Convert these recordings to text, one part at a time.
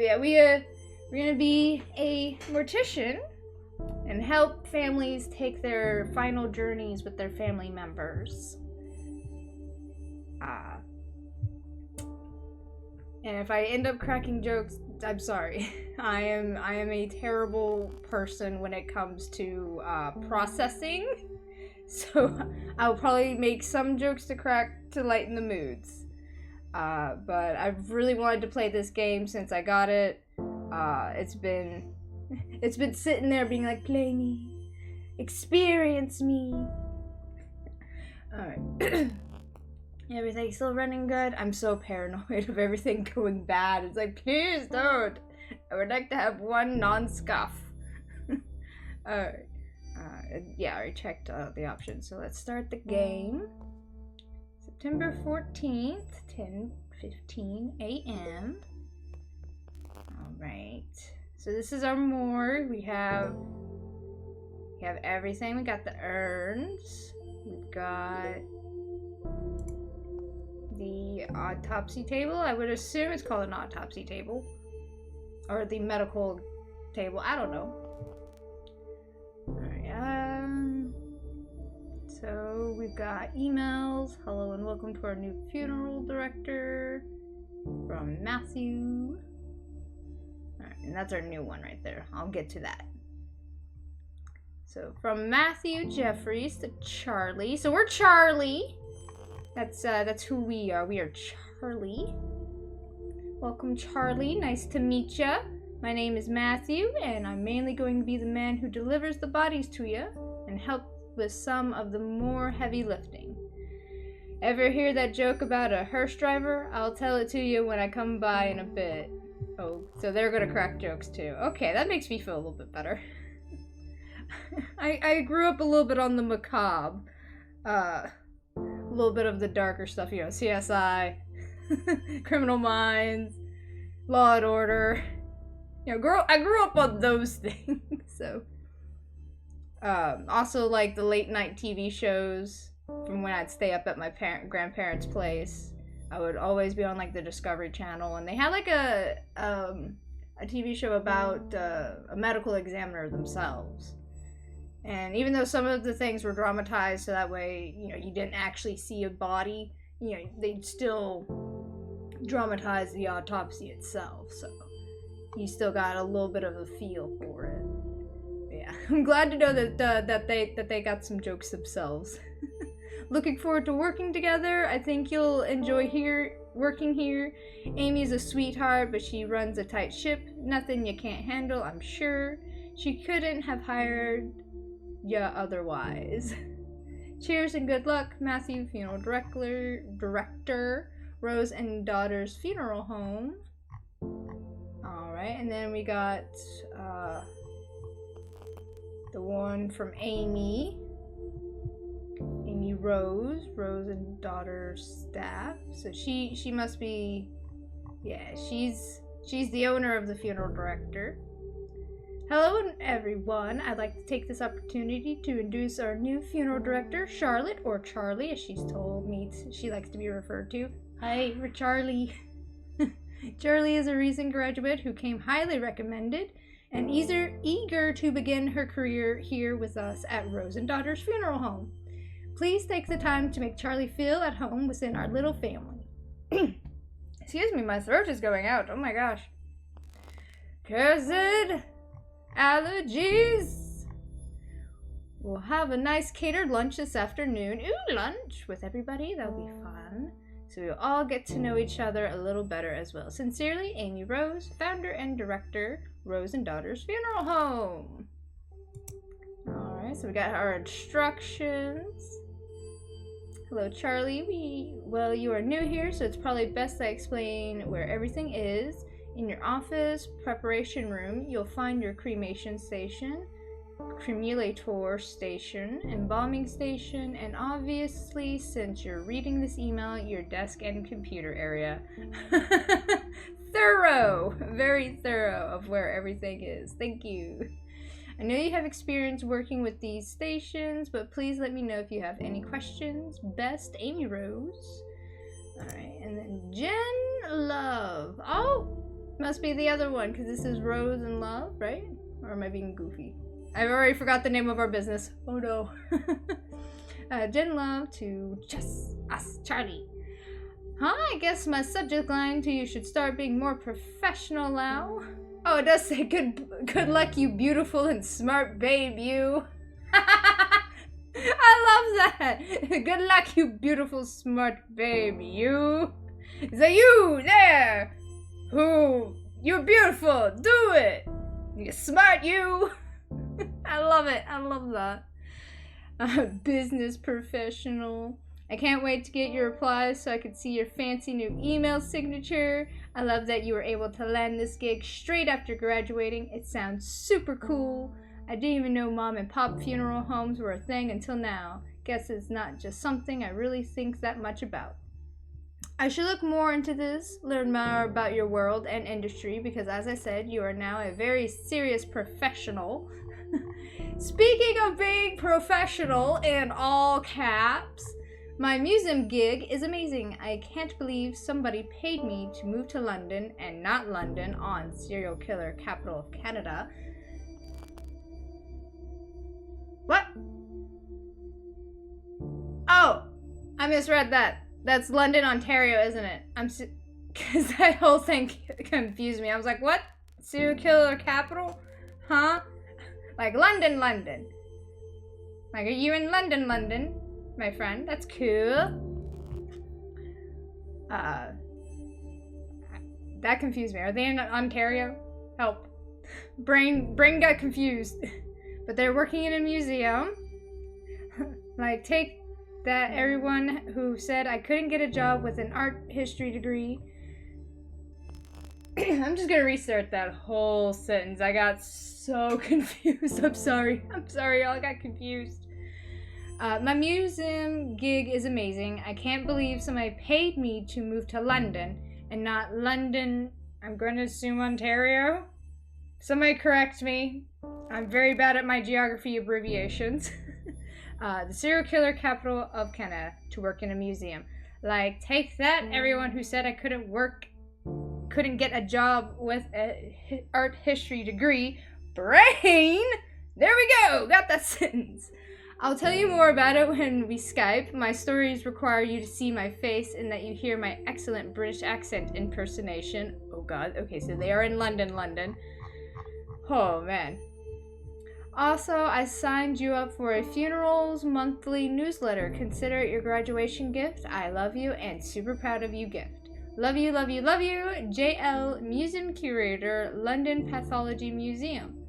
yeah, we're gonna be a mortician and help families take their final journeys with their family members. And if I end up cracking jokes, I'm sorry. I am a terrible person when it comes to processing. So I'll probably make some jokes to crack to lighten the moods. But I've really wanted to play this game since I got it. It's been sitting there being like, play me, experience me. Alright. Everything's still running good. I'm so paranoid of everything going bad. It's like, please don't. I would like to have one non-scuff. Alright. Yeah, I already checked the options. So let's start the game. September 14th, 10:15 a.m. Alright. So this is our morgue. We have everything. We got the urns. We've got the autopsy table. I would assume it's called an autopsy table. Or the medical table. I don't know. Alright, so we've got emails. Hello and welcome to our new funeral director from Matthew. Alright, and that's our new one right there. I'll get to that. So from Matthew Jeffries to Charlie. So we're Charlie. That's who we are. We are Charlie. Welcome, Charlie. Nice to meet ya. My name is Matthew, and I'm mainly going to be the man who delivers the bodies to you and help with some of the more heavy lifting. Ever hear that joke about a hearse driver? I'll tell it to you when I come by in a bit. Oh, so they're gonna crack jokes too. Okay, that makes me feel a little bit better. I grew up a little bit on the macabre. A little bit of the darker stuff, you know, CSI, Criminal Minds, Law and Order. You know, I grew up on those things, so. Also, like, the late night TV shows from when I'd stay up at my grandparents' place. I would always be on, like, the Discovery Channel, and they had, like, a TV show about a medical examiner themselves. And even though some of the things were dramatized, so that way, you know, you didn't actually see a body, you know, they'd still dramatize the autopsy itself, so you still got a little bit of a feel for it. Yeah, I'm glad to know that they got some jokes themselves. Looking forward to working together. I think you'll enjoy working here. Amy's a sweetheart, but she runs a tight ship. Nothing you can't handle, I'm sure. She couldn't have hired ya otherwise. Cheers and good luck, Matthew, funeral director, Rose and Daughter's Funeral Home. Alright, and then we got the one from Amy Rose and Daughter's staff. So she must be, yeah, she's the owner of the funeral director. Hello everyone, I'd like to take this opportunity to introduce our new funeral director, Charlotte, or Charlie, as she's told me she likes to be referred to. Hi, we're Charlie. Charlie is a recent graduate who came highly recommended and eager to begin her career here with us at Rose and Daughter's Funeral Home. Please take the time to make Charlie feel at home within our little family. Excuse me, my throat is going out. Oh my gosh. Cursed allergies. We'll have a nice catered lunch this afternoon. Ooh, lunch with everybody. That'll be fun. So we'll all get to know each other a little better as well. Sincerely, Amy Rose, founder and director, Rose and Daughter's Funeral Home. Alright, so we got our instructions. Hello, Charlie. Well, you are new here, so it's probably best I explain where everything is. In your office preparation room, you'll find your cremation station, cremulator station, embalming station, and obviously, since you're reading this email, your desk and computer area. Thorough! Very thorough of where everything is. Thank you. I know you have experience working with these stations, but please let me know if you have any questions. Best, Amy Rose. Alright, and then Jen Love. Oh! Must be the other one, because this is Rose and Love, right? Or am I being goofy? I've already forgot the name of our business. Oh no. Jen Love to just us, Charlie. Huh? I guess my subject line to you should start being more professional now. Oh, it does say good luck, you beautiful and smart babe, you. I love that. Good luck, you beautiful, smart babe, you. Is that you there? Who? You're beautiful. Do it. You're smart, you. I love it. I love that. Business professional. I can't wait to get your replies so I can see your fancy new email signature. I love that you were able to land this gig straight after graduating. It sounds super cool. I didn't even know mom and pop funeral homes were a thing until now. Guess it's not just something I really think that much about. I should look more into this, learn more about your world and industry, because as I said, you are now a very serious professional. Speaking of being professional in all caps, my museum gig is amazing. I can't believe somebody paid me to move to London, and not London on serial killer capital of Canada. What? Oh, I misread that. That's London, Ontario, isn't it? Because that whole thing confused me. I was like, what? Serial killer capital? Huh? Like London, London. Like, are you in London, London, my friend? That's cool. That confused me. Are they in Ontario? Help. Brain got confused. But they're working in a museum. Like, take that, everyone who said I couldn't get a job with an art history degree. I'm just gonna restart that whole sentence. I got so confused. I'm sorry, y'all. I got confused. My museum gig is amazing. I can't believe somebody paid me to move to London and not London. I'm going to assume Ontario. Somebody correct me. I'm very bad at my geography abbreviations. The serial killer capital of Canada, to work in a museum. Like, take that, everyone who said I couldn't get a job with an art history degree. Brain! There we go! Got that sentence. I'll tell you more about it when we Skype. My stories require you to see my face and that you hear my excellent British accent impersonation. Oh god, okay, so they are in London, London. Oh man. Also, I signed you up for a funerals monthly newsletter. Consider it your graduation gift. I love you and super proud of you gift. Love you, love you, love you. JL, Museum Curator, London Pathology Museum.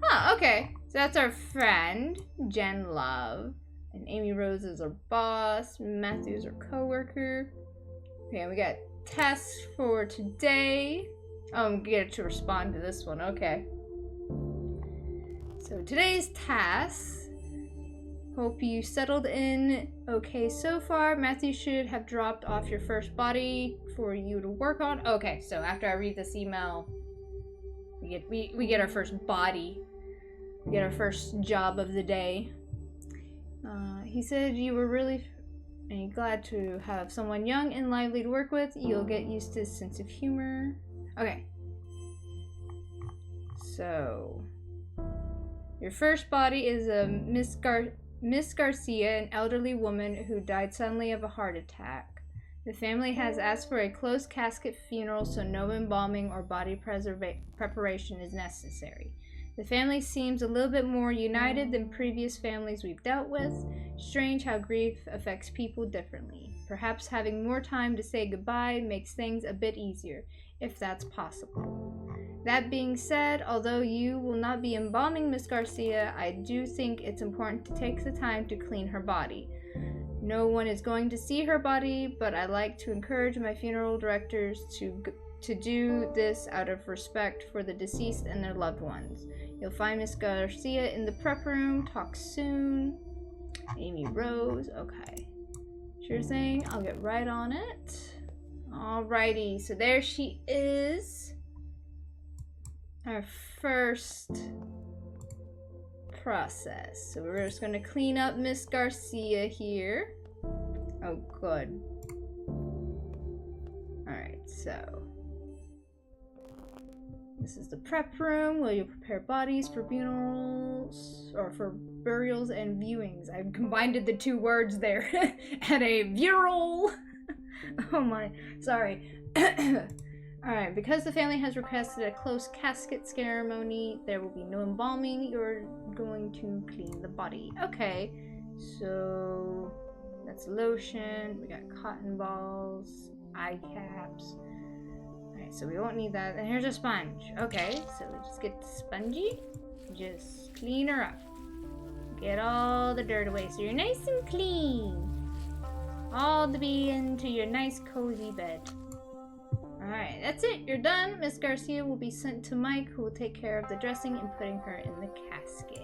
Huh, okay. So that's our friend, Jen Love. And Amy Rose is our boss. Matthew's our coworker. Okay, we got tests for today. Oh, I'm getting to respond to this one. Okay. So today's task, hope you settled in okay so far. Matthew should have dropped off your first body for you to work on. Okay, so after I read this email, we get our first body. We get our first job of the day. He said you were really glad to have someone young and lively to work with. You'll get used to his sense of humor. Okay. So your first body is a Miss Garcia, an elderly woman who died suddenly of a heart attack. The family has asked for a closed casket funeral, so no embalming or body preparation is necessary. The family seems a little bit more united than previous families we've dealt with. Strange how grief affects people differently. Perhaps having more time to say goodbye makes things a bit easier, if that's possible. That being said, although you will not be embalming Miss Garcia, I do think it's important to take the time to clean her body. No one is going to see her body, but I like to encourage my funeral directors to do this out of respect for the deceased and their loved ones. You'll find Miss Garcia in the prep room. Talk soon. Amy Rose. Okay. Sure thing. I'll get right on it. Alrighty. So there she is. Our first process. So we're just going to clean up Miss Garcia here. Oh, good. Alright, so This is the prep room where you prepare bodies for funerals or for burials and viewings. I combined the two words there. At a viewal. Oh my, sorry. Alright, because the family has requested a close casket ceremony, there will be no embalming. You're going to clean the body. Okay, so that's lotion. We got cotton balls, eye caps. Alright, so we won't need that. And here's a sponge. Okay, so we just get the spongy. Just clean her up. Get all the dirt away so you're nice and clean. All to be into your nice cozy bed. Alright, that's it. You're done. Miss Garcia will be sent to Mike, who will take care of the dressing and putting her in the casket.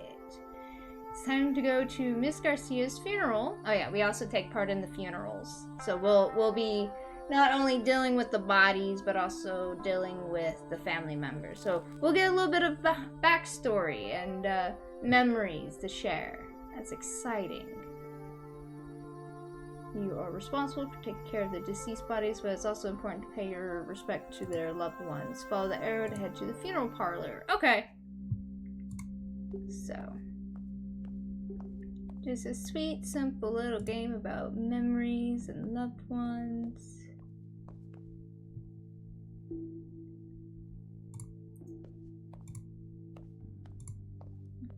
It's time to go to Miss Garcia's funeral. Oh yeah, we also take part in the funerals. So we'll be not only dealing with the bodies, but also dealing with the family members. So we'll get a little bit of backstory and memories to share. That's exciting. You are responsible for taking care of the deceased bodies, but it's also important to pay your respect to their loved ones. Follow the arrow to head to the funeral parlor. Okay. So, just a sweet, simple little game about memories and loved ones.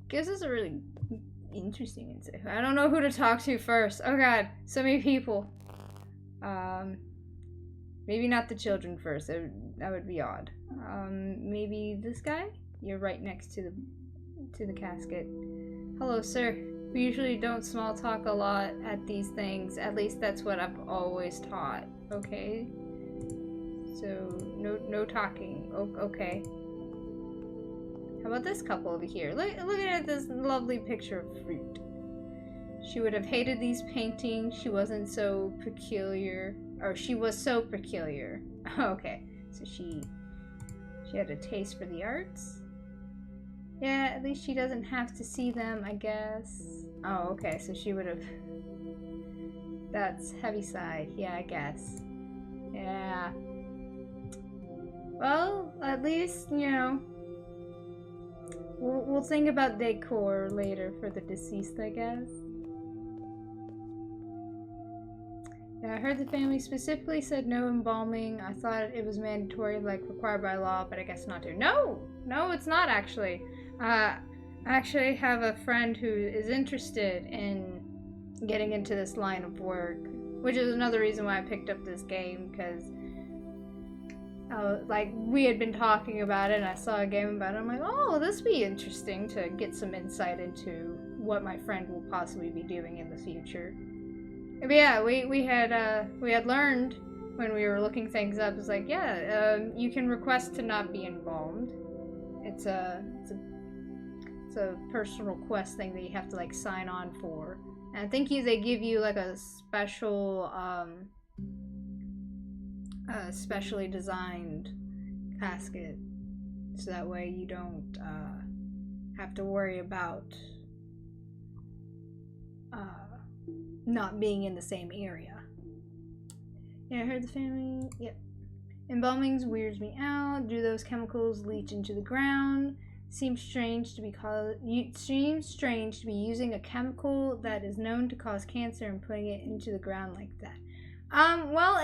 Gives us a really interesting insight. I don't know who to talk to first. Oh god, so many people. Maybe not the children first. That would be odd. Maybe this guy? You're right next to the casket. Hello, sir. We usually don't small talk a lot at these things. At least that's what I've always taught. Okay. So no talking. Okay. How about this couple over here? Look at this lovely picture of fruit. She would have hated these paintings. She wasn't so peculiar. Or she was so peculiar. Okay. So she had a taste for the arts. Yeah, at least she doesn't have to see them, I guess. Oh, okay. So she would have... That's Heaviside. Yeah, I guess. Yeah. Well, at least, you know... We'll think about decor later for the deceased, I guess. Yeah, I heard the family specifically said no embalming. I thought it was mandatory, like required by law, but I guess not to. No, it's not actually. I actually have a friend who is interested in getting into this line of work, which is another reason why I picked up this game, because like we had been talking about it and I saw a game about it. I'm like, oh, this would be interesting to get some insight into what my friend will possibly be doing in the future. But yeah, we had learned when we were looking things up. It's like, yeah, you can request to not be embalmed. It's a personal request thing that you have to like sign on for. And I think they give you like a special specially designed casket, so that way you don't have to worry about not being in the same area. Yeah, I heard the family. Yep. Embalmings weirds me out. Do those chemicals leach into the ground? Seems strange to be using a chemical that is known to cause cancer and putting it into the ground like that. Well,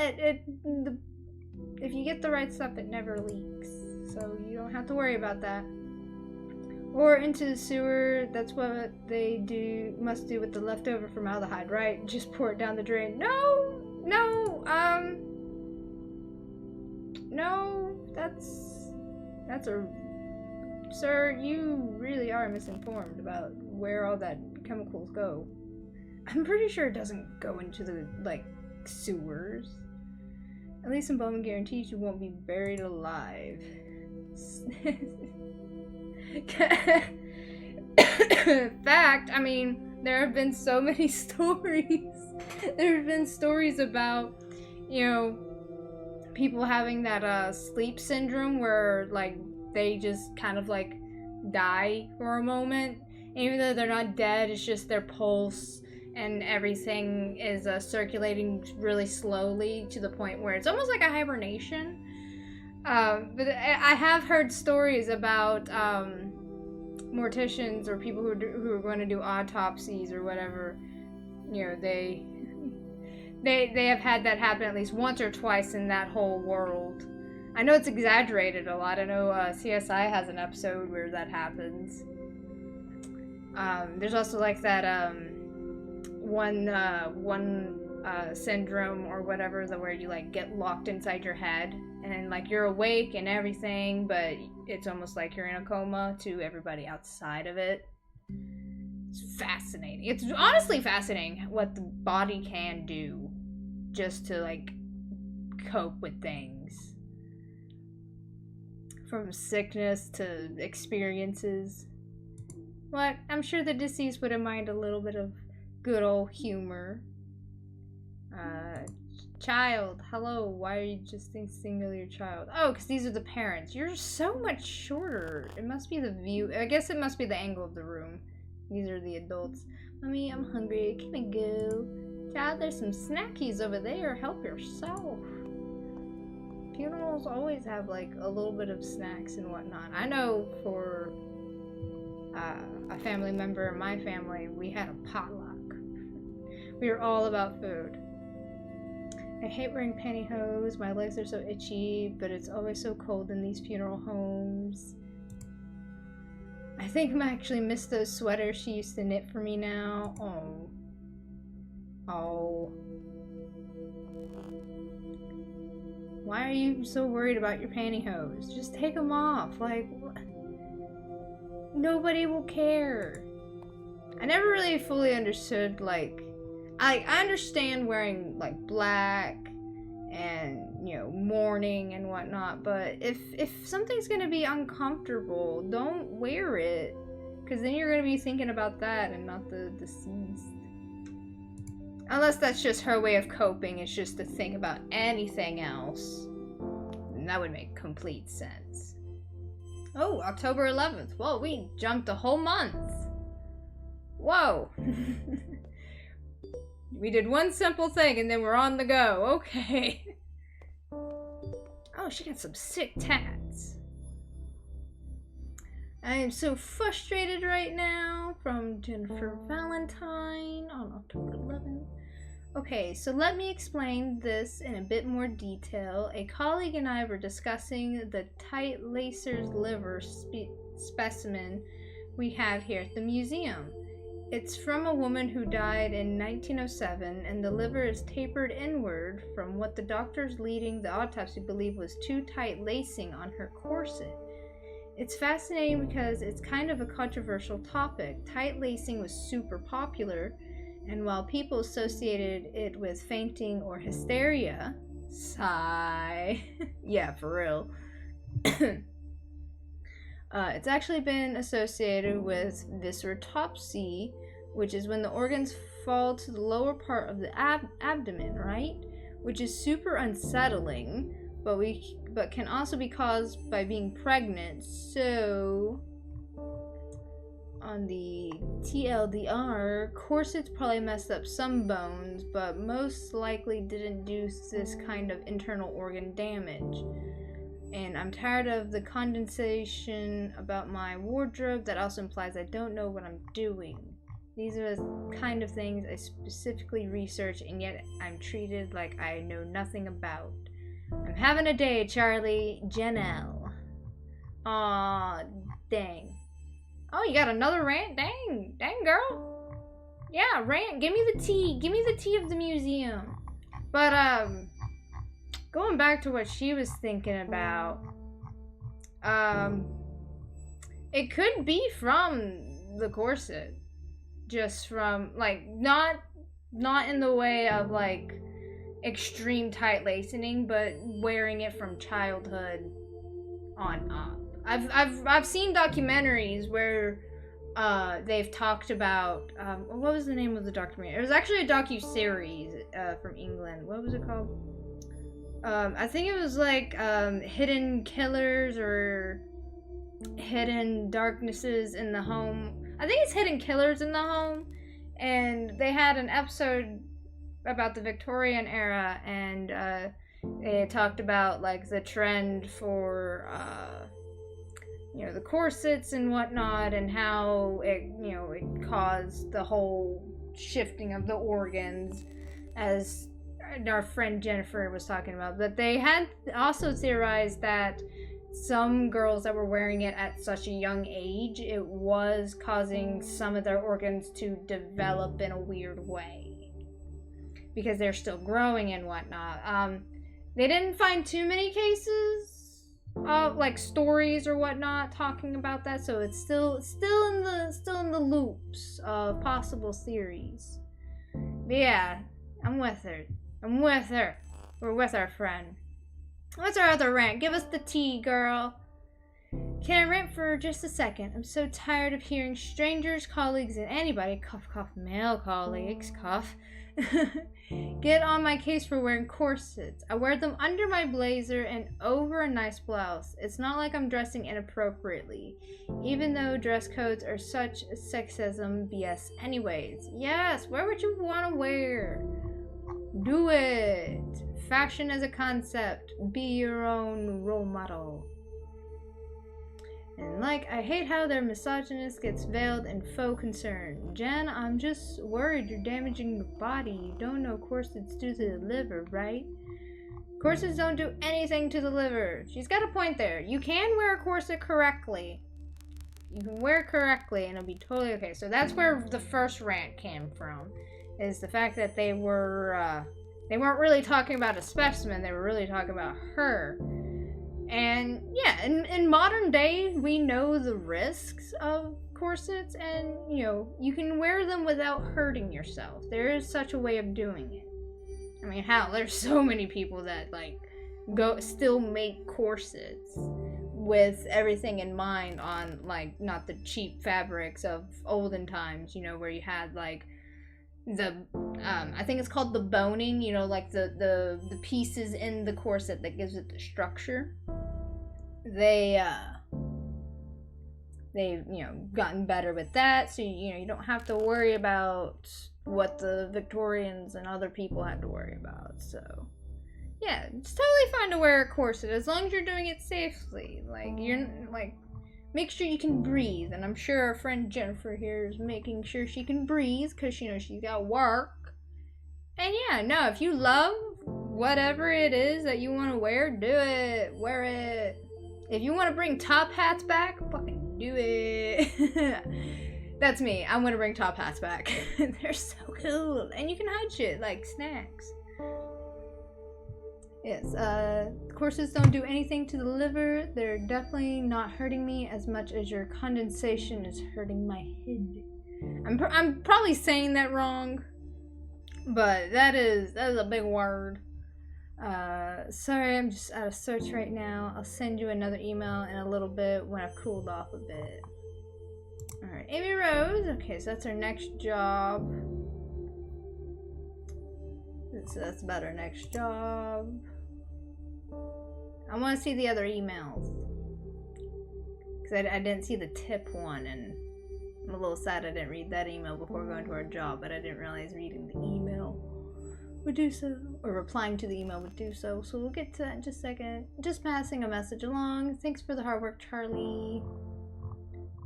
if you get the right stuff, it never leaks, so you don't have to worry about that. Or into the sewer. That's what they must do with the leftover formaldehyde, right? Just pour it down the drain. No, that's a... Sir, you really are misinformed about where all that chemicals go. I'm pretty sure it doesn't go into the, like, sewers. At least embalming guarantees you won't be buried alive. Fact, I mean, there have been so many stories. There have been stories about, you know, people having that sleep syndrome where, like, they just kind of, like, die for a moment. Even though they're not dead, it's just their pulse and everything is circulating really slowly to the point where it's almost like a hibernation. But I have heard stories about morticians or people who are going to do autopsies or whatever. You know, they have had that happen at least once or twice in that whole world. I know it's exaggerated a lot. I know CSI has an episode where that happens. There's also like that one syndrome or whatever, where you like get locked inside your head and like you're awake and everything, but it's almost like you're in a coma to everybody outside of it. It's fascinating. It's honestly fascinating what the body can do just to like cope with things, from sickness to experiences. But I'm sure the deceased wouldn't mind a little bit of good old humor. Child, hello, why are you just single your child? Oh, because these are the parents. You're so much shorter. It must be the view. I guess it must be the angle of the room. These are the adults. Mommy, I'm hungry. Can I go? Child, there's some snackies over there. Help yourself. Funerals always have like a little bit of snacks and whatnot. I know for a family member in my family, we had a potluck. We were all about food. I hate wearing pantyhose. My legs are so itchy, but it's always so cold in these funeral homes. I think I actually miss those sweaters she used to knit for me now. Oh. Oh. Why are you so worried about your pantyhose? Just take them off. Like, nobody will care. I never really fully understood, like, I understand wearing like black and, you know, mourning and whatnot, but if something's gonna be uncomfortable, don't wear it, because then you're gonna be thinking about that and not the deceased. Unless that's just her way of coping, it's just to think about anything else, and that would make complete sense. Oh, October 11th. Whoa, we jumped a whole month. Whoa. We did one simple thing and then we're on the go. Okay. Oh, she got some sick tats. I am so frustrated right now. From Jennifer Valentine on October 11th. Okay, so let me explain this in a bit more detail. A colleague and I were discussing the tight lacer's liver specimen we have here at the museum. It's from a woman who died in 1907, and the liver is tapered inward from what the doctors leading the autopsy believe was too tight lacing on her corset. It's fascinating because it's kind of a controversial topic. Tight lacing was super popular, and while people associated it with fainting or hysteria, sigh, yeah, for real, it's actually been associated with viscerotopsy, which is when the organs fall to the lower part of the abdomen, right? Which is super unsettling, but can also be caused by being pregnant. So, on the TLDR, corsets probably messed up some bones, but most likely didn't do this kind of internal organ damage. And I'm tired of the condensation about my wardrobe. That also implies I don't know what I'm doing. These are the kind of things I specifically research, and yet I'm treated like I know nothing about. I'm having a day, Charlie. Janelle. Aw, dang. Oh, you got another rant? Dang, girl. Yeah, rant. Give me the tea. Give me the tea of the museum. But, going back to what she was thinking about, it could be from the corset. Just from, like, not in the way of, like, extreme tight lacing, but wearing it from childhood on up. I've seen documentaries where they've talked about what was the name of the documentary? It was actually a docu-series from England. What was it called? I think it was like Hidden Killers or Hidden Darknesses in the Home. I think it's Hidden Killers in the Home. And they had an episode about the Victorian era, and They talked about like the trend for the corsets and whatnot, and how it caused the whole shifting of the organs, as our friend Jennifer was talking about. But they had also theorized that some girls that were wearing it at such a young age, it was causing some of their organs to develop in a weird way because they're still growing and whatnot. They didn't find too many cases of like stories or whatnot talking about that, so it's still in the loops of possible theories. But yeah, I'm with her. We're with our friend. What's our other rant? Give us the tea, girl. Can I rant for just a second? I'm so tired of hearing strangers, colleagues, and anybody, cough, cough, male colleagues, cough, get on my case for wearing corsets. I wear them under my blazer and over a nice blouse. It's not like I'm dressing inappropriately, even though dress codes are such sexism BS anyways. Yes, wear what you want to wear. Do it. Fashion as a concept. Be your own role model. And like, I hate how their misogynist gets veiled in faux concern. Jen, I'm just worried you're damaging your body. You don't know corsets do to the liver, right? Corsets don't do anything to the liver. She's got a point there. You can wear a corset correctly. You can wear it correctly and it'll be totally okay. So that's where the first rant came from. Is the fact that they weren't really talking about a specimen, they were really talking about her. And yeah, in modern day, we know the risks of corsets, and you can wear them without hurting yourself. There is such a way of doing it. I mean, hell, there's so many people that like still make corsets with everything in mind, on like not the cheap fabrics of olden times, where you had like the I think it's called the boning, like the pieces in the corset that gives it the structure. They've gotten better with that, so you don't have to worry about what the Victorians and other people had to worry about. So yeah, it's totally fine to wear a corset as long as you're doing it safely. Like, you're like, make sure you can breathe, and I'm sure our friend Jennifer here is making sure she can breathe, because she's got work. And yeah, no, if you love whatever it is that you want to wear, do it. Wear it. If you want to bring top hats back, fucking do it. That's me. I'm gonna bring top hats back. They're so cool, and you can hide shit like snacks. Yes, corsets don't do anything to the liver. They're definitely not hurting me as much as your condensation is hurting my head. I'm probably saying that wrong, but that is a big word. Sorry, I'm just out of search right now. I'll send you another email in a little bit when I've cooled off a bit. Alright, Amy Rose. Okay, so that's our next job. So that's about our next job. I want to see the other emails, because I didn't see the tip one, and I'm a little sad I didn't read that email before going to our job, but I didn't realize reading the email would do so, or replying to the email would do so. So we'll get to that in just a second. Just passing a message along. Thanks for the hard work, Charlie.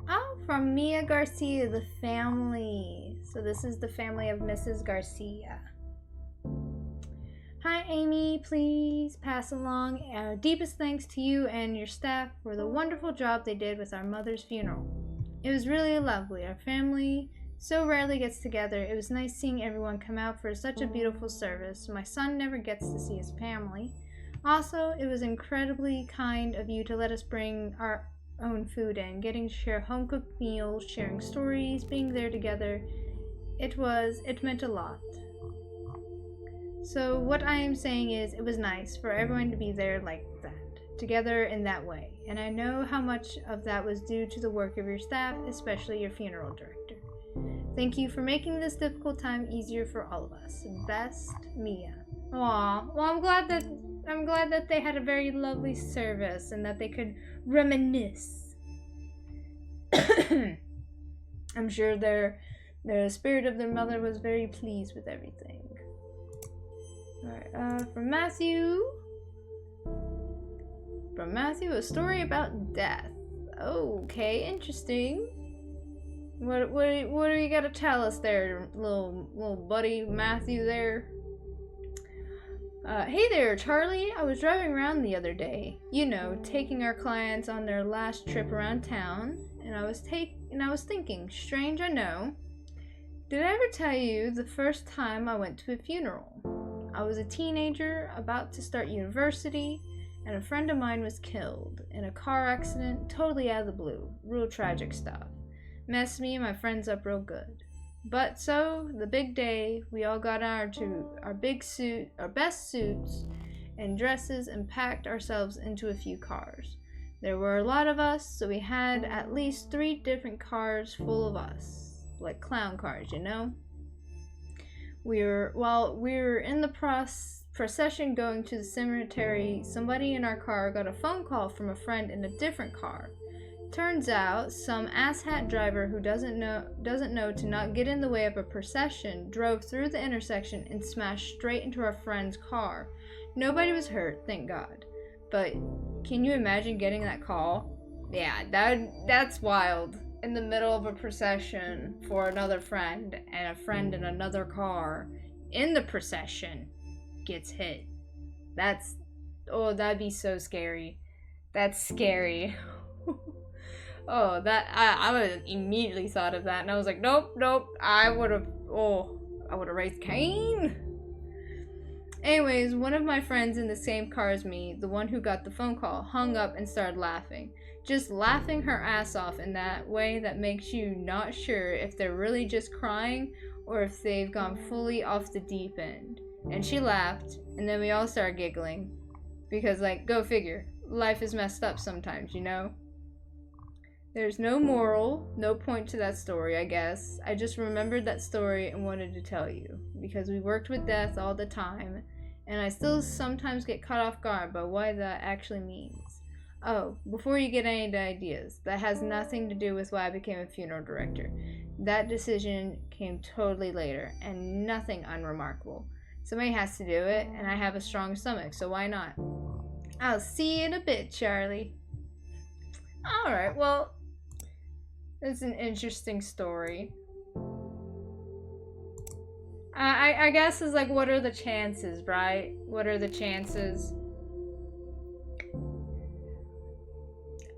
Oh, from Mia Garcia, the family. So this is the family of Mrs. Garcia. Hi, Amy. Please pass along our deepest thanks to you and your staff for the wonderful job they did with our mother's funeral. It was really lovely. Our family so rarely gets together. It was nice seeing everyone come out for such a beautiful service. My son never gets to see his family. Also, it was incredibly kind of you to let us bring our own food in, getting to share home-cooked meals, sharing stories, being there together. It meant a lot. So what I am saying is, it was nice for everyone to be there like that, together in that way. And I know how much of that was due to the work of your staff, especially your funeral director. Thank you for making this difficult time easier for all of us. Best, Mia. Aw, well, I'm glad that they had a very lovely service and that they could reminisce. I'm sure the spirit of their mother was very pleased with everything. Alright, from Matthew. From Matthew, a story about death. Okay, interesting. What do you gotta tell us there, little buddy Matthew there? Hey there, Charlie. I was driving around the other day, taking our clients on their last trip around town, and I was thinking, strange I know. Did I ever tell you the first time I went to a funeral? I was a teenager about to start university, and a friend of mine was killed in a car accident, totally out of the blue. Real tragic stuff. Messed me and my friends up real good. But so, the big day, we all got our best suits and dresses and packed ourselves into a few cars. There were a lot of us, so we had at least 3 different cars full of us. Like clown cars, While we were in the procession going to the cemetery, somebody in our car got a phone call from a friend in a different car. Turns out, some asshat driver who doesn't know to not get in the way of a procession drove through the intersection and smashed straight into our friend's car. Nobody was hurt, thank God. But can you imagine getting that call? Yeah, that's wild. In the middle of a procession for another friend, and a friend in another car in the procession gets hit. That'd be so scary. That's scary. Oh, I would have immediately thought of that, and I was like, nope, I would have raised Cain. Anyways, one of my friends in the same car as me, the one who got the phone call, hung up and started laughing. Just laughing her ass off in that way that makes you not sure if they're really just crying or if they've gone fully off the deep end. And she laughed, and then we all started giggling. Because, go figure, life is messed up sometimes, There's no moral, no point to that story, I guess. I just remembered that story and wanted to tell you, because we worked with death all the time, and I still sometimes get caught off guard by what that actually means. Oh, before you get any ideas, that has nothing to do with why I became a funeral director. That decision came totally later, and nothing unremarkable. Somebody has to do it, and I have a strong stomach, so why not? I'll see you in a bit, Charlie. Alright, well, it's an interesting story. I guess it's what are the chances, right? What are the chances?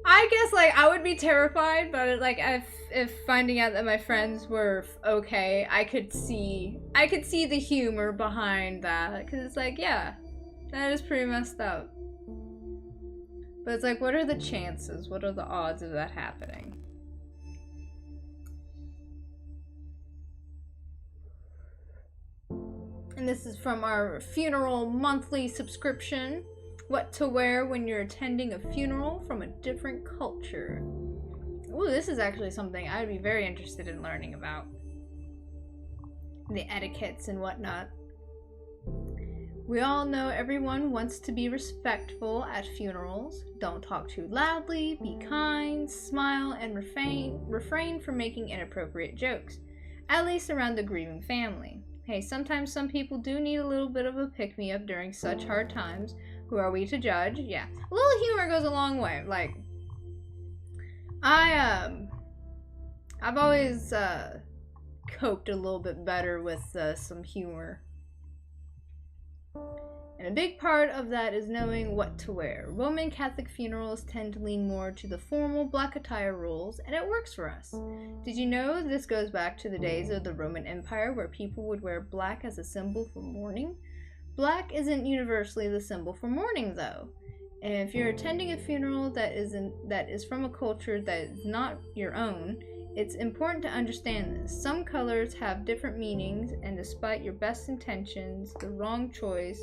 I guess, I would be terrified, but, if finding out that my friends were okay, I could see the humor behind that. Because it's yeah, that is pretty messed up. But it's what are the chances? What are the odds of that happening? And this is from our funeral monthly subscription. What to wear when you're attending a funeral from a different culture. Ooh, this is actually something I'd be very interested in learning about. The etiquettes and whatnot. We all know everyone wants to be respectful at funerals. Don't talk too loudly, be kind, smile, and refrain from making inappropriate jokes. At least around the grieving family. Hey, sometimes some people do need a little bit of a pick-me-up during such hard times. Who are we to judge? Yeah. A little humor goes a long way. I've always, coped a little bit better with, some humor. And a big part of that is knowing what to wear. Roman Catholic funerals tend to lean more to the formal black attire rules, and it works for us. Did you know this goes back to the days of the Roman Empire where people would wear black as a symbol for mourning? Black isn't universally the symbol for mourning, though. And if you're attending a funeral that is from a culture that is not your own, it's important to understand this. Some colors have different meanings, and despite your best intentions, the wrong choice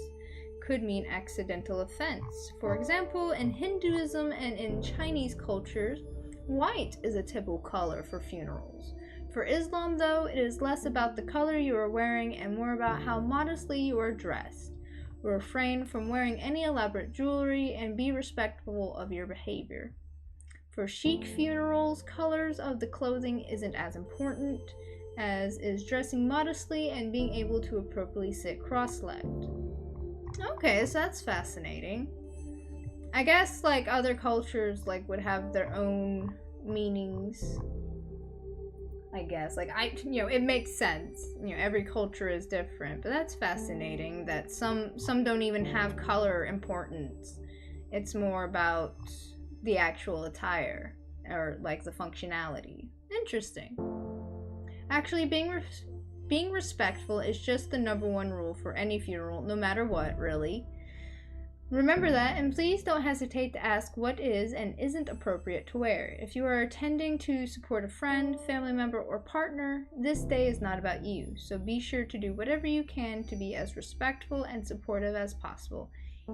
could mean accidental offense. For example, in Hinduism and in Chinese cultures, white is a typical color for funerals. For Islam, though, it is less about the color you are wearing and more about how modestly you are dressed. Refrain from wearing any elaborate jewelry and be respectful of your behavior. For chic funerals, colors of the clothing isn't as important as is dressing modestly and being able to appropriately sit cross-legged. Okay, so that's fascinating. I guess like other cultures like would have their own meanings. I guess like it makes sense. Every culture is different, but that's fascinating that some don't even have color importance. It's more about the actual attire or like the functionality. Interesting. Actually, being respectful is just the number one rule for any funeral, no matter what, really. Remember that, and please don't hesitate to ask what is and isn't appropriate to wear. If you are attending to support a friend, family member, or partner, this day is not about you, so be sure to do whatever you can to be as respectful and supportive as possible,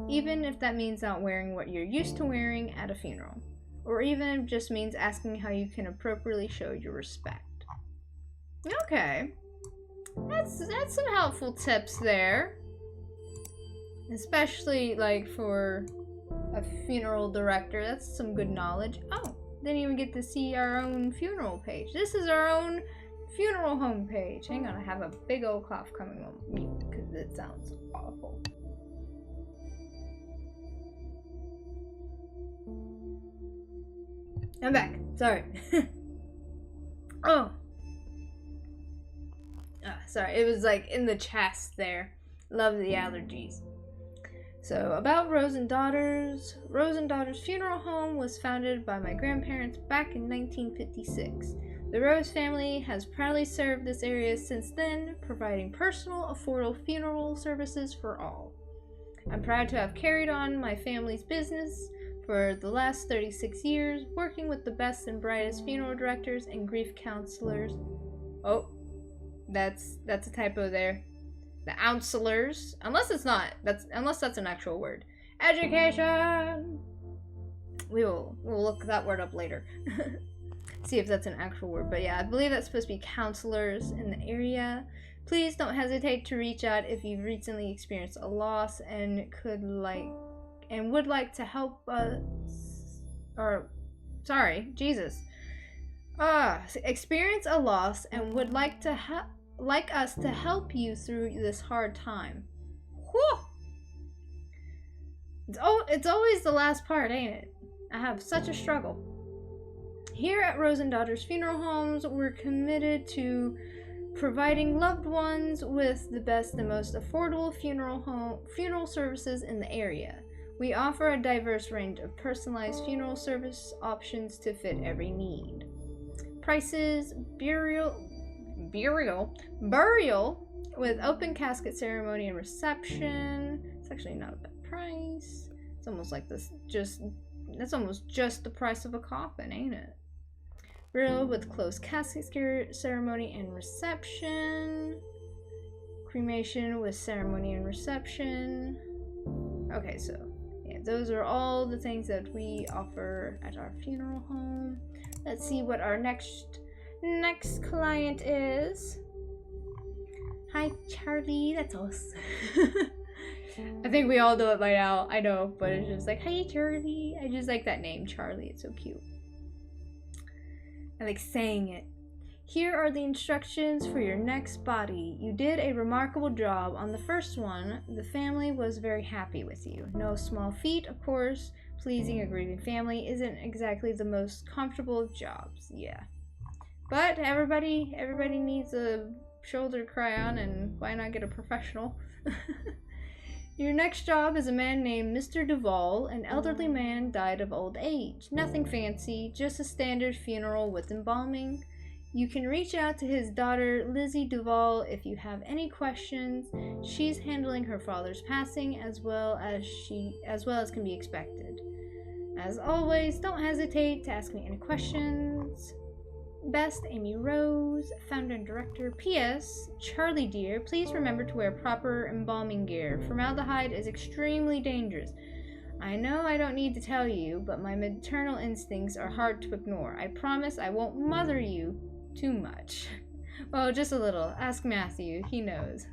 even if that means not wearing what you're used to wearing at a funeral, or even if it just means asking how you can appropriately show your respect. Okay, that's some helpful tips there. Especially, like, for a funeral director. That's some good knowledge. Oh, didn't even get to see our own funeral page. This is our own funeral home page. Hang on, I have a big old cough coming on mute because it sounds awful. I'm back. Sorry. Oh. Sorry, it was, like, in the chest there. Love the allergies. So, about Rose and Daughters. Rose and Daughters Funeral Home was founded by my grandparents back in 1956. The Rose family has proudly served this area since then, providing personal, affordable funeral services for all. I'm proud to have carried on my family's business for the last 36 years, working with the best and brightest funeral directors and grief counselors. Oh, that's a typo there. The counselors, unless that's an actual word. Education. We'll look that word up later. See if that's an actual word. But yeah, I believe that's supposed to be counselors in the area. Please don't hesitate to reach out if you've recently experienced a loss and would like to help us. Experience a loss and would like us to help you through this hard time. Whew! It's always the last part, ain't it? I have such a struggle. Here at Rose and Daughters Funeral Homes, we're committed to providing loved ones with the best and most affordable funeral services in the area. We offer a diverse range of personalized funeral service options to fit every need. Prices, burial with open casket ceremony and reception. It's actually not a bad price. It's almost like that's almost just the price of a coffin, ain't it? Burial with closed casket ceremony and reception. Cremation with ceremony and reception. Okay, so yeah, those are all the things that we offer at our funeral home. Let's see what our next client is. Hi, Charlie. That's us. I think we all know it by now. I know, but it's just like, hi, Charlie. I just like that name, Charlie. It's so cute. I like saying it. Here are the instructions for your next body. You did a remarkable job on the first one. The family was very happy with you. No small feat, of course. Pleasing a grieving family isn't exactly the most comfortable of jobs. Yeah. But everybody needs a shoulder to cry on, and why not get a professional? Your next job is a man named Mr. Duvall. An elderly man died of old age. Nothing fancy, just a standard funeral with embalming. You can reach out to his daughter, Lizzie Duvall, if you have any questions. She's handling her father's passing as well as can be expected. As always, don't hesitate to ask me any questions. Best, Amy Rose, founder and director. P.S. Charlie dear, please remember to wear proper embalming gear. Formaldehyde is extremely dangerous. I know I don't need to tell you, but my maternal instincts are hard to ignore. I promise I won't mother you too much. Well, just a little. Ask Matthew, he knows.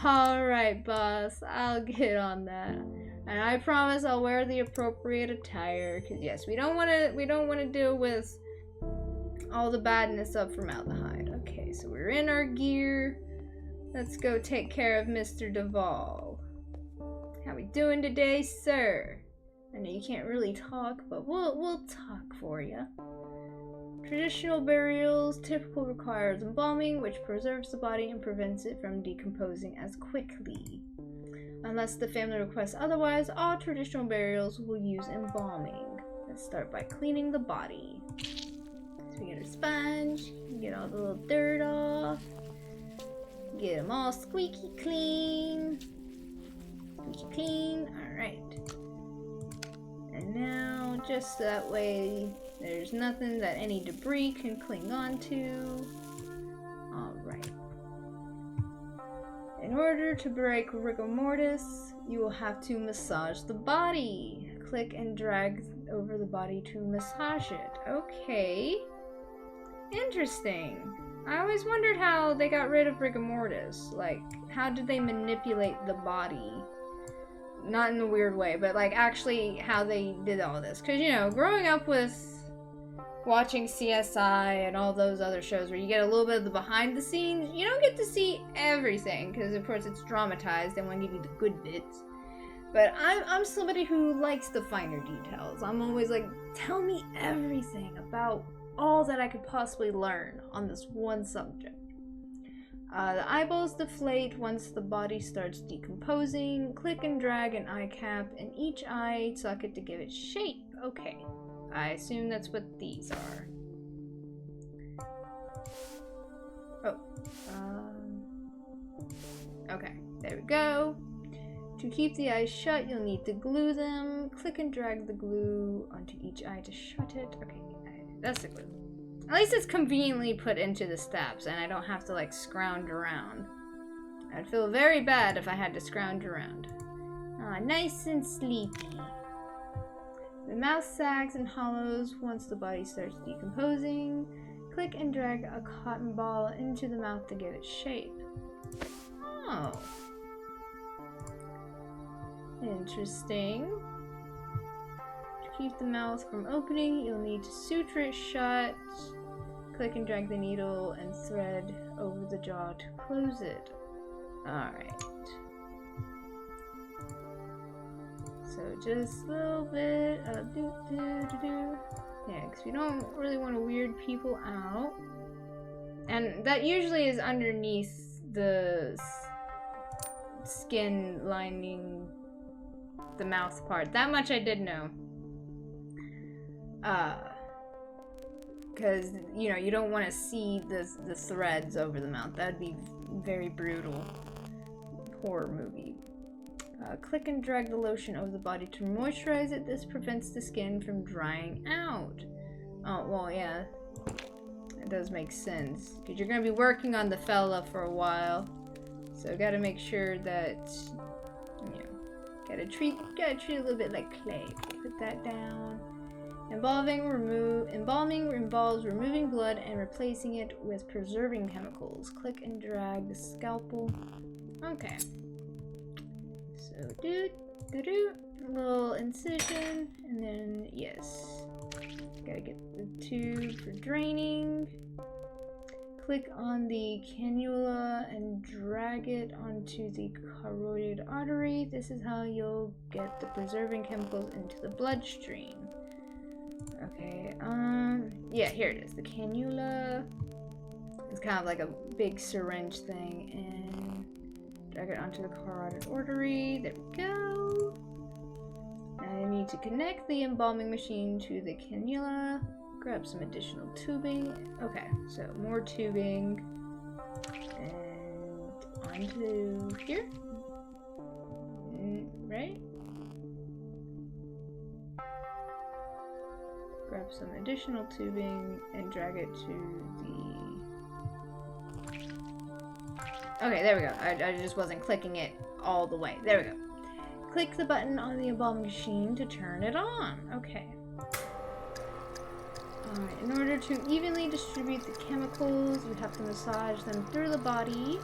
Alright, boss, I'll get on that. And I promise I'll wear the appropriate attire, because yes, we don't want to deal with all the badness of formaldehyde. Okay, so we're in our gear. Let's go take care of Mr. Duvall. How we doing today, sir? I know you can't really talk, but we'll talk for you. Traditional burials typically requires embalming, which preserves the body and prevents it from decomposing as quickly. Unless the family requests otherwise, all traditional burials will use embalming. Let's start by cleaning the body. So we get a sponge, get all the little dirt off, get them all squeaky clean. Squeaky clean, alright. And now, just that way, there's nothing that any debris can cling onto. Alright. In order to break rigor mortis, you will have to massage the body. Click and drag over the body to massage it. Okay. Interesting. I always wondered how they got rid of rigor mortis. Like, how did they manipulate the body? Not in a weird way, but like actually how they did all this. Because, you know, growing up with watching CSI and all those other shows where you get a little bit of the behind the scenes, you don't get to see everything because of course it's dramatized. They want to give you the good bits. But I'm somebody who likes the finer details. I'm always like, tell me everything about all that I could possibly learn on this one subject. The eyeballs deflate once the body starts decomposing. Click and drag an eye cap in each eye socket to give it shape. Okay. I assume that's what these are. Oh. Okay, there we go. To keep the eyes shut, you'll need to glue them. Click and drag the glue onto each eye to shut it. Okay, that's the glue. At least it's conveniently put into the steps and I don't have to like scrounge around. I'd feel very bad if I had to scrounge around. Ah, nice and sleepy. The mouth sags and hollows once the body starts decomposing. Click and drag a cotton ball into the mouth to give it shape. Oh. Interesting. To keep the mouth from opening, you'll need to suture it shut. Click and drag the needle and thread over the jaw to close it. Alright. So just a little bit of yeah, because we don't really want to weird people out. And that usually is underneath the skin lining the mouth part. That much I did know. Because, you know, you don't want to see the threads over the mouth. That would be very brutal. Horror movie. Click and drag the lotion over the body to moisturize it. This prevents the skin from drying out. Oh, well, yeah. It does make sense. Because you're going to be working on the fella for a while. So gotta make sure that, you know, gotta treat it a little bit like clay. Put that down. Embalming involves removing blood and replacing it with preserving chemicals. Click and drag the scalpel. Okay. So a little incision, and then yes, gotta get the tube for draining. Click on the cannula and drag it onto the carotid artery. This is how you'll get the preserving chemicals into the bloodstream. Okay, yeah, here it is. The cannula. It's kind of like a big syringe thing, and drag it onto the carotid artery. There we go. Now you need to connect the embalming machine to the cannula. Grab some additional tubing. Okay, so more tubing. And onto here. Right? Grab some additional tubing and drag it to the... Okay, there we go. I just wasn't clicking it all the way. There we go. Click the button on the embalming machine to turn it on. Okay. Alright, in order to evenly distribute the chemicals, you have to massage them through the body.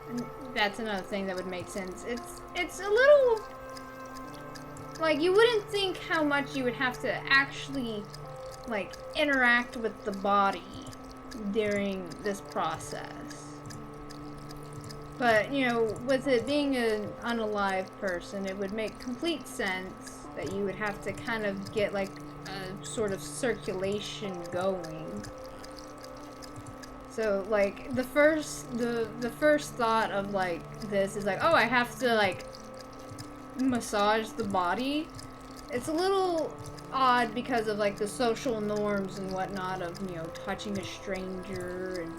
And that's another thing that would make sense. It's a little... like, you wouldn't think how much you would have to actually, like, interact with the body during this process. But, you know, with it being an unalive person, it would make complete sense, that you would have to kind of get like a sort of circulation going. So like the first thought of like this is like, oh, I have to like massage the body. It's a little odd because of like the social norms and whatnot of, you know, touching a stranger and,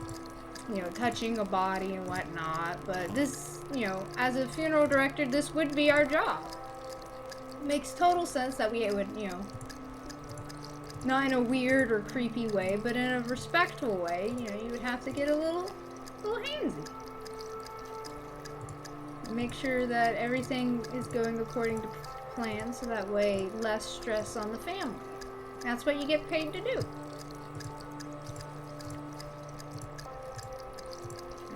you know, touching a body and whatnot. But this, you know, as a funeral director, this would be our job. Makes total sense that we would, you know, not in a weird or creepy way, but in a respectful way, you know, you would have to get a little handsy. Make sure that everything is going according to plan, so that way less stress on the family. That's what you get paid to do.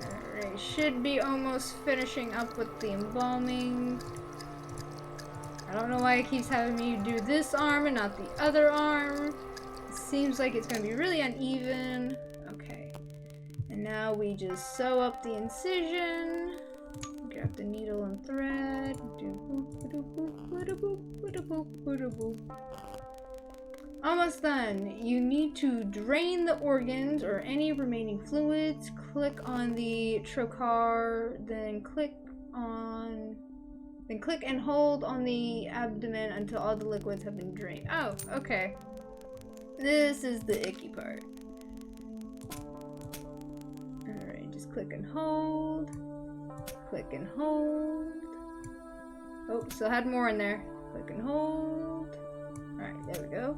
Alright, should be almost finishing up with the embalming. I don't know why it keeps having me do this arm and not the other arm. It seems like it's going to be really uneven. Okay. And now we just sew up the incision. Grab the needle and thread. Almost done. You need to drain the organs or any remaining fluids. Click on the trocar, then click and hold on the abdomen until all the liquids have been drained. Oh, okay. This is the icky part. Alright, just click and hold. Click and hold. Oh, still had more in there. Click and hold. Alright, there we go.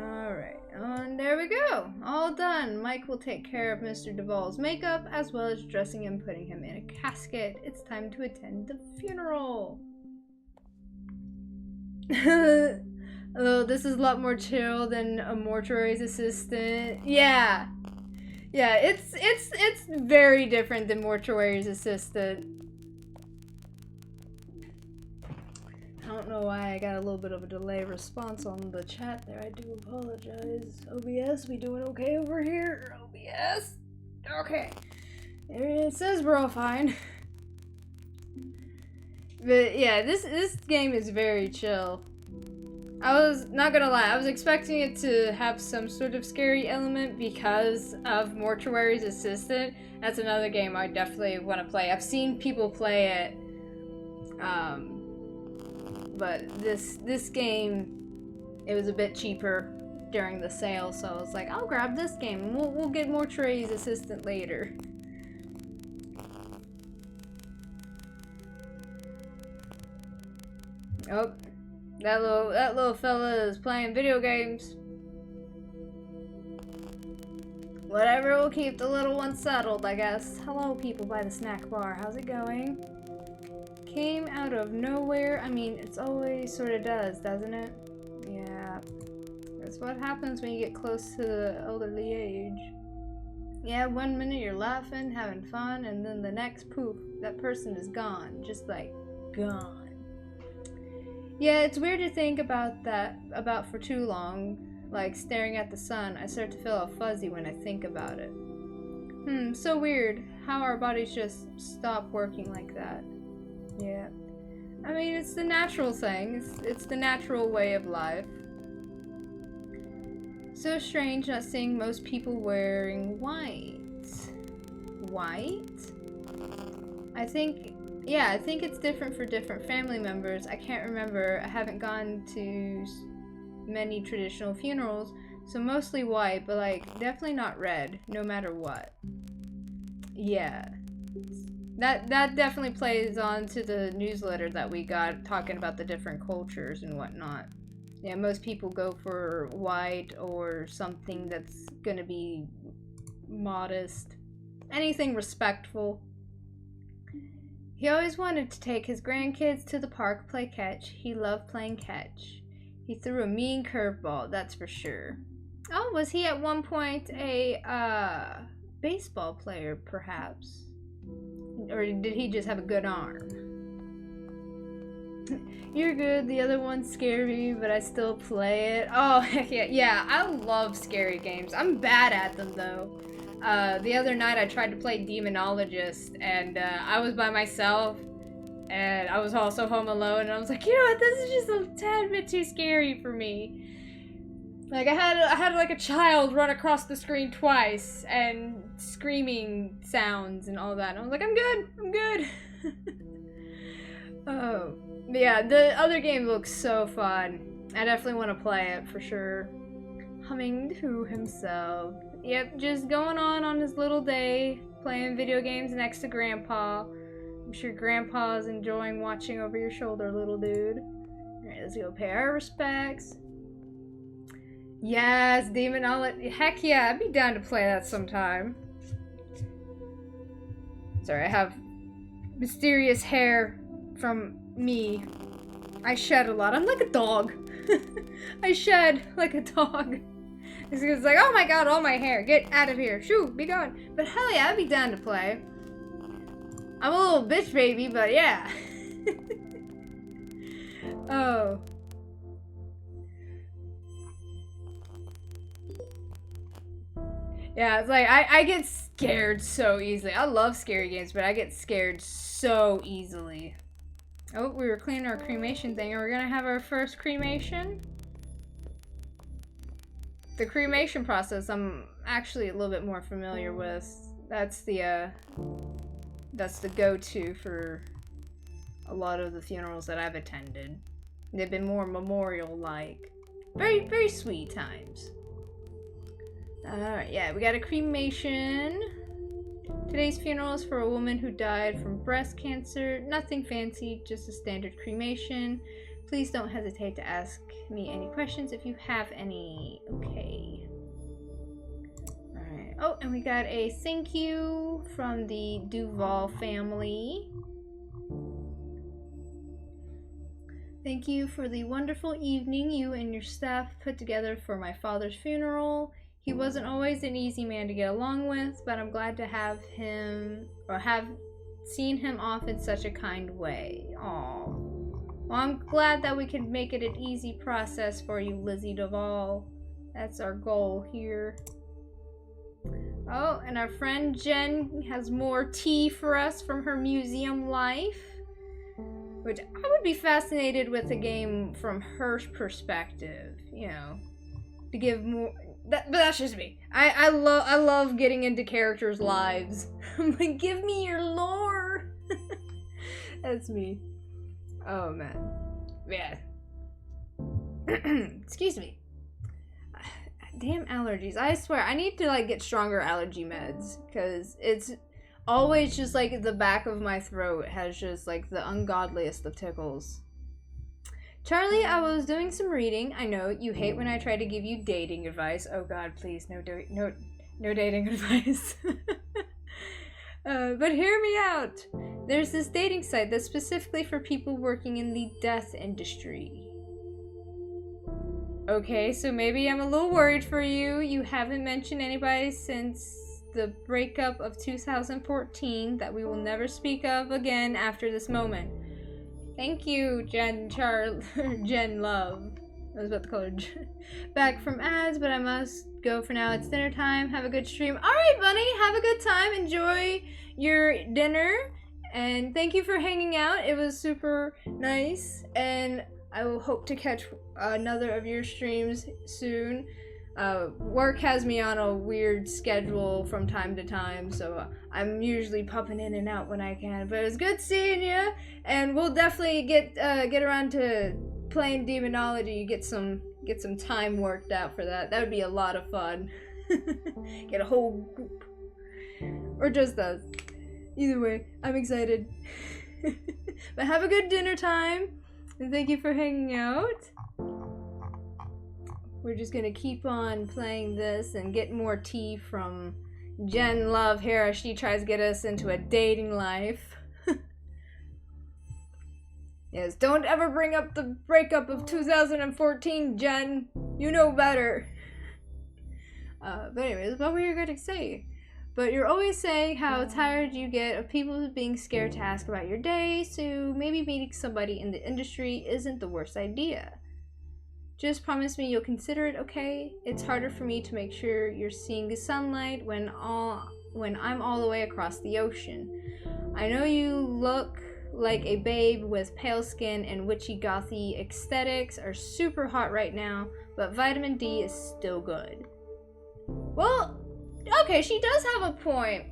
Alright, and there we go. All done. Mike will take care of Mr. Duvall's makeup as well as dressing him, putting him in a casket. It's time to attend the funeral. Oh, this is a lot more chill than a mortuary's assistant. Yeah. Yeah, it's very different than mortuary's assistant. I don't know why I got a little bit of a delay response on the chat there. I do apologize. OBS, we doing okay over here? OBS? Okay. It says we're all fine. But yeah, this game is very chill. I was not gonna lie, I was expecting it to have some sort of scary element because of Mortuary's Assistant. That's another game I definitely want to play. I've seen people play it, but this game, it was a bit cheaper during the sale, so I was like, I'll grab this game and we'll get Mortuary's Assistant later. Oh. That little fella is playing video games. Whatever will keep the little one settled, I guess. Hello, people by the snack bar. How's it going? Came out of nowhere. I mean, it's always sort of does, doesn't it? Yeah. That's what happens when you get close to the elderly age. Yeah, 1 minute you're laughing, having fun, and then the next, poof, that person is gone. Just like, gone. Yeah, it's weird to think about that for too long, like staring at the sun. I start to feel all fuzzy when I think about it. So weird how our bodies just stop working like that. Yeah. I mean, it's the natural thing. It's the natural way of life. So strange not seeing most people wearing white. White? I think it's different for different family members. I can't remember. I haven't gone to many traditional funerals, so mostly white, but like definitely not red, no matter what. Yeah. That definitely plays on to the newsletter that we got talking about the different cultures and whatnot. Yeah, most people go for white or something that's gonna be modest. Anything respectful. He always wanted to take his grandkids to the park, play catch. He loved playing catch. He threw a mean curveball, that's for sure. Oh, was he at one point a baseball player, perhaps? Or did he just have a good arm? You're good, the other one's scary, but I still play it. Oh, heck yeah, I love scary games. I'm bad at them, though. The other night I tried to play Demonologist, and I was by myself, And I was also home alone, and I was like, you know what, this is just a tad bit too scary for me. Like, I had like a child run across the screen twice, and screaming sounds and all that. And I was like, I'm good. Oh, yeah, the other game looks so fun. I definitely want to play it for sure. Humming to himself. Yep, just going on his little day, playing video games next to Grandpa. I'm sure Grandpa's enjoying watching over your shoulder, little dude. Alright, let's go pay our respects. Yes, Demonology. Heck yeah, I'd be down to play that sometime. Sorry, I have mysterious hair from me. I shed a lot. I'm like a dog. I shed like a dog. It's like, oh my god, all my hair. Get out of here. Shoo, be gone. But hell yeah, I'd be down to play. I'm a little bitch baby, but yeah. Oh. Yeah, it's like, I get scared so easily. I love scary games, but I get scared so easily. Oh, we were cleaning our cremation thing. Are we gonna have our first cremation? The cremation process, I'm actually a little bit more familiar with. That's the go-to for a lot of the funerals that I've attended. They've been more memorial-like. Very, very sweet times. Alright, yeah, we got a cremation. Today's funeral is for a woman who died from breast cancer. Nothing fancy, just a standard cremation. Please don't hesitate to ask me any questions if you have any. Okay. Alright. Oh, and we got a thank you from the Duval family. Thank you for the wonderful evening you and your staff put together for my father's funeral. He wasn't always an easy man to get along with, but I'm glad to have seen him off in such a kind way. Aww. Well, I'm glad that we can make it an easy process for you, Lizzie Duvall. That's our goal here. Oh, and our friend Jen has more tea for us from her museum life. Which I would be fascinated with a game from her perspective, you know. To give more... but that's just me. I love getting into characters' lives. I'm like, give me your lore. That's me. Oh man. Yeah. Excuse me. Damn allergies. I swear, I need to like get stronger allergy meds. Because it's always just like the back of my throat has just like the ungodliest of tickles. Charlie, I was doing some reading. I know you hate when I try to give you dating advice. Oh god, please, no dating advice. But hear me out. There's this dating site that's specifically for people working in the death industry. Okay, so maybe I'm a little worried for you. You haven't mentioned anybody since the breakup of 2014 that we will never speak of again after this moment. Thank you, Jen Love. I was about to call her back from ads, but I must go for now. It's dinner time. Have a good stream. Alright, Bunny, have a good time. Enjoy your dinner. And thank you for hanging out. It was super nice. And I will hope to catch another of your streams soon. Work has me on a weird schedule from time to time, so I'm usually popping in and out when I can. But it's good seeing you, and we'll definitely get around to playing Demonology. Get some time worked out for that. That would be a lot of fun. Get a whole group, or just us. Either way, I'm excited. But have a good dinner time, and thank you for hanging out. We're just gonna keep on playing this and get more tea from Jen Love here as she tries to get us into a dating life. Yes, don't ever bring up the breakup of 2014, Jen. You know better. But anyways, what were you gonna say? But you're always saying how tired you get of people being scared to ask about your day, so maybe meeting somebody in the industry isn't the worst idea. Just promise me you'll consider it, okay? It's harder for me to make sure you're seeing the sunlight when I'm all the way across the ocean. I know you look like a babe with pale skin and witchy gothy aesthetics are super hot right now, but vitamin D is still good. Well, okay, she does have a point.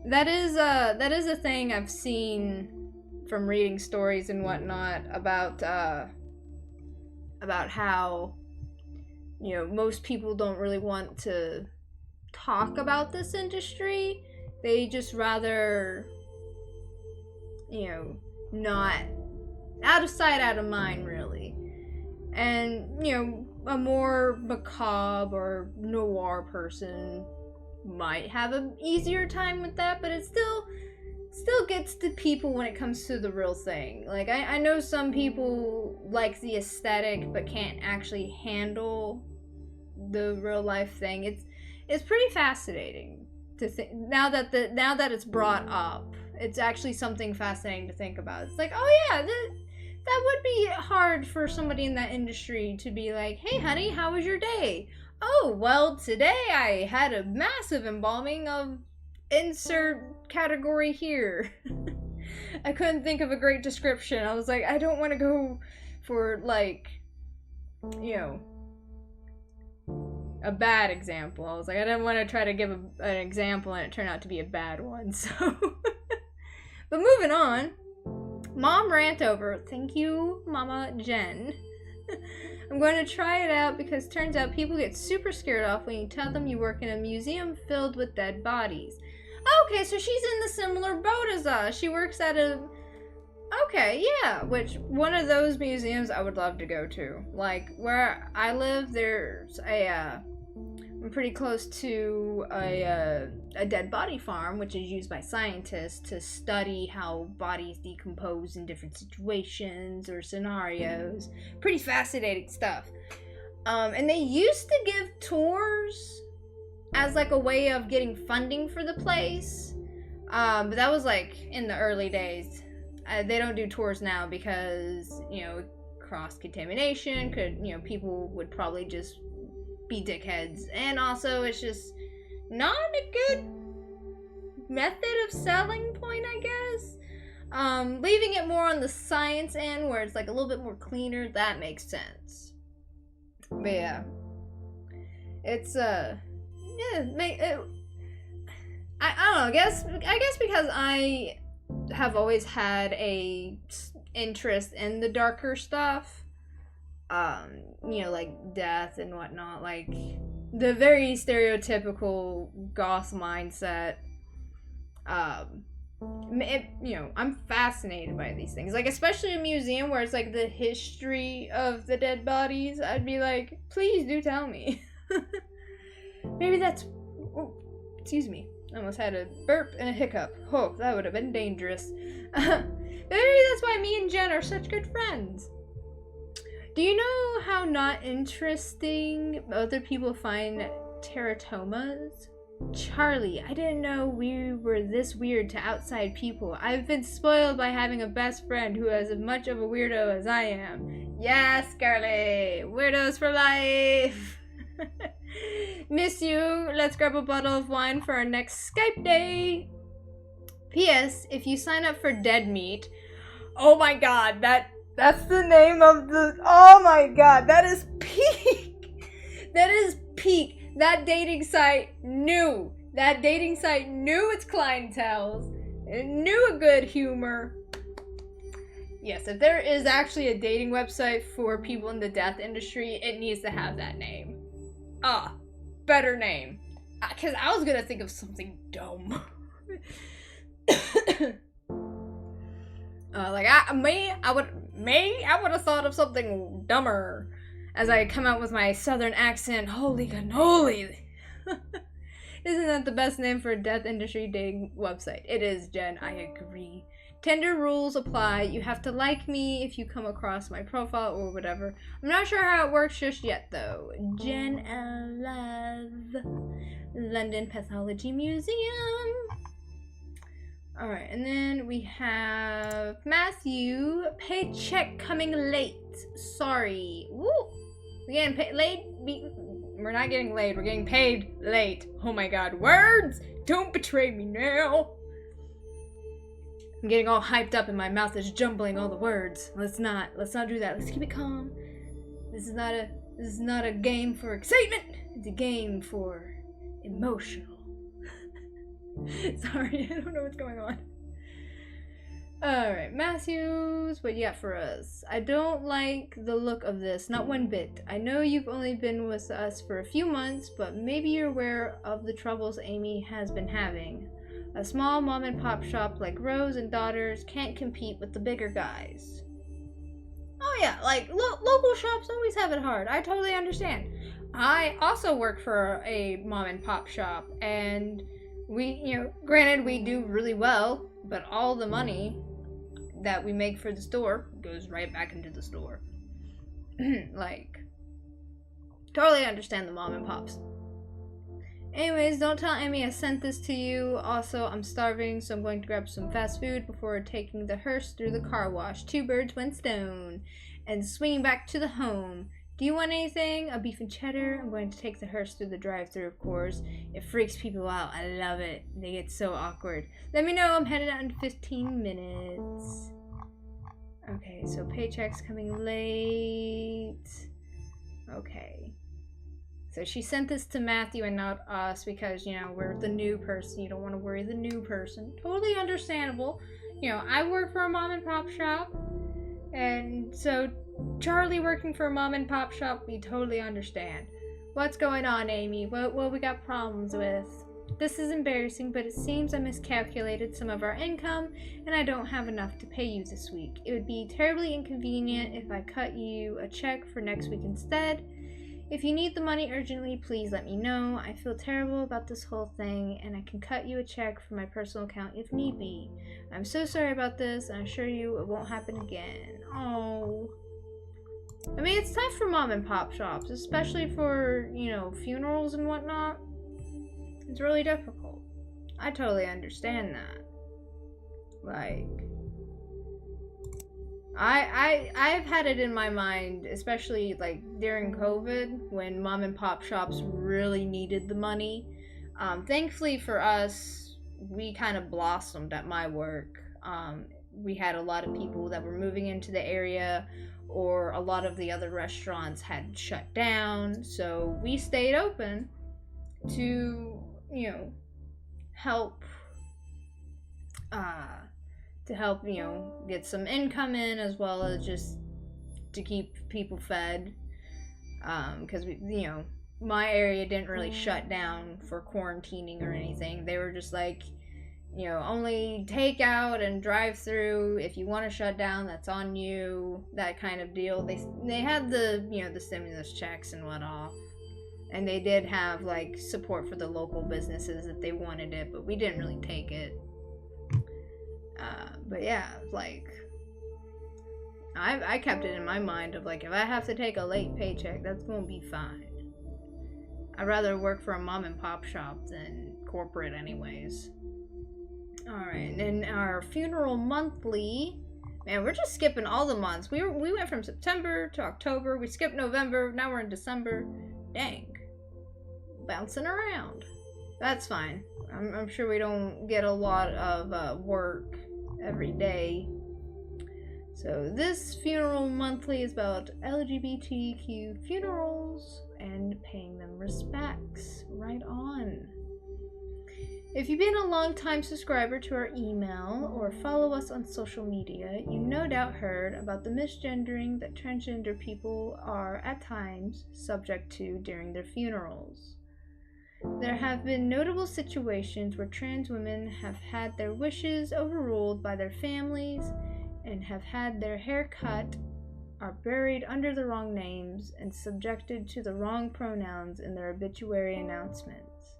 That is a thing I've seen from reading stories and whatnot about how, you know, most people don't really want to talk about this industry. They just rather, you know, not, out of sight, out of mind, really. And, you know, a more macabre or noir person might have an easier time with that, but it still gets to people when it comes to the real thing. Like, I know some people like the aesthetic but can't actually handle the real life thing. It's pretty fascinating to think, now that it's brought up. It's actually something fascinating to think about. It's like, oh yeah, that would be hard for somebody in that industry to be like, hey honey, how was your day? Oh, well, today I had a massive embalming of insert category here. I couldn't think of a great description. I was like, I don't want to go for, like, you know, a bad example. I was like, I didn't want to try to give an example and it turned out to be a bad one, so. But moving on, mom rant over. Thank you, Mama Jen. I'm going to try it out because turns out people get super scared off when you tell them you work in a museum filled with dead bodies. Okay, so she's in the similar boat as us. She works at a... Okay, yeah, which one of those museums I would love to go to. Like, where I live, there's I'm pretty close to a dead body farm, which is used by scientists to study how bodies decompose in different situations or scenarios. Pretty fascinating stuff. And they used to give tours as like a way of getting funding for the place. But that was like in the early days. They don't do tours now because, you know, cross-contamination could, you know, people would probably just be dickheads. And also, it's just not a good method of selling point, I guess. Leaving it more on the science end where it's like a little bit more cleaner, that makes sense. But yeah. It's, I don't know, I guess because I have always had a interest in the darker stuff, you know, like death and whatnot, like the very stereotypical goth mindset. You know, I'm fascinated by these things, like especially a museum where it's like the history of the dead bodies. I'd be like, please do tell me. Maybe that's, oh, excuse me, I almost had a burp and a hiccup. Oh, that would have been dangerous. Maybe that's why me and Jen are such good friends. Do you know how not interesting other people find teratomas? Charlie, I didn't know we were this weird to outside people. I've been spoiled by having a best friend who is as much of a weirdo as I am. Yes, Carly! Weirdos for life! Miss you. Let's grab a bottle of wine for our next Skype day. P.S. If you sign up for Dead Meat, oh my god, that's the name of the... Oh my god, that is peak! That is peak. That dating site knew. That dating site knew its clientele. It knew a good humor. Yes, if there is actually a dating website for people in the death industry, it needs to have that name. Ah, better name. Because I was gonna think of something dumb. I would have thought of something dumber as I come out with my southern accent. Holy cannoli! Isn't that the best name for a death industry dating website? It is, Jen. I agree. Tender rules apply. You have to like me if you come across my profile or whatever. I'm not sure how it works just yet, though. Jen Love. London Pathology Museum. Alright, and then we have Matthew. Paycheck coming late. Sorry. Woo! We're getting paid late. We're not getting laid. We're getting paid late. Oh my god. Words! Don't betray me now. I'm getting all hyped up and my mouth is jumbling all the words. Let's not do that. Let's keep it calm. This is not a game for excitement. It's a game for emotional. Sorry, I don't know what's going on. Alright, Matthews, what you got for us? I don't like the look of this, not one bit. I know you've only been with us for a few months, but maybe you're aware of the troubles Amy has been having. A small mom and pop shop like Rose and Daughters can't compete with the bigger guys. Oh yeah, like local shops always have it hard. I totally understand. I also work for a mom and pop shop, and we, granted we do really well, but all the money that we make for the store goes right back into the store. Like, totally understand the mom and pops. Anyways, don't tell Amy I sent this to you. Also, I'm starving, so I'm going to grab some fast food before taking the hearse through the car wash. 2 birds, 1 stone. And swinging back to the home. Do you want anything? A beef and cheddar? I'm going to take the hearse through the drive-thru, of course. It freaks people out. I love it. They get so awkward. Let me know. I'm headed out in 15 minutes. Okay, so paycheck's coming late. Okay. So she sent this to Matthew and not us because, we're the new person. You don't want to worry the new person. Totally understandable. I work for a mom and pop shop. And so Charlie working for a mom and pop shop, we totally understand. What's going on, Amy? What we got problems with? This is embarrassing, but it seems I miscalculated some of our income and I don't have enough to pay you this week. It would be terribly inconvenient if I cut you a check for next week instead. If you need the money urgently, please let me know. I feel terrible about this whole thing, and I can cut you a check from my personal account if need be. I'm so sorry about this, and I assure you it won't happen again. Oh. I mean, it's tough for mom and pop shops, especially for, funerals and whatnot. It's really difficult. I totally understand that. Like, I've had it in my mind, especially like during COVID when mom and pop shops really needed the money. Thankfully for us, we kind of blossomed at my work. We had a lot of people that were moving into the area, or a lot of the other restaurants had shut down, so we stayed open to, help get some income in, as well as just to keep people fed, because my area didn't really shut down for quarantining or anything. They were just like, only takeout and drive through. If you want to shut down, that's on you, that kind of deal. They had the the stimulus checks and whatnot, and they did have like support for the local businesses if they wanted it, but we didn't really take it. But yeah, like, I kept it in my mind of like, if I have to take a late paycheck, that's gonna be fine. I'd rather work for a mom and pop shop than corporate anyways. Alright, and then our funeral monthly, man, we're just skipping all the months. We went from September to October, we skipped November, now we're in December. Dang. Bouncing around. That's fine. I'm sure we don't get a lot of work every day. So this funeral monthly is about LGBTQ funerals and paying them respects. Right on. If you've been a long-time subscriber to our email or follow us on social media, you no doubt heard about the misgendering that transgender people are at times subject to during their funerals. There have been notable situations where trans women have had their wishes overruled by their families and have had their hair cut, are buried under the wrong names, and subjected to the wrong pronouns in their obituary announcements.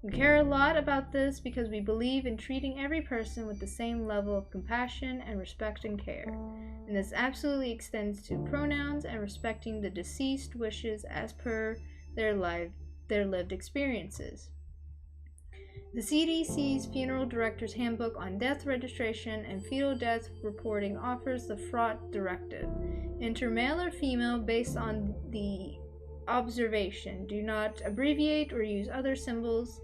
We care a lot about this because we believe in treating every person with the same level of compassion and respect and care, and this absolutely extends to pronouns and respecting the deceased wishes as per their lived experiences. The CDC's Funeral Director's Handbook on Death Registration and Fetal Death Reporting offers the fraught directive. Enter male or female based on the observation. Do not abbreviate or use other symbols.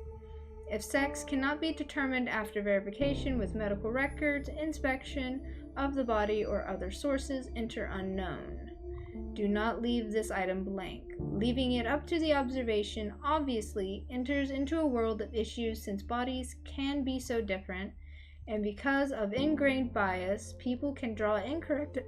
If sex cannot be determined after verification with medical records, inspection of the body or other sources, enter unknown. Do not leave this item blank. Leaving it up to the observation obviously enters into a world of issues since bodies can be so different, and because of ingrained bias, people can draw incorrect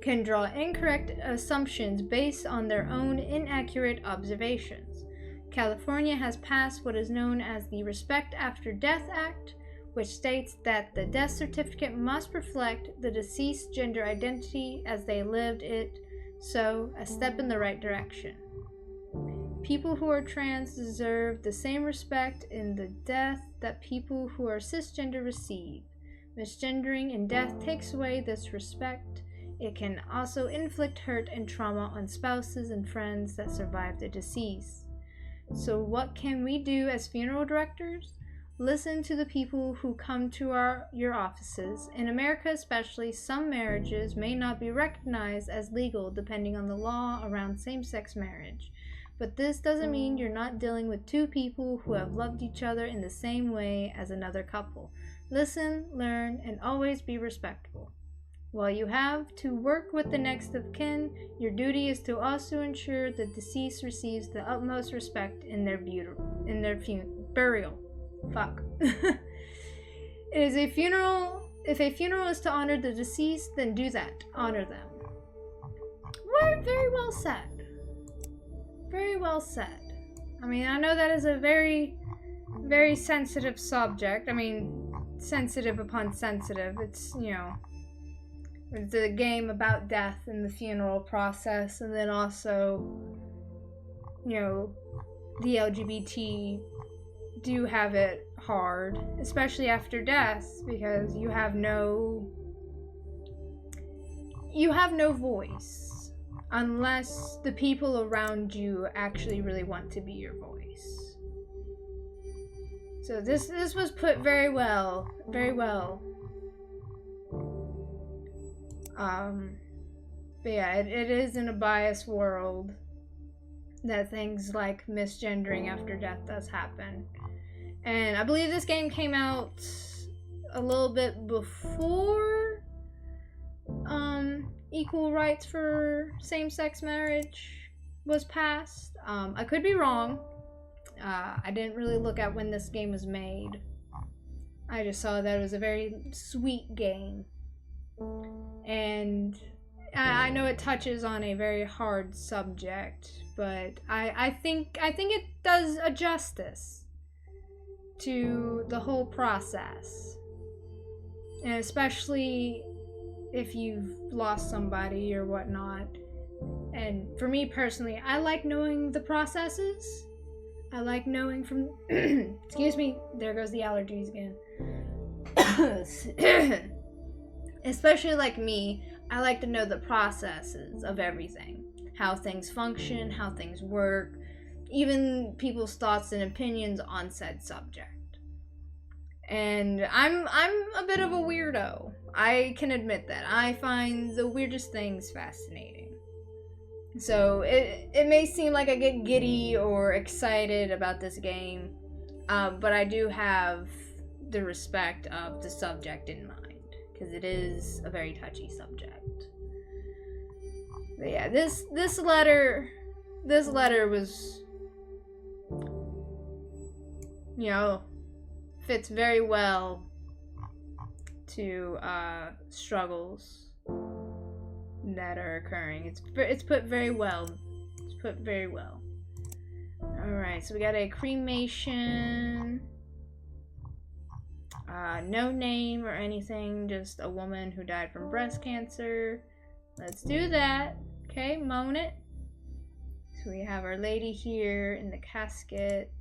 incorrect assumptions based on their own inaccurate observations. California has passed what is known as the Respect After Death Act, which states that the death certificate must reflect the deceased's gender identity as they lived it, so a step in the right direction. People who are trans deserve the same respect in the death that people who are cisgender receive. Misgendering in death takes away this respect. It can also inflict hurt and trauma on spouses and friends that survive the deceased. So what can we do as funeral directors? Listen to the people who come to your offices. In America especially, some marriages may not be recognized as legal depending on the law around same-sex marriage. But this doesn't mean you're not dealing with two people who have loved each other in the same way as another couple. Listen, learn, and always be respectful. While you have to work with the next of kin, your duty is to also ensure the deceased receives the utmost respect in their burial. Fuck. It is a funeral. If a funeral is to honor the deceased, then do that. Honor them. Very well said. Very well said. I mean, I know that is a very, very sensitive subject. I mean, sensitive upon sensitive. It's, it's a game about death and the funeral process, and then also, the LGBT do have it hard, especially after death, because you have no voice unless the people around you actually really want to be your voice. So this was put very well. But yeah, it is in a biased world that things like misgendering after death does happen. And I believe this game came out a little bit before equal rights for same-sex marriage was passed. I could be wrong. I didn't really look at when this game was made. I just saw that it was a very sweet game. And I know it touches on a very hard subject, but I think it does a justice to the whole process, and especially if you've lost somebody or whatnot. And for me personally, I like knowing the processes. I like knowing from excuse me, there goes the allergies again. Especially like me, I like to know the processes of everything, how things function, how things work, even people's thoughts and opinions on said subject. And I'm a bit of a weirdo. I can admit that. I find the weirdest things fascinating. So it may seem like I get giddy or excited about this game, but I do have the respect of the subject in mind, because it is a very touchy subject. But yeah, this letter was, fits very well to struggles that are occurring. It's put very well. It's put very well. Alright, so we got a cremation. No name or anything, just a woman who died from breast cancer. Let's do that. Okay, moan it. So we have our lady here in the casket,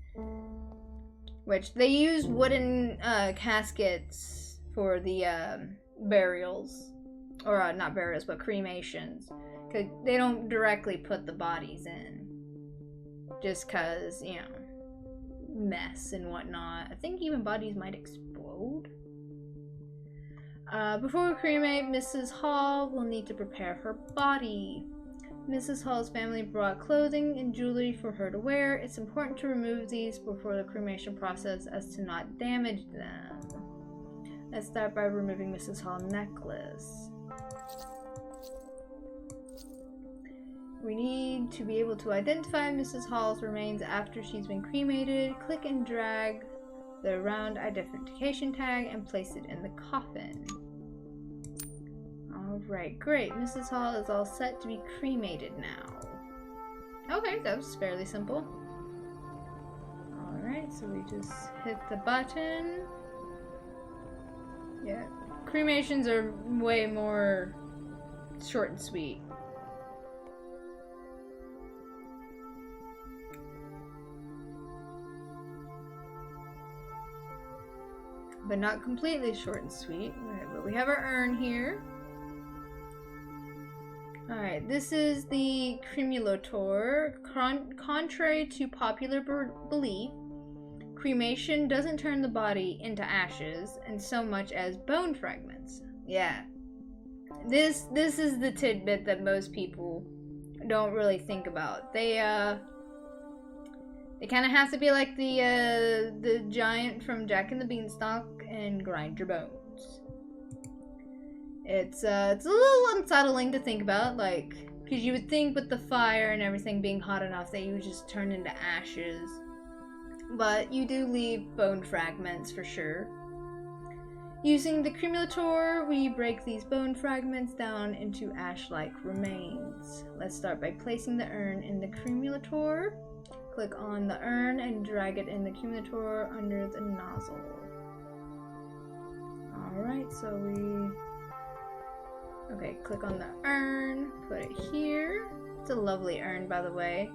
which they use wooden caskets for the burials, or not burials, but cremations, because they don't directly put the bodies in, just because, mess and whatnot. I think even bodies might explode. Before we cremate, Mrs. Hall will need to prepare her body. Mrs. Hall's family brought clothing and jewelry for her to wear. It's important to remove these before the cremation process as to not damage them. Let's start by removing Mrs. Hall's necklace. We need to be able to identify Mrs. Hall's remains after she's been cremated. Click and drag the round identification tag and place it in the coffin. Alright, great. Mrs. Hall is all set to be cremated now. Okay, that was fairly simple. Alright, so we just hit the button. Yeah, cremations are way more short and sweet. But not completely short and sweet. Right, but we have our urn here. Alright, this is the cremulator. Contrary to popular belief, cremation doesn't turn the body into ashes and so much as bone fragments. Yeah. This is the tidbit that most people don't really think about. They kind of have to be like the giant from Jack and the Beanstalk and grind your bones. It's a little unsettling to think about, like, because you would think with the fire and everything being hot enough that you would just turn into ashes. But you do leave bone fragments for sure. Using the cremulator, we break these bone fragments down into ash-like remains. Let's start by placing the urn in the cremulator. Click on the urn and drag it in the cremulator under the nozzle. Alright, so okay, click on the urn, put it here. It's a lovely urn, by the way.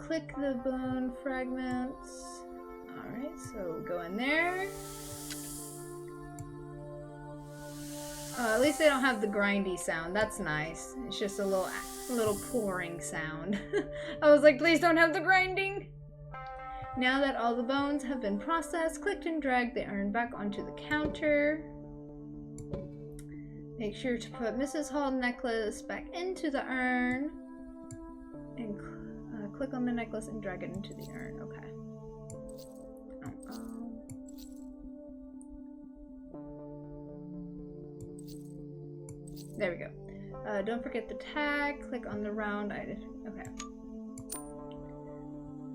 Click the bone fragments. Alright, so go in there. At least they don't have the grindy sound. That's nice. It's just a little pouring sound. I was like, please don't have the grinding. Now that all the bones have been processed, click and drag the urn back onto the counter. Make sure to put Mrs. Hall's necklace back into the urn. And click on the necklace and drag it into the urn. Okay. There we go. Don't forget the tag. Click on the round item. Okay.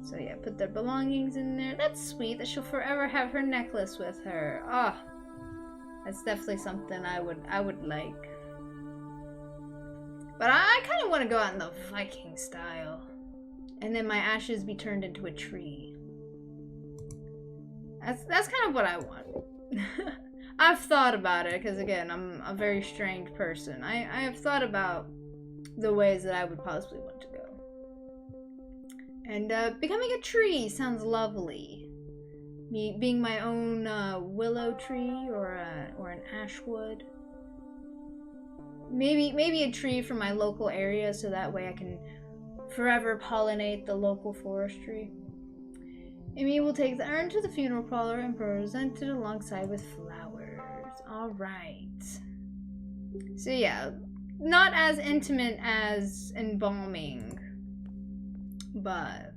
So yeah, put their belongings in there. That's sweet that she'll forever have her necklace with her. Ah, that's definitely something I would like. But I kind of want to go out in the Viking style, and then my ashes be turned into a tree. That's kind of what I want. I've thought about it, because again, I'm a very strange person. I have thought about the ways that I would possibly want to go. And becoming a tree sounds lovely. Me being my own willow tree or an ashwood. Maybe a tree from my local area, so that way I can forever pollinate the local forestry. Amy will take the urn to the funeral parlor and present it alongside with flowers. Alright. So yeah, not as intimate as embalming, but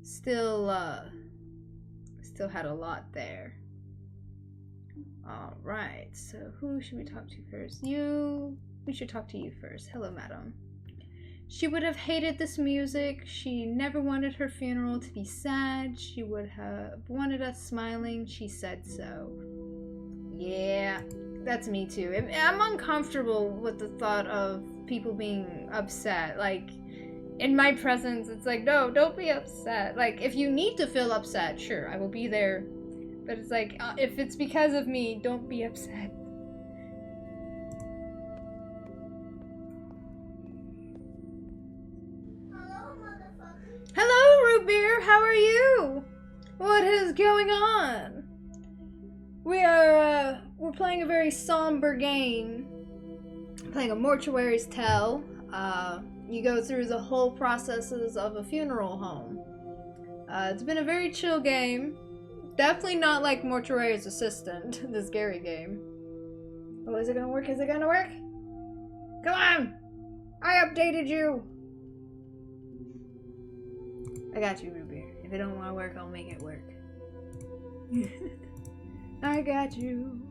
still had a lot there. Alright, so who should we talk to first? We should talk to you first. Hello, madam. She would have hated this music. She never wanted her funeral to be sad. She would have wanted us smiling. She said so. Yeah, that's me too. I'm uncomfortable with the thought of people being upset. Like, in my presence, it's like, no, don't be upset. Like, if you need to feel upset, sure, I will be there. But it's like, if it's because of me, don't be upset. Hello, Root Beer. How are you? What is going on? We're playing a very somber game. Playing a Mortuary's Tale. You go through the whole processes of a funeral home. It's been a very chill game. Definitely not like Mortuary's Assistant, the scary game. Oh, is it gonna work? Is it gonna work? Come on! I updated you! I got you, Root Beer. If it don't want to work, I'll make it work. I got you.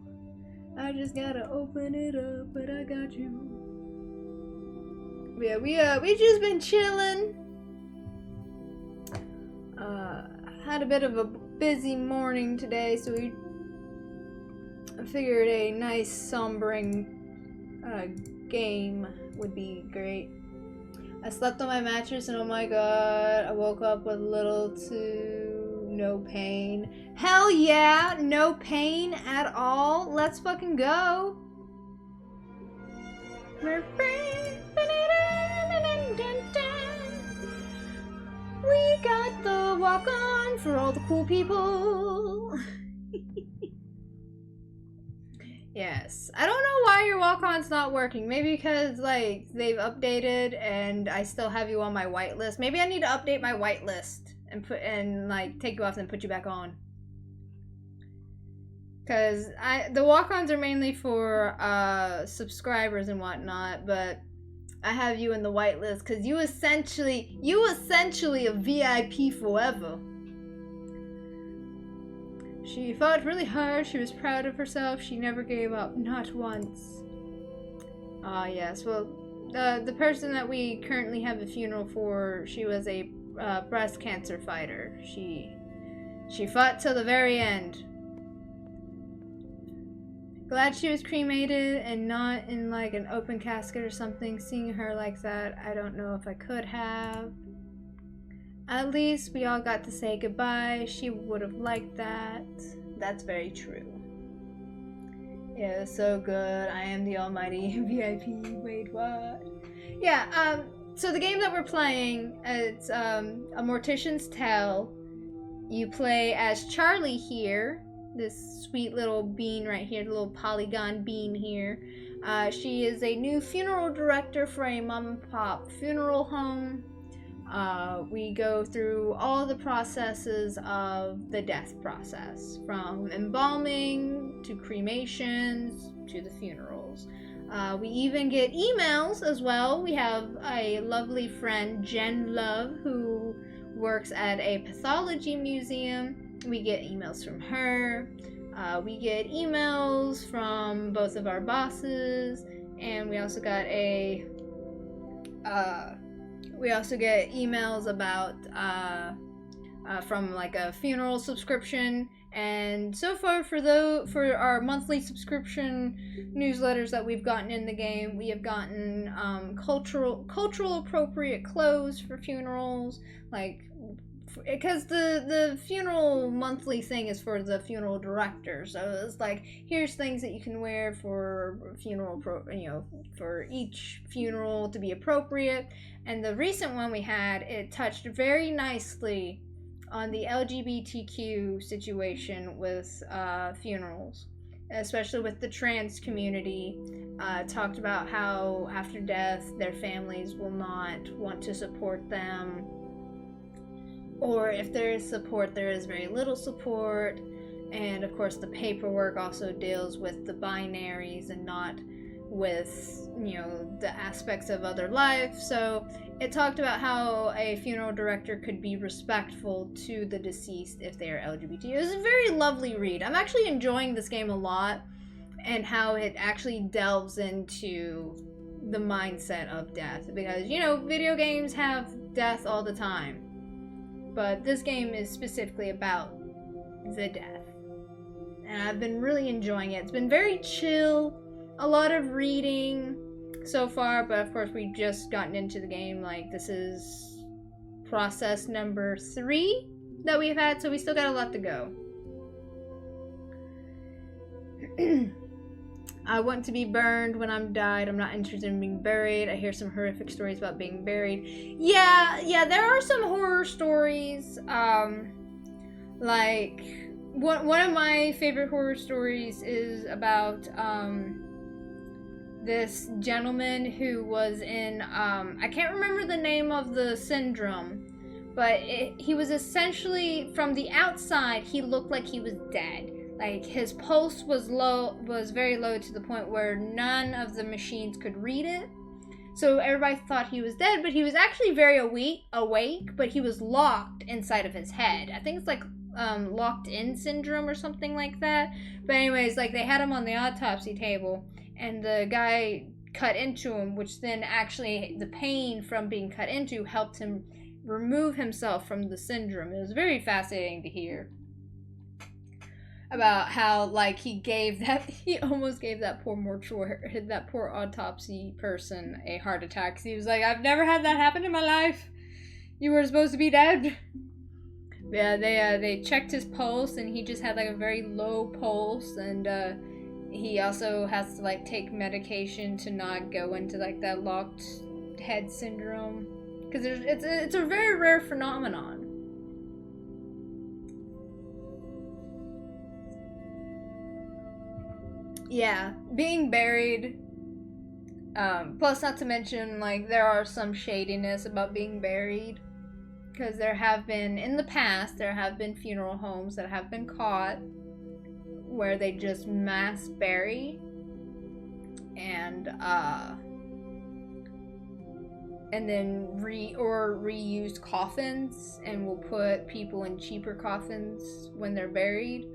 I just gotta open it up, but I got you. Yeah, we just been chilling. Had a bit of a busy morning today, so we figured a nice sombering game would be great. I slept on my mattress and oh my god, I woke up with little to no pain. Hell yeah, no pain at all. Let's fucking go. We got the walk on for all the cool people. Yes. I don't know why your walk-on's not working. Maybe because, like, they've updated and I still have you on my whitelist. Maybe I need to update my whitelist and like, take you off and put you back on. Because the walk-ons are mainly for subscribers and whatnot, but I have you in the whitelist because you essentially a VIP forever. She fought really hard, she was proud of herself, she never gave up, not once. Ah, yes, well, the person that we currently have a funeral for, she was a breast cancer fighter. She fought till the very end. Glad she was cremated and not in like an open casket or something. Seeing her like that, I don't know if I could have. At least we all got to say goodbye. She would have liked that. That's very true. Yeah, it was so good. I am the almighty VIP. Wait, what? Yeah, so the game that we're playing, it's a Mortician's Tale. You play as Charlie here. This sweet little bean right here, the little polygon bean here. She is a new funeral director for a mom and pop funeral home. We go through all the processes of the death process, from embalming to cremations to the funerals. We even get emails as well. We have a lovely friend, Jen Love, who works at a pathology museum. We get emails from her. We get emails from both of our bosses, and we also got get emails about from like a funeral subscription. And so far for our monthly subscription newsletters that we've gotten in the game, we have gotten cultural appropriate clothes for funerals, like, because the funeral monthly thing is for the funeral director, so it's like, here's things that you can wear for funeral for each funeral to be appropriate. And the recent one we had, it touched very nicely on the LGBTQ situation with funerals, especially with the trans community. Talked about how after death their families will not want to support them, or if there is support, there is very little support. And of course the paperwork also deals with the binaries and not with, the aspects of other life. So it talked about how a funeral director could be respectful to the deceased if they are LGBT. It was a very lovely read. I'm actually enjoying this game a lot, and how it actually delves into the mindset of death, because video games have death all the time, but this game is specifically about the death, and I've been really enjoying it. It's been very chill, a lot of reading so far, but of course we've just gotten into the game. Like, this is process number 3 that we've had, so we still got a lot to go. I want to be burned when I'm died. I'm not interested in being buried. I hear some horrific stories about being buried. Yeah, there are some horror stories. Like, one of my favorite horror stories is about this gentleman who was in, I can't remember the name of the syndrome, but he was essentially, from the outside, he looked like he was dead. like his pulse was very low to the point where none of the machines could read it. So everybody thought he was dead, but he was actually very awake, but he was locked inside of his head. I think it's like locked in syndrome or something like that. But anyways, like they had him on the autopsy table, and the guy cut into him, which then actually the pain from being cut into helped him remove himself from the syndrome. It was very fascinating to hear about how, like, he almost gave that poor autopsy person a heart attack. He was like, I've never had that happen in my life. You were supposed to be dead. Yeah, they checked his pulse, and he just had like a very low pulse, and he also has to like take medication to not go into like that locked head syndrome, because it's a very rare phenomenon. Yeah, being buried, plus not to mention, like, there are some shadiness about being buried, because in the past, there have been funeral homes that have been caught where they just mass bury, and then reused coffins, and will put people in cheaper coffins when they're buried.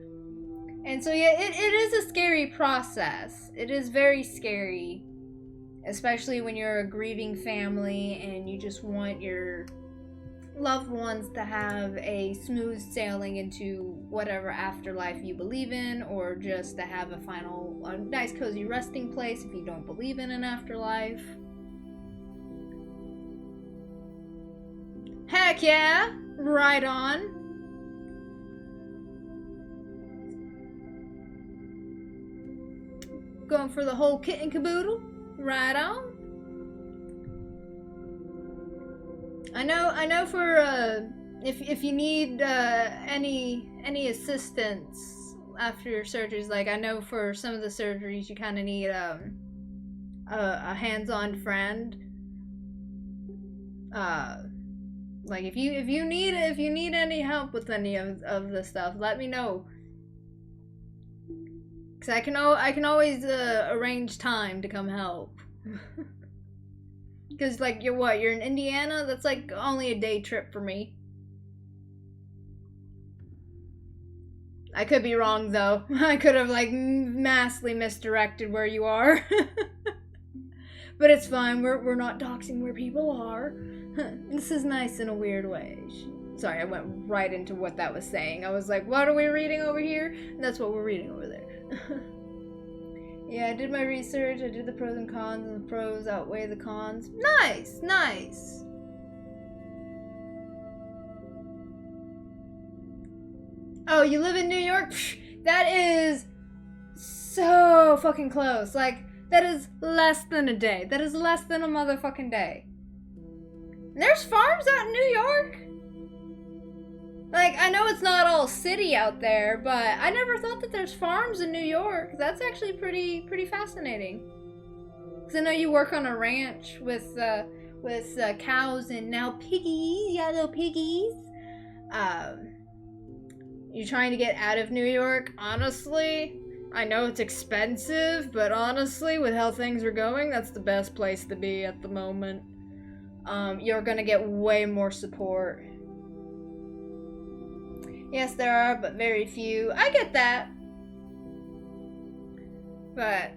And so, yeah, it is a scary process. It is very scary, especially when you're a grieving family and you just want your loved ones to have a smooth sailing into whatever afterlife you believe in, or just to have a nice cozy resting place if you don't believe in an afterlife. Heck yeah! Right on. Going for the whole kit and caboodle. Right on. I know for if you need any assistance after your surgeries, like I know for some of the surgeries you kind of need a hands-on friend. Like if you need any help with any of the stuff, let me know. Cause I can always arrange time to come help. Cause like you're in Indiana? That's like only a day trip for me. I could be wrong though. I could have like massively misdirected where you are. But it's fine. We're not doxing where people are. This is nice in a weird way. Sorry, I went right into what that was saying. I was like, what are we reading over here? And that's what we're reading over there. Yeah, I did my research. I did the pros and cons, and the pros outweigh the cons. Nice, nice. Oh, you live in New York? Psh, that is so fucking close. Like, that is less than a day. That is less than a motherfucking day. And there's farms out in New York? Like, I know it's not all city out there, but I never thought that there's farms in New York. That's actually pretty fascinating. Because I know you work on a ranch with cows and now piggies. Yeah, little piggies. You trying to get out of New York? Honestly, I know it's expensive, but honestly, with how things are going, that's the best place to be at the moment. You're gonna get way more support. Yes, there are, but very few. I get that. But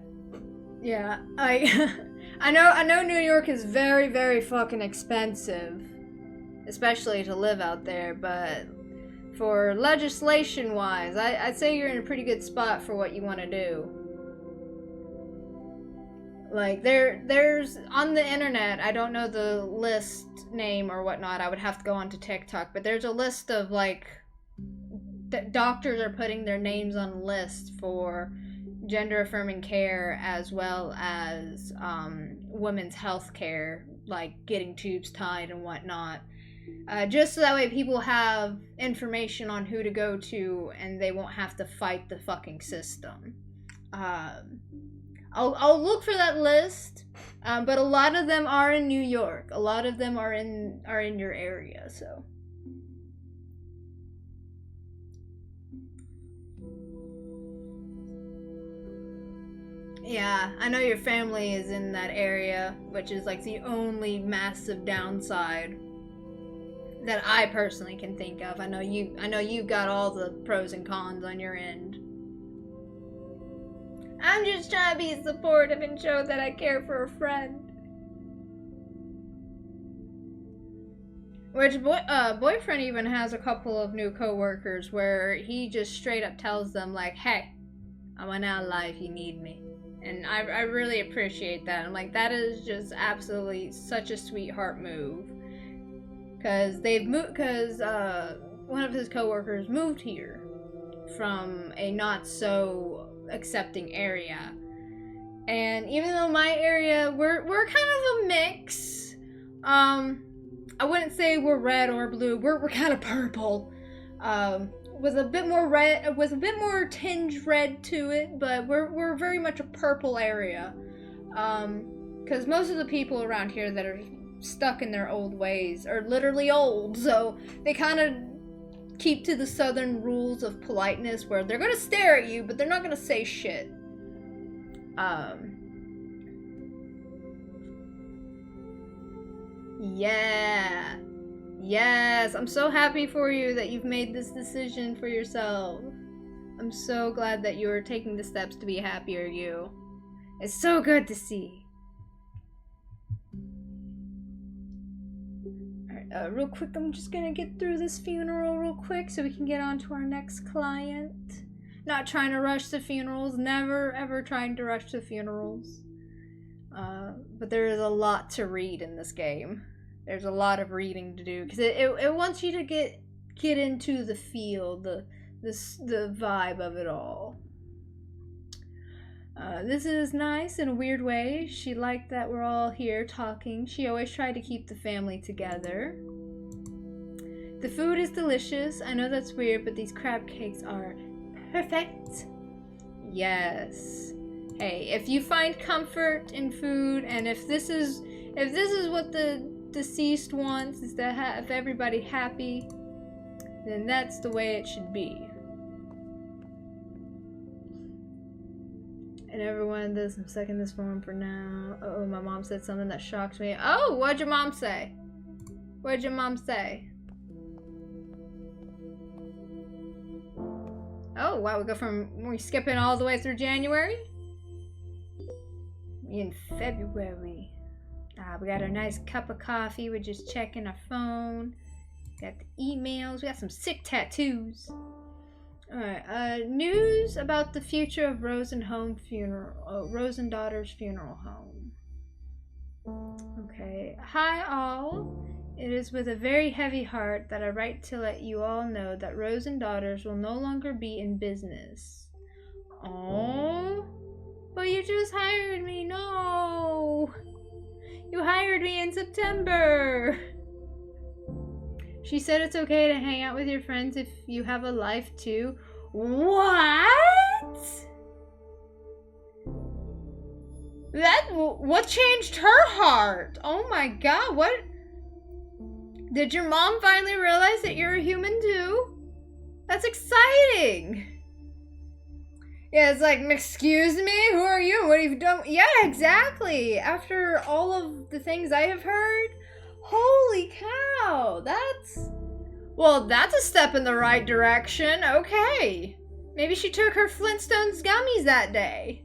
yeah, I know New York is very, very fucking expensive, especially to live out there, but for legislation wise, I'd say you're in a pretty good spot for what you want to do. Like there's on the internet, I don't know the list name or whatnot, I would have to go onto TikTok, but there's a list of like doctors are putting their names on lists for gender affirming care, as well as women's health care, like getting tubes tied and whatnot, just so that way people have information on who to go to and they won't have to fight the fucking system. I'll look for that list, but a lot of them are in New York. A lot of them are in your area, so. Yeah, I know your family is in that area, which is like the only massive downside that I personally can think of. I know you've got all the pros and cons on your end. I'm just trying to be supportive and show that I care for a friend. Which boyfriend even has a couple of new coworkers where he just straight up tells them like, "Hey, I went out of life. You need me." And I really appreciate that. I'm like, that is just absolutely such a sweetheart move. Cause one of his coworkers moved here from a not so accepting area. And even though my area, we're kind of a mix. I wouldn't say we're red or blue. We're kind of purple. With a bit more red, with a bit more tinged red to it, but we're very much a purple area. Because most of the people around here that are stuck in their old ways are literally old, so they kind of keep to the southern rules of politeness, where they're gonna stare at you, but they're not gonna say shit. Yeah. Yes, I'm so happy for you that you've made this decision for yourself. I'm so glad that you're taking the steps to be a happier you. It's so good to see. Alright, real quick, I'm just gonna get through this funeral real quick so we can get on to our next client. Not trying to rush the funerals, never ever trying to rush the funerals. But there is a lot to read in this game. There's a lot of reading to do because it wants you to get into the feel, the vibe of it all. This is nice in a weird way. She liked that we're all here talking. She always tried to keep the family together. The food is delicious. I know that's weird, but these crab cakes are perfect. Yes. Hey, if you find comfort in food, and if this is what the deceased wants, is to have everybody happy, then that's the way it should be. And everyone does. I'm second this form for now. Oh, my mom said something that shocked me. Oh, what'd your mom say? What'd your mom say? Oh, wow, we're skipping all the way through January? In February. We got a nice cup of coffee. We're just checking our phone. Got the emails. We got some sick tattoos. Alright, news about the future of Rose and Daughter's funeral home. Okay. Hi all. It is with a very heavy heart that I write to let you all know that Rose and Daughters will no longer be in business. Oh, but you just hired me. No. You hired me in September. She said it's okay to hang out with your friends if you have a life too. What? What changed her heart? Oh my god, what? Did your mom finally realize that you're a human too? That's exciting. Yeah, it's like, excuse me, who are you? What have you done? Yeah, exactly. After all of the things I have heard, holy cow, that's a step in the right direction. Okay. Maybe she took her Flintstones gummies that day.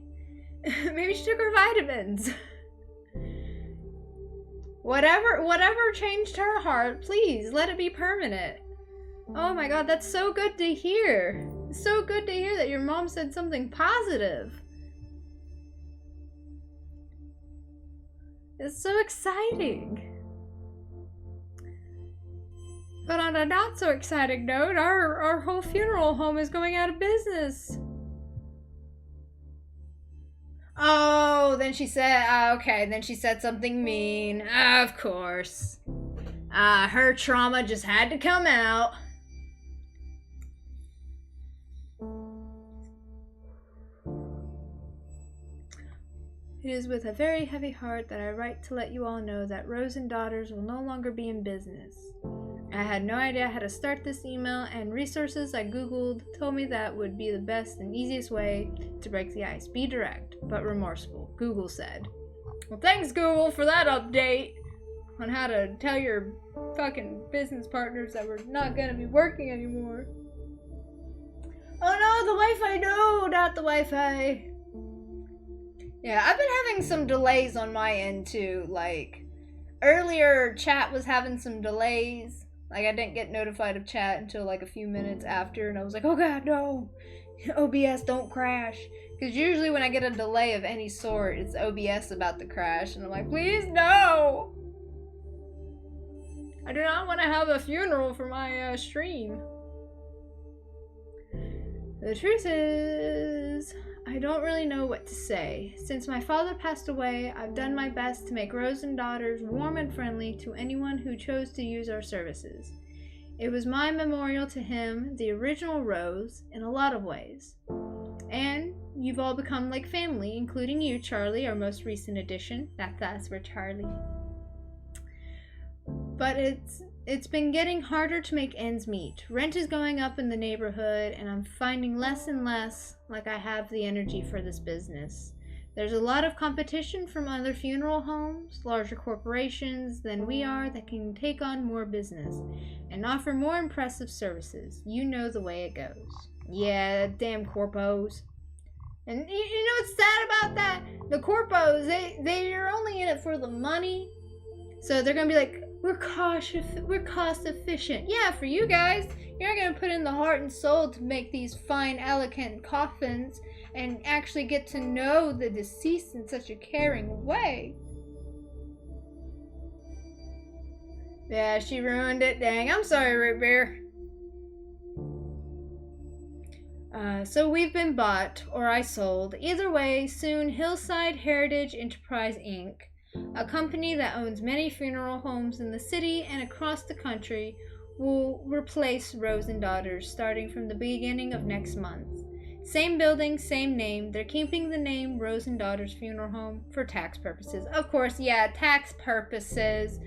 Maybe she took her vitamins. Whatever changed her heart, please let it be permanent. Oh my god, that's so good to hear. It's so good to hear that your mom said something positive. It's so exciting. But on a not so exciting note, our whole funeral home is going out of business. Oh, then she said, okay, then she said something mean. Of course. Her trauma just had to come out. It is with a very heavy heart that I write to let you all know that Rose and Daughters will no longer be in business. I had no idea how to start this email, and resources I googled told me that would be the best and easiest way to break the ice. Be direct, but remorseful, Google said. Well, thanks, Google, for that update on how to tell your fucking business partners that we're not gonna be working anymore. Oh no, the Wi-Fi, no, not the Wi-Fi. Yeah, I've been having some delays on my end too. Like, earlier chat was having some delays. Like, I didn't get notified of chat until like a few minutes after, and I was like, oh god, no. OBS, don't crash. Because usually when I get a delay of any sort, it's OBS about to crash, and I'm like, please, no! I do not want to have a funeral for my stream. The truth is, I don't really know what to say. Since my father passed away, I've done my best to make Rose and Daughters warm and friendly to anyone who chose to use our services. It was my memorial to him, the original Rose, in a lot of ways. And you've all become like family, including you, Charlie, our most recent addition. That's us, we're Charlie. But it's been getting harder to make ends meet. Rent is going up in the neighborhood, and I'm finding less and less like I have the energy for this business. There's a lot of competition from other funeral homes, larger corporations than we are that can take on more business and offer more impressive services. You know the way it goes. Yeah, damn corpos. And you know what's sad about that? The corpos, they're only in it for the money. So they're gonna be like, we're cost efficient. Yeah, for you guys, you're not gonna put in the heart and soul to make these fine, elegant coffins and actually get to know the deceased in such a caring way. Yeah, she ruined it. Dang, I'm sorry, Root Beer. So we've been bought, or I sold. Either way, soon Hillside Heritage Enterprise Inc., a company that owns many funeral homes in the city and across the country, will replace Rose and Daughters starting from the beginning of next month. Same building, same name. They're keeping the name Rose and Daughters Funeral Home for tax purposes. Of course, yeah, tax purposes.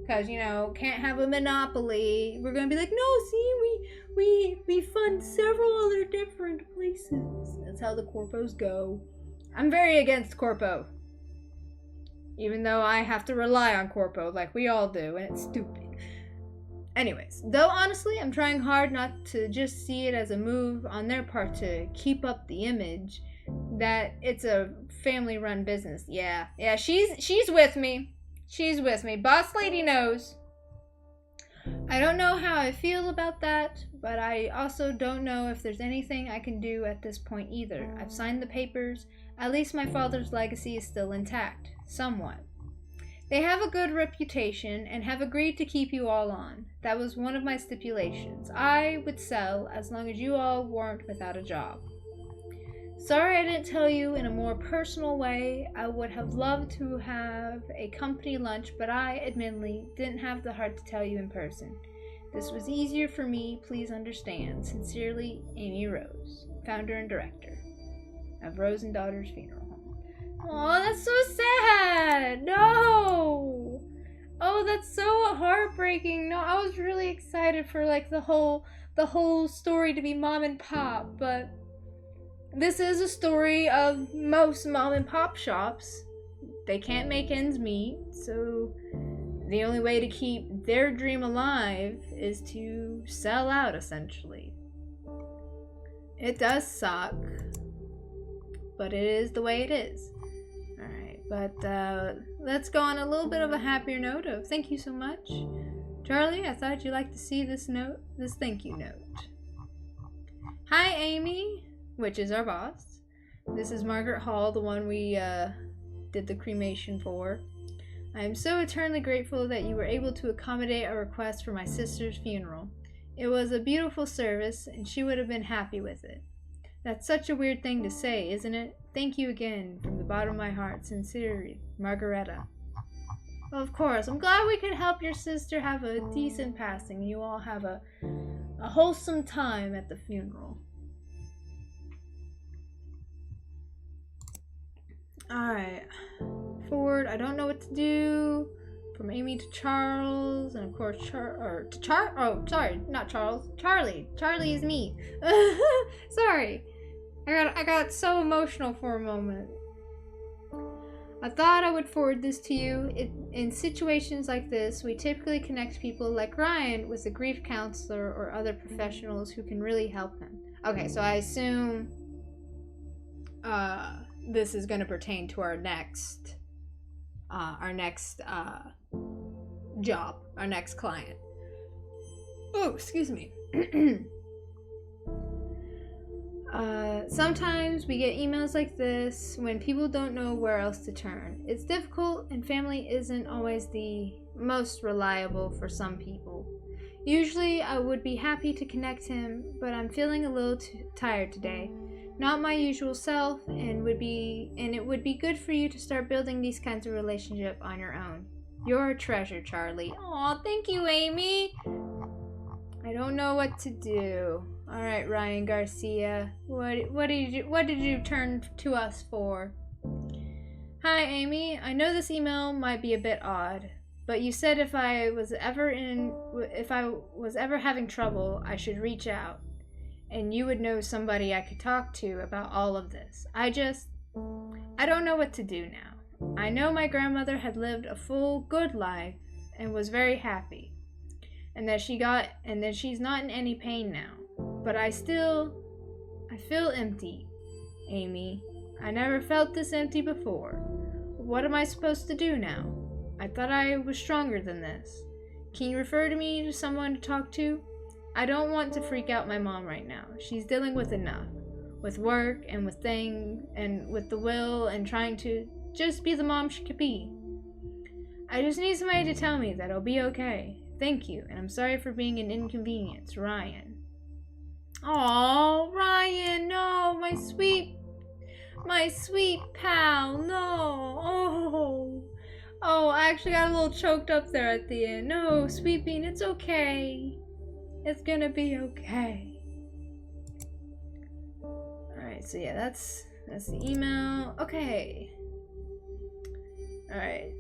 Because, you know, can't have a monopoly. We're going to be like, no, see, we fund several other different places. That's how the corpos go. I'm very against corpo. Even though I have to rely on corpo like we all do, and it's stupid. Anyways, though honestly, I'm trying hard not to just see it as a move on their part to keep up the image that it's a family-run business. Yeah, she's with me. She's with me. Boss lady knows. I don't know how I feel about that, but I also don't know if there's anything I can do at this point either. I've signed the papers. At least my father's legacy is still intact. Somewhat. They have a good reputation and have agreed to keep you all on. That was one of my stipulations. I would sell as long as you all weren't without a job. Sorry I didn't tell you in a more personal way. I would have loved to have a company lunch, but I, admittedly, didn't have the heart to tell you in person. This was easier for me, please understand. Sincerely, Amy Rose, founder and director of Rose and Daughters Funeral Home. Oh, that's so sad! No! Oh, that's so heartbreaking. No, I was really excited for like the whole story to be mom and pop, but this is a story of most mom and pop shops. They can't make ends meet, so the only way to keep their dream alive is to sell out, essentially. It does suck, but it is the way it is. Alright, but let's go on a little bit of a happier note of thank you so much. Charlie, I thought you'd like to see this thank you note. Hi, Amy, which is our boss. This is Margaret Hall, the one we did the cremation for. I am so eternally grateful that you were able to accommodate our request for my sister's funeral. It was a beautiful service, and she would have been happy with it. That's such a weird thing to say, isn't it? Thank you again, from the bottom of my heart. Sincerely, Margareta. Well, of course, I'm glad we could help your sister have a decent passing. You all have a wholesome time at the funeral. Alright. Forward, I don't know what to do. From Amy to Charles, and of course not Charles. Charlie. Charlie is me. Sorry. I got so emotional for a moment. I thought I would forward this to you. In situations like this, we typically connect people like Ryan with a grief counselor or other professionals who can really help them. Okay, so I assume this is going to pertain to our next job, our next client. Oh, excuse me. Sometimes we get emails like this when people don't know where else to turn. It's difficult, and family isn't always the most reliable for some people. Usually I would be happy to connect him, but I'm feeling a little tired today. Not my usual self, and it would be good for you to start building these kinds of relationships on your own. You're a treasure, Charlie. Aw, thank you, Amy. I don't know what to do. All right, Ryan Garcia. What did you turn to us for? Hi, Amy. I know this email might be a bit odd, but you said if I was ever having trouble, I should reach out, and you would know somebody I could talk to about all of this. I don't know what to do now. I know my grandmother had lived a full, good life and was very happy, and that she's not in any pain now. But I feel empty, Amy. I never felt this empty before. What am I supposed to do now? I thought I was stronger than this. Can you refer me to someone to talk to? I don't want to freak out my mom right now. She's dealing with enough. With work and with things and with the will and trying to just be the mom she could be. I just need somebody to tell me that I'll be okay. Thank you, and I'm sorry for being an inconvenience, Ryan. Oh, Ryan, no, my sweet pal, no. Oh, I actually got a little choked up there at the end. No, Sweet Bean, it's okay. It's gonna be okay. Alright, so yeah, that's the email. Okay. Alright,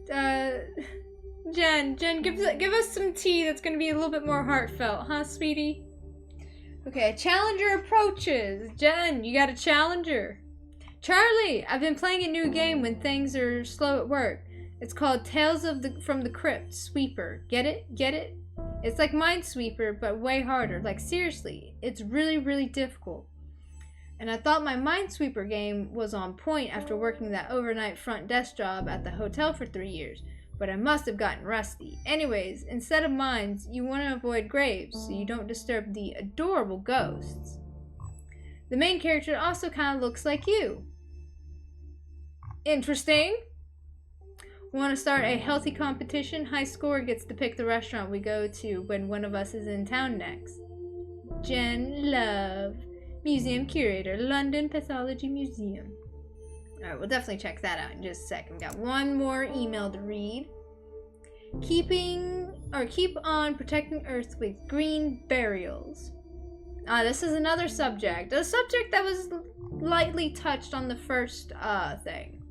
Jen, give us some tea that's gonna be a little bit more heartfelt, huh, sweetie? Okay, a challenger approaches. Jen, you got a challenger. Charlie, I've been playing a new game when things are slow at work. It's called Tales from the Crypt Sweeper. Get it? Get it? It's like Minesweeper, but way harder. Like, seriously, it's really, really difficult. And I thought my Minesweeper game was on point after working that overnight front desk job at the hotel for 3 years. But I must have gotten rusty. Anyways, instead of mines, you want to avoid graves so you don't disturb the adorable ghosts. The main character also kind of looks like you. Interesting. Want to start a healthy competition? High score gets to pick the restaurant we go to when one of us is in town next. Jen Love, Museum Curator, London Pathology Museum. Alright, we'll definitely check that out in just a second. We got one more email to read. Keep on protecting Earth with green burials. This is another subject. A subject that was lightly touched on the first thing.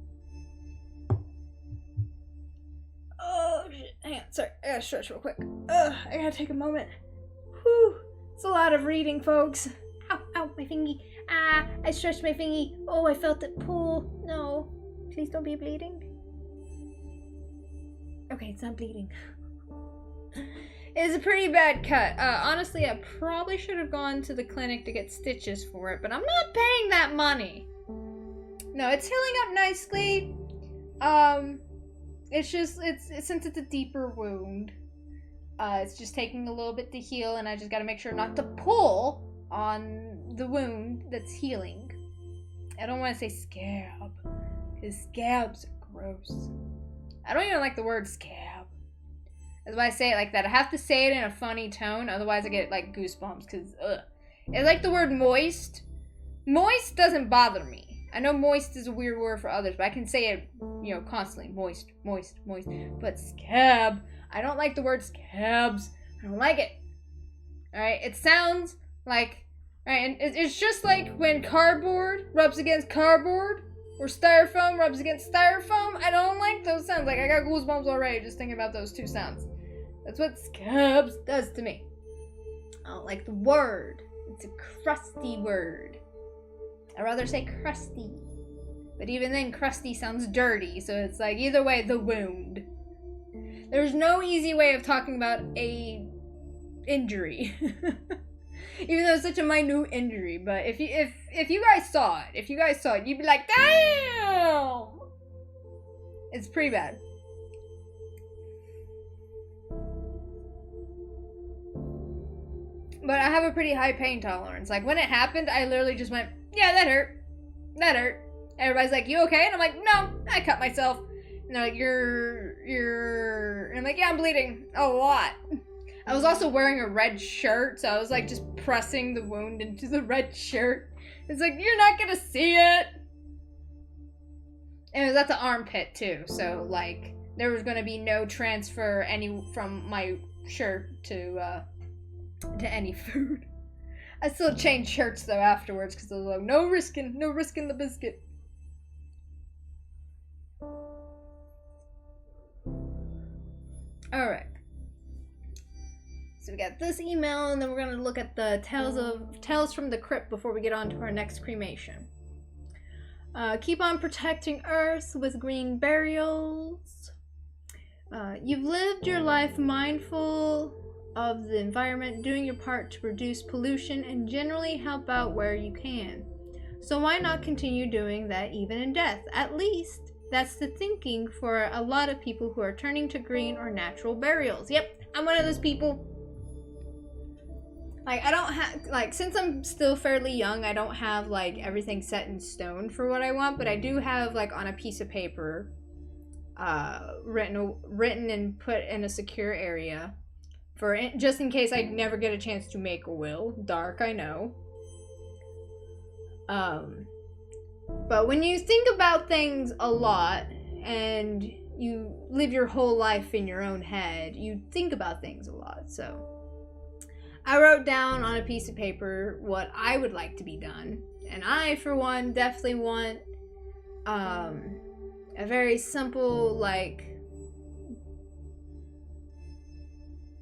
Oh shit. Hang on, sorry. I gotta stretch real quick. I gotta take a moment. Whew. It's a lot of reading, folks. Ow, my fingy. I stretched my fingy. Oh, I felt it pull. No. Please don't be bleeding. Okay, it's not bleeding. It's a pretty bad cut. Honestly, I probably should have gone to the clinic to get stitches for it, but I'm not paying that money. No, it's healing up nicely. It's just, since it's a deeper wound, it's just taking a little bit to heal, and I just gotta make sure not to pull on the wound that's healing. I don't want to say scab, because scabs are gross. I don't even like the word scab. That's why I say it like that. I have to say it in a funny tone, otherwise I get like goosebumps, because it's like the word moist. Moist doesn't bother me. I know moist is a weird word for others, but I can say it, constantly. Moist, moist, moist. But scab, I don't like the word scabs. I don't like it. Alright, it sounds like, alright, and it's just like when cardboard rubs against cardboard. Or styrofoam rubs against styrofoam. I don't like those sounds. Like, I got goosebumps already just thinking about those two sounds. That's what scabs does to me. I don't like the word. It's a crusty word. I'd rather say crusty. But even then, crusty sounds dirty. So it's like, either way, the wound. There's no easy way of talking about a injury. Even though it's such a minute injury, but if you guys saw it, you'd be like, damn! It's pretty bad. But I have a pretty high pain tolerance. Like, when it happened, I literally just went, yeah, that hurt. That hurt. Everybody's like, you okay? And I'm like, no, I cut myself. And they're like, you're... And I'm like, yeah, I'm bleeding a lot. I was also wearing a red shirt, so I was like just pressing the wound into the red shirt. It's like, you're not gonna see it. And it was at the armpit too, so like there was gonna be no transfer from my shirt to any food. I still changed shirts though afterwards because I was like, no risking the biscuit. Alright. So we got this email, and then we're going to look at the Tales from the Crypt before we get on to our next cremation. Keep on protecting Earth with green burials. You've lived your life mindful of the environment, doing your part to reduce pollution and generally help out where you can. So why not continue doing that even in death? At least that's the thinking for a lot of people who are turning to green or natural burials. Yep, I'm one of those people. Like, I don't have, like, since I'm still fairly young, I don't have, like, everything set in stone for what I want, but I do have, like, on a piece of paper, written and put in a secure area, just in case I never get a chance to make a will. Dark, I know. But when you think about things a lot, and you live your whole life in your own head, you think about things a lot, so... I wrote down on a piece of paper what I would like to be done. And I, for one, definitely want a very simple, like,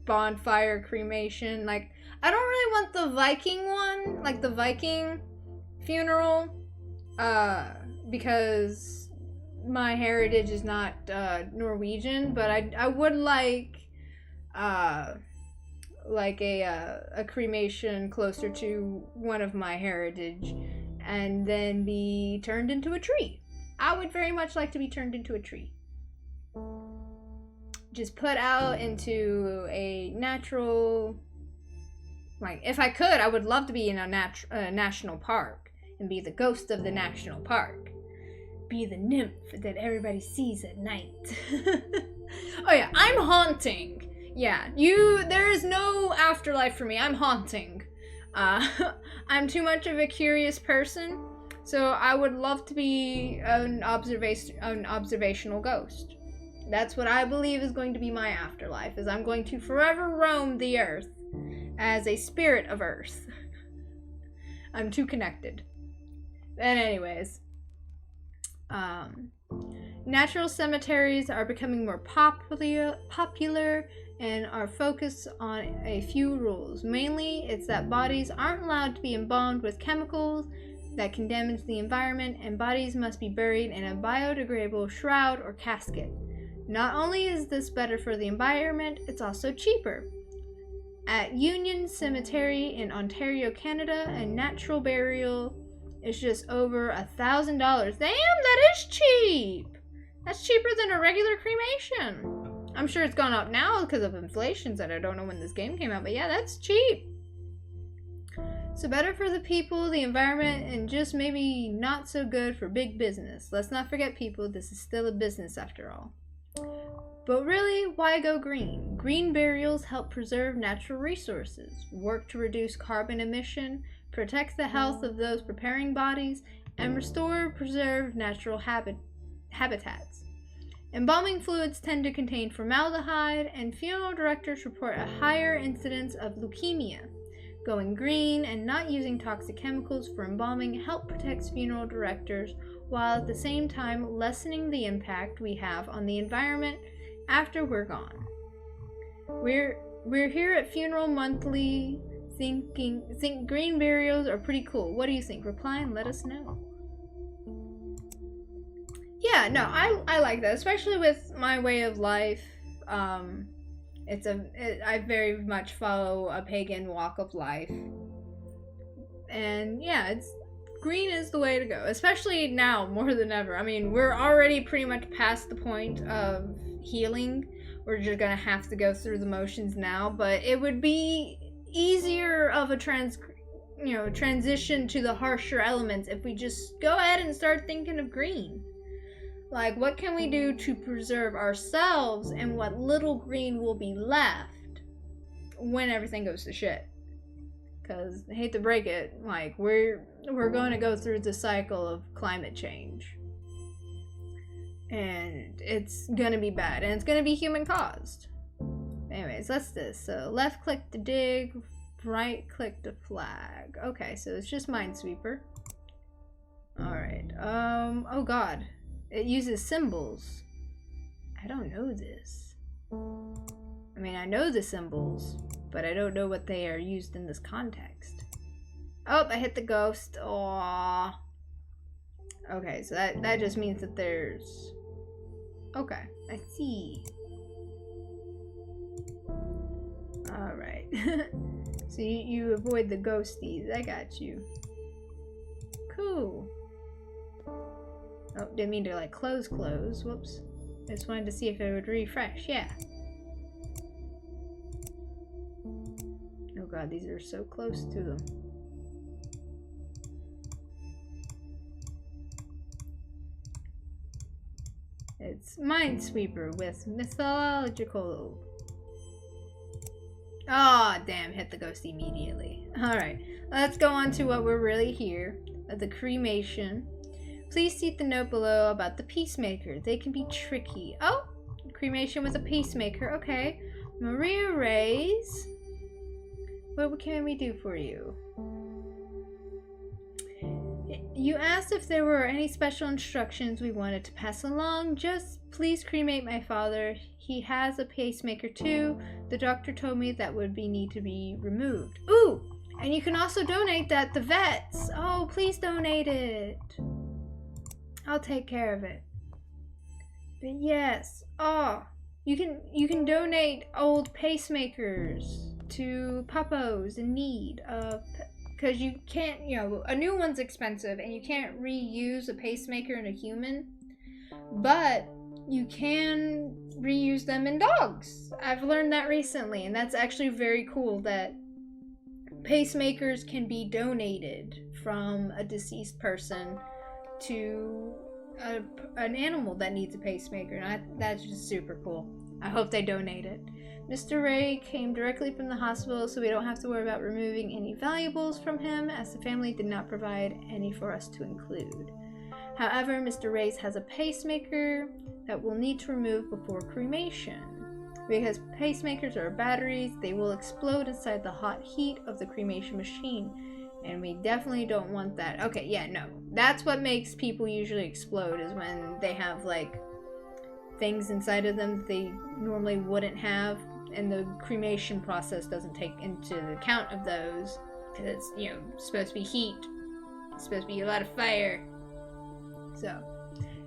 bonfire cremation. Like, I don't really want the Viking one, like the Viking funeral, because my heritage is not Norwegian, but I would like a cremation closer to one of my heritage, and then be turned into a tree. I would very much like to be turned into a tree. Just put out into a natural, like, if I could, I would love to be in a national park and be the ghost of the national park. Be the nymph that everybody sees at night. Oh yeah, I'm haunting. Yeah, there is no afterlife for me. I'm haunting. I'm too much of a curious person, so I would love to be an observational ghost. That's what I believe is going to be my afterlife, is I'm going to forever roam the earth as a spirit of earth. I'm too connected. And anyways, natural cemeteries are becoming more popular and are focused on a few rules. Mainly, it's that bodies aren't allowed to be embalmed with chemicals that can damage the environment, and bodies must be buried in a biodegradable shroud or casket. Not only is this better for the environment, it's also cheaper. At Union Cemetery in Ontario, Canada, a natural burial is just over $1,000. Damn, that is cheap! That's cheaper than a regular cremation. I'm sure it's gone up now because of inflation, and I don't know when this game came out, but yeah, that's cheap. So better for the people, the environment, and just maybe not so good for big business. Let's not forget, people, this is still a business after all. But really, why go green? Green burials help preserve natural resources, work to reduce carbon emission, protect the health of those preparing bodies, and restore preserve natural habitats. Embalming fluids tend to contain formaldehyde, and funeral directors report a higher incidence of leukemia. Going green and not using toxic chemicals for embalming help protects funeral directors while at the same time lessening the impact we have on the environment after we're gone. We're here at Funeral Monthly think green burials are pretty cool. What do you think? Reply and let us know. Yeah, no, I like that, especially with my way of life. I very much follow a pagan walk of life. And yeah, green is the way to go, especially now more than ever. I mean, we're already pretty much past the point of healing. We're just gonna have to go through the motions now, but it would be easier of a transition to the harsher elements if we just go ahead and start thinking of green. Like, what can we do to preserve ourselves, and what little green will be left when everything goes to shit? Because, I hate to break it, like, we're going to go through the cycle of climate change. And it's gonna be bad, and it's gonna be human caused. Anyways, that's this. So left click to dig, right click to flag. Okay, so it's just Minesweeper. Alright, oh god. It uses symbols. I don't know this. I mean, I know the symbols, but I don't know what they are used in this context. Oh, I hit the ghost. Aww. Okay, so that just means that there's... Okay, I see. Alright. So you avoid the ghosties. I got you. Cool. Oh, didn't mean to like close. Whoops. I just wanted to see if it would refresh. Yeah. Oh god, these are so close to them. It's Minesweeper with mythological. Ah, oh, damn, hit the ghost immediately. Alright, let's go on to what we're really here. The cremation. Please see the note below about the peacemaker. They can be tricky. Oh, cremation with a peacemaker. Okay. Maria Reyes. What can we do for you? You asked if there were any special instructions we wanted to pass along. Just please cremate my father. He has a pacemaker too. The doctor told me that would need to be removed. Ooh, and you can also donate that to vets. Oh, please donate it. I'll take care of it. But yes, you can donate old pacemakers to puppos in need of. Because you can't, a new one's expensive, and you can't reuse a pacemaker in a human, but you can reuse them in dogs. I've learned that recently, and that's actually very cool that pacemakers can be donated from a deceased person to an animal that needs a pacemaker, and that's just super cool. I hope they donate it. Mr. Ray came directly from the hospital, so we don't have to worry about removing any valuables from him, as the family did not provide any for us to include. However, Mr. Ray's has a pacemaker that we'll need to remove before cremation. Because pacemakers are batteries, they will explode inside the hot heat of the cremation machine, and we definitely don't want that. Okay, yeah, no. That's what makes people usually explode, is when they have, like, things inside of them that they normally wouldn't have. And the cremation process doesn't take into account of those, because it's, supposed to be heat. It's supposed to be a lot of fire. So,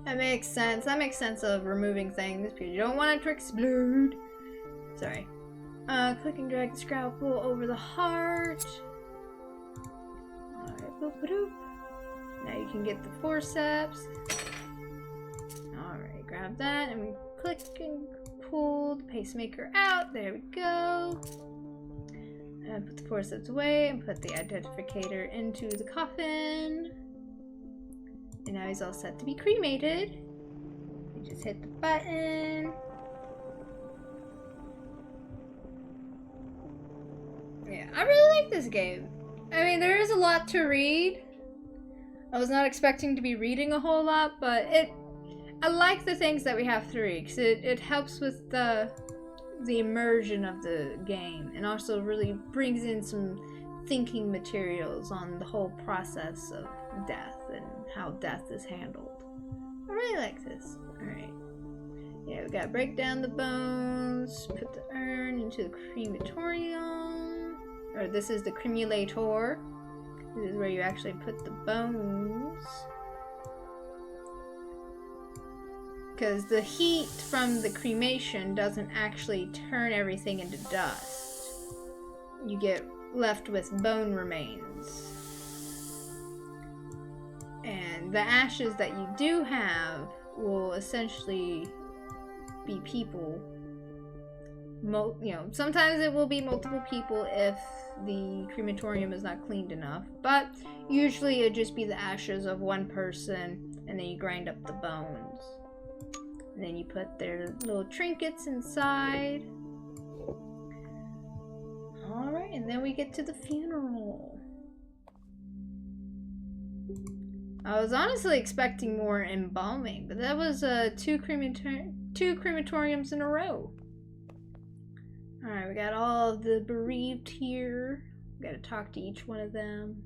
that makes sense. That makes sense of removing things, because you don't want it to explode. Sorry. Click and drag the scalpel over the heart. Alright, boop boop. Now you can get the forceps. Alright, grab that, and we click and pull the pacemaker out. There we go. And put the forceps away and put the identificator into the coffin. And now he's all set to be cremated. You just hit the button. Yeah, I really like this game. I mean, there is a lot to read. I was not expecting to be reading a whole lot, but I like the things that we have to read, because it helps with the immersion of the game, and also really brings in some thinking materials on the whole process of death and how death is handled. I really like this. Alright. Yeah, we gotta break down the bones, put the urn into the crematorium. Or this is the cremulator. This is where you actually put the bones. Because the heat from the cremation doesn't actually turn everything into dust. You get left with bone remains. And the ashes that you do have will essentially be people. Sometimes it will be multiple people if the crematorium is not cleaned enough, but usually it'll just be the ashes of one person, and then you grind up the bones. And then you put their little trinkets inside. Alright, and then we get to the funeral. I was honestly expecting more embalming, but that was two crematoriums in a row. Alright, we got all of the bereaved here. We gotta talk to each one of them.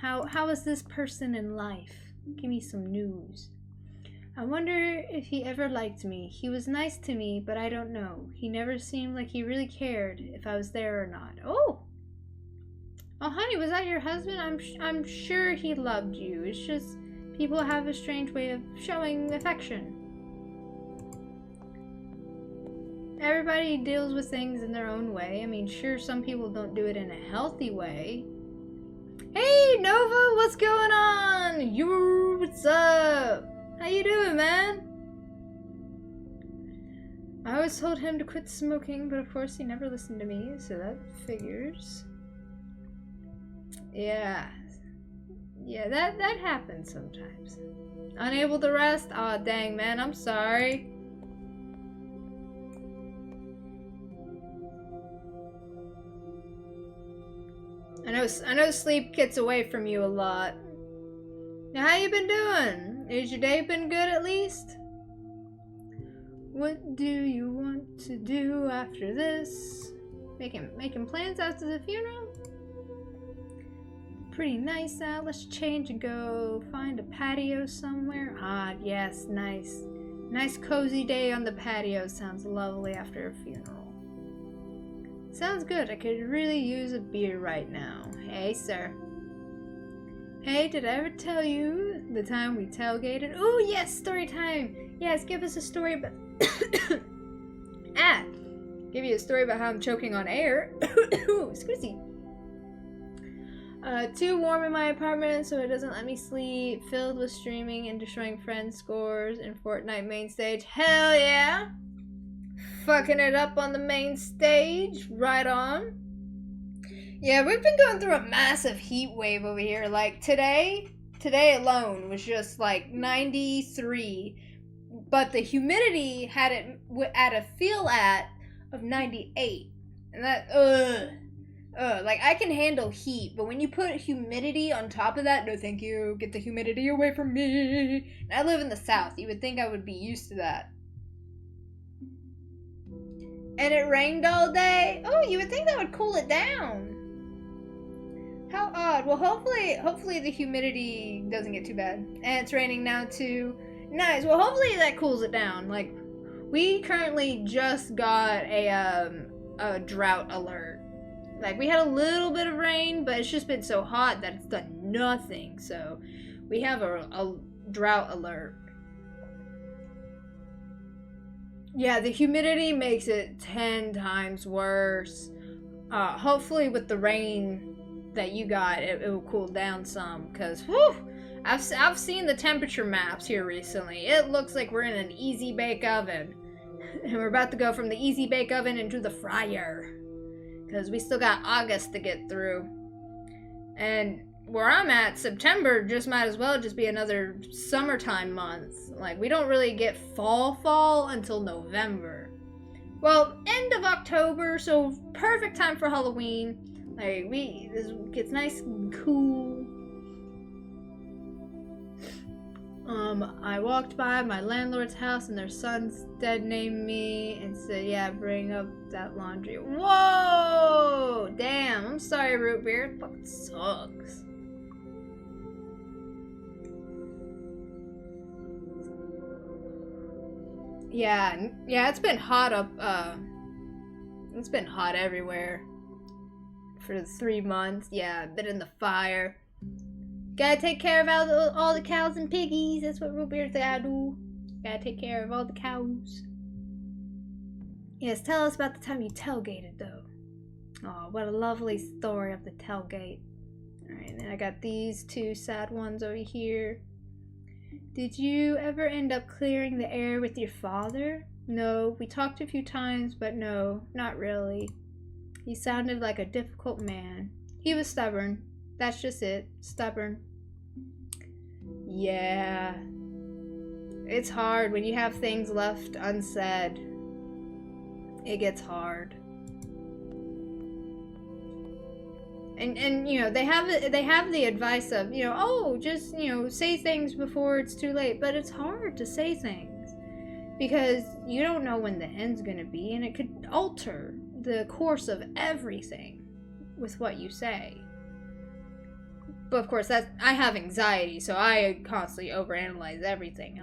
How is this person in life? Give me some news. I wonder if he ever liked me. He was nice to me, but I don't know. He never seemed like he really cared if I was there or not. Oh! Oh, honey, was that your husband? I'm sure he loved you. It's just people have a strange way of showing affection. Everybody deals with things in their own way. I mean, sure, some people don't do it in a healthy way. Hey, Nova, what's going on? What's up? How you doing, man? I always told him to quit smoking, but of course he never listened to me, so that figures. Yeah, that happens sometimes. Unable to rest? Aw, dang, man, I'm sorry. I know sleep gets away from you a lot. Now, how you been doing? Has your day been good at least? What do you want to do after this? Making plans after the funeral? Pretty nice out. Let's change and go find a patio somewhere. Ah, yes, nice. Nice cozy day on the patio sounds lovely after a funeral. Sounds good. I could really use a beer right now. Hey, sir. Hey, did I ever tell you the time we tailgated? Oh, yes, story time. Yes, give us a story about... give you a story about how I'm choking on air. Excuse me. Too warm in my apartment, so it doesn't let me sleep. Filled with streaming and destroying friends' scores in Fortnite main stage. Hell yeah! Fucking it up on the main stage. Right on. Yeah, we've been going through a massive heat wave over here. Like, today alone was just like 93. But the humidity had it at a feel of 98. And that, like, I can handle heat, but when you put humidity on top of that, no thank you, get the humidity away from me. And I live in the South. You would think I would be used to that. And it rained all day. Oh, you would think that would cool it down. How odd. Well, hopefully the humidity doesn't get too bad. And it's raining now too. Nice. Well, hopefully that cools it down. Like, we currently just got a drought alert. Like, we had a little bit of rain, but it's just been so hot that it's done nothing. So, we have a drought alert. Yeah, the humidity makes it 10 times worse. Hopefully with the rain that you got, it will cool down some. Because, whew, I've seen the temperature maps here recently. It looks like we're in an easy bake oven. And we're about to go from the easy bake oven into the fryer. Because we still got August to get through. And where I'm at, September just might as well just be another summertime month. Like, we don't really get fall until November. Well, end of October, so perfect time for Halloween. Like, this gets nice and cool. I walked by my landlord's house and their son's dead named me and said, yeah, bring up that laundry. Whoa! Damn, I'm sorry, Root Beer. It fucking sucks. Yeah, it's been hot it's been hot everywhere for 3 months. Yeah, I've been in the fire. Gotta take care of all the cows and piggies. That's what Root Beer's gotta do. Gotta take care of all the cows. Yes, tell us about the time you tailgated, though. Oh, what a lovely story of the tailgate. Alright, and then I got these 2 sad ones over here. Did you ever end up clearing the air with your father? No, we talked a few times, but no, not really. He sounded like a difficult man. He was stubborn. That's just it. Stubborn. Yeah. It's hard when you have things left unsaid. It gets hard. And you know, they have the advice of, you know, oh, just, you know, say things before it's too late, but it's hard to say things because you don't know when the end's going to be, and it could alter the course of everything with what you say. But of course, I have anxiety, so I constantly overanalyze everything.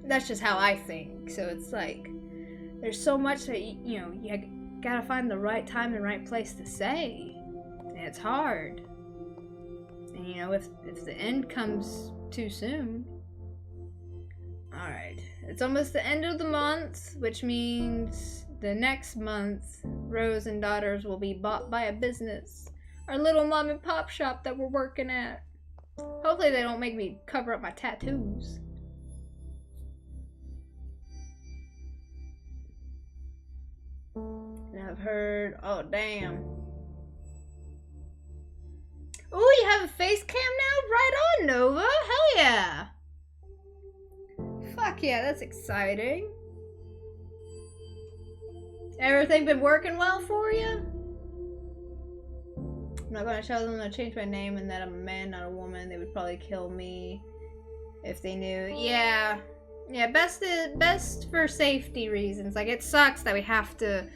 That's just how I think. So it's like, there's so much that, you know, you gotta find the right time and right place to say. And it's hard. And, you know, if the end comes too soon. Alright, it's almost the end of the month, which means the next month, Rose and Daughters will be bought by a business. Our little mom and pop shop that we're working at. Hopefully they don't make me cover up my tattoos. And I've heard, oh damn. Oh, you have a face cam now? Right on, Nova. Hell yeah. Fuck yeah, that's exciting. Everything been working well for you? I'm not gonna tell them to change my name and that I'm a man, not a woman. They would probably kill me if they knew. Yeah, best for safety reasons. Like, it sucks that we have to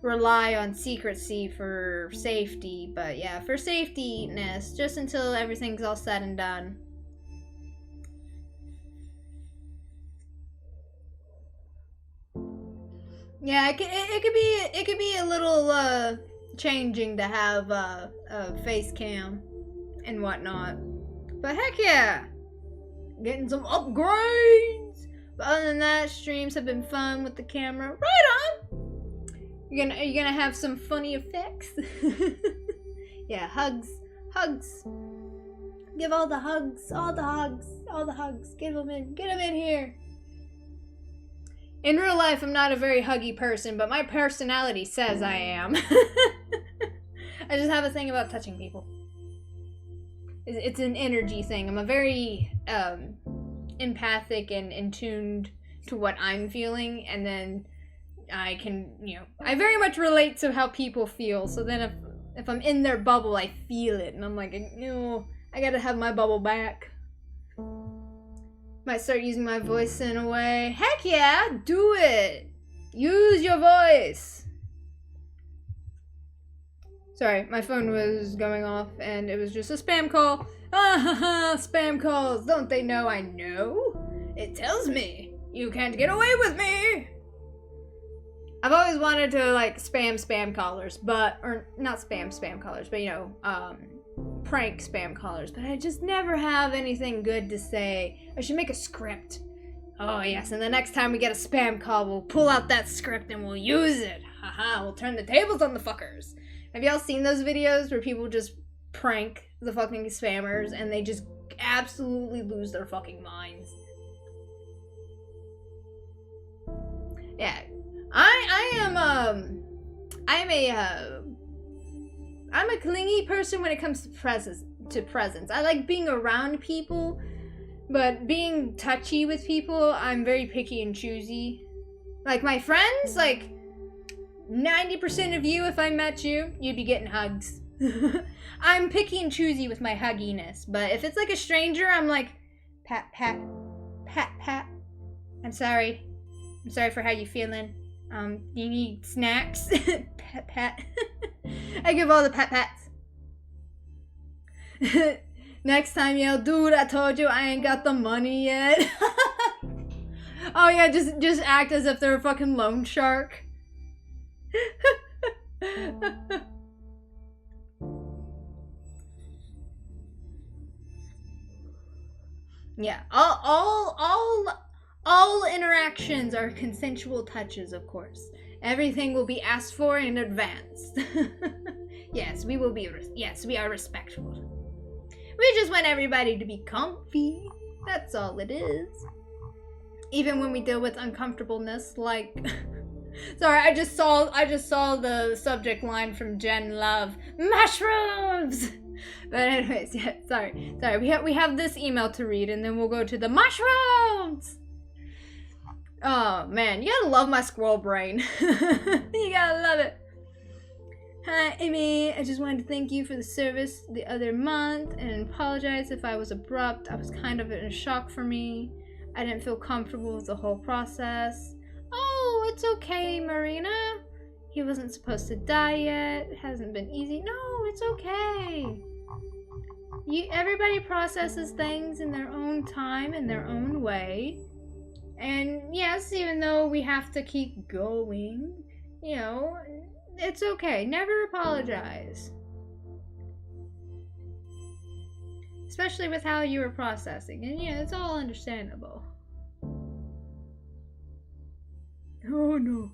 rely on secrecy for safety, but yeah, for safety-ness, just until everything's all said and done. Yeah, it could be a little changing to have a face cam and whatnot, but heck yeah, getting some upgrades. But other than that, streams have been fun with the camera. Right on. You're gonna have some funny effects. Yeah, hugs. Give all the hugs. Get them in here. In real life, I'm not a very huggy person, but my personality says I am. I just have a thing about touching people. It's an energy thing. I'm a very empathic and in tuned to what I'm feeling, and then I can, you know, I very much relate to how people feel. So then if I'm in their bubble, I feel it, and I'm like, you know, I gotta have my bubble back. Might start using my voice in a way. Heck yeah, do it. Use your voice. Sorry, my phone was going off and it was just a spam call. Spam calls. Don't they know I know? It tells me you can't get away with me. I've always wanted to like spam callers, or not spam callers, but you know, prank spam callers, but I just never have anything good to say. I should make a script. Oh yes, and the next time we get a spam call, we'll pull out that script and we'll use it. Haha, we'll turn the tables on the fuckers. Have y'all seen those videos where people just prank the fucking spammers and they just absolutely lose their fucking minds? Yeah, I'm a clingy person when it comes to presents. I like being around people, but being touchy with people, I'm very picky and choosy. Like my friends, like 90% of you, if I met you, you'd be getting hugs. I'm picky and choosy with my hugginess, but if it's like a stranger, I'm like, Pat, pat, pat, pat. I'm sorry. I'm sorry for how you feeling. You need snacks? Pat, pat. I give all the pat pats. Next time yell, dude, I told you I ain't got the money yet. Oh yeah, just act as if they're a fucking loan shark. Yeah, all interactions are consensual touches, of course. Everything will be asked for in advance. Yes, we will be. Yes, we are respectful. We just want everybody to be comfy. That's all it is. Even when we deal with uncomfortableness, like. Sorry, I just saw the subject line from Jen Love. Mushrooms. But anyways, yeah. Sorry. We have this email to read, and then we'll go to the mushrooms. Oh man, you gotta love my squirrel brain. You gotta love it. Hi, Amy. I just wanted to thank you for the service the other month and apologize if I was abrupt. I was kind of in a shock for me. I didn't feel comfortable with the whole process. Oh, it's okay, Marina. He wasn't supposed to die yet. It hasn't been easy. No, it's okay. Everybody processes things in their own time, in their own way. And yes, even though we have to keep going, you know, it's okay. Never apologize. Especially with how you were processing. And yeah, it's all understandable. Oh, no.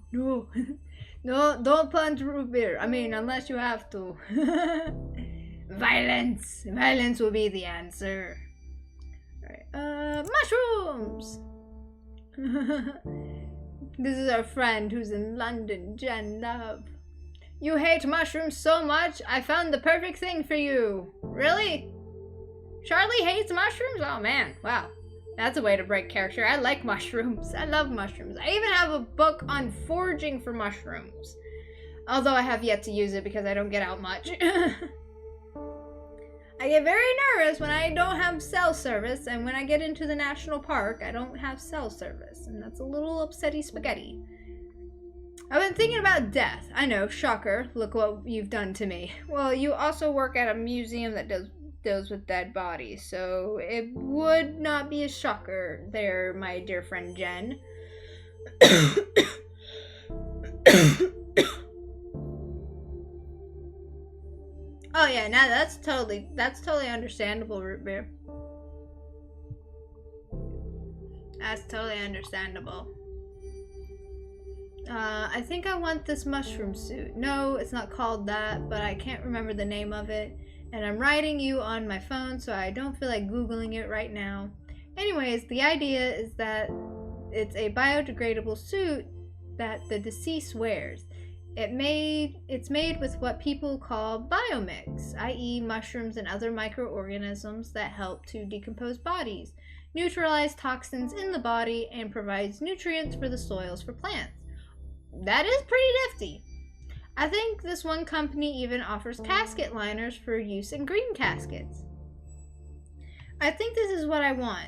No, don't punch root beer. I mean, unless you have to. Violence. Violence will be the answer. Alright, mushrooms! This is our friend who's in London, Jen Love. You hate mushrooms so much, I found the perfect thing for you. Really? Charlie hates mushrooms? Oh man, wow. That's a way to break character. I like mushrooms. I love mushrooms. I even have a book on foraging for mushrooms. Although I have yet to use it because I don't get out much. I get very nervous when I don't have cell service, and when I get into the national park, I don't have cell service, and that's a little upsetty spaghetti. I've been thinking about death. I know, shocker. Look what you've done to me. Well, you also work at a museum that deals with dead bodies, so it would not be a shocker there, my dear friend Jen. Oh yeah, no, that's totally understandable, Root Beer. That's totally understandable. I think I want this mushroom suit. No, it's not called that, but I can't remember the name of it. And I'm writing you on my phone, so I don't feel like Googling it right now. Anyways, the idea is that it's a biodegradable suit that the deceased wears. It's made with what people call biomix, i.e. mushrooms and other microorganisms that help to decompose bodies, neutralize toxins in the body, and provides nutrients for the soils for plants. That is pretty nifty. I think this one company even offers casket liners for use in green caskets. I think this is what I want.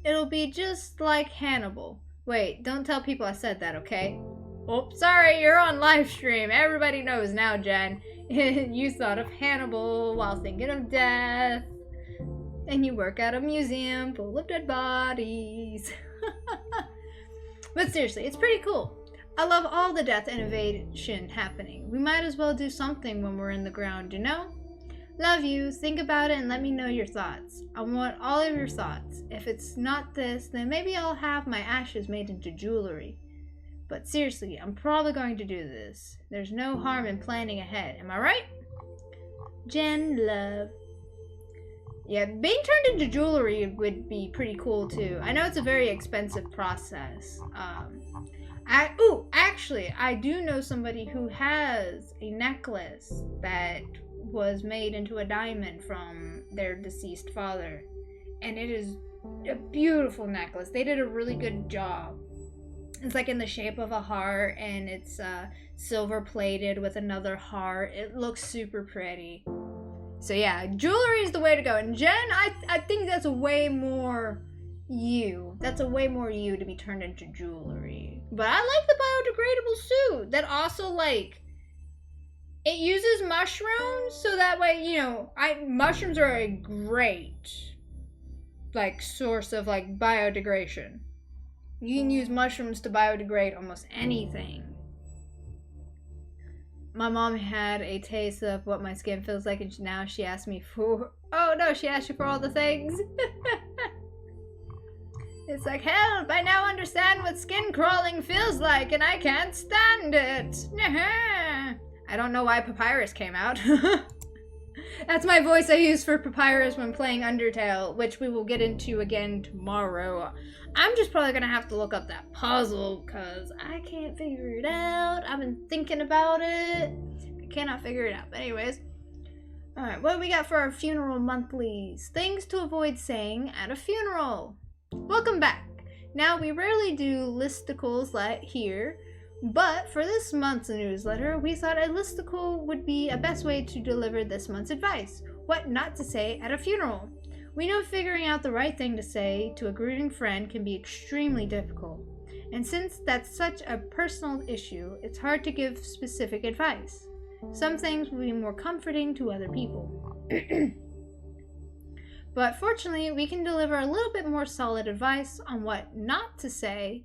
It'll be just like Hannibal. Wait, don't tell people I said that, okay? Oh, sorry, you're on live stream. Everybody knows now, Jen. You thought of Hannibal while thinking of death. And you work at a museum full of dead bodies. But seriously, it's pretty cool. I love all the death innovation happening. We might as well do something when we're in the ground, you know? Love you. Think about it and let me know your thoughts. I want all of your thoughts. If it's not this, then maybe I'll have my ashes made into jewelry. But seriously, I'm probably going to do this. There's no harm in planning ahead. Am I right? Jen Love. Yeah, being turned into jewelry would be pretty cool too. I know it's a very expensive process. Actually, I do know somebody who has a necklace that was made into a diamond from their deceased father. And it is a beautiful necklace. They did a really good job. It's like in the shape of a heart, and it's silver plated with another heart. It looks super pretty. So yeah, jewelry is the way to go. And Jen, I think that's a way more you. That's a way more you to be turned into jewelry. But I like the biodegradable suit. That also, like, it uses mushrooms, so that way, you know, mushrooms are a great, like, source of, like, biodegradation. You can use mushrooms to biodegrade almost anything. My mom had a taste of what my skin feels like, and now she asked me for... Oh, no, she asked you for all the things. It's like, help, I now understand what skin crawling feels like, and I can't stand it. I don't know why Papyrus came out. That's my voice I use for Papyrus when playing Undertale, which we will get into again tomorrow. I'm just probably gonna have to look up that puzzle, because I can't figure it out. I've been thinking about it. I cannot figure it out. But anyways. Alright, what do we got for our funeral monthlies? Things to avoid saying at a funeral. Welcome back. Now, we rarely do listicles like here, but for this month's newsletter, we thought a listicle would be a best way to deliver this month's advice. What not to say at a funeral. We know figuring out the right thing to say to a grieving friend can be extremely difficult. And since that's such a personal issue, it's hard to give specific advice. Some things will be more comforting to other people. But fortunately, we can deliver a little bit more solid advice on what not to say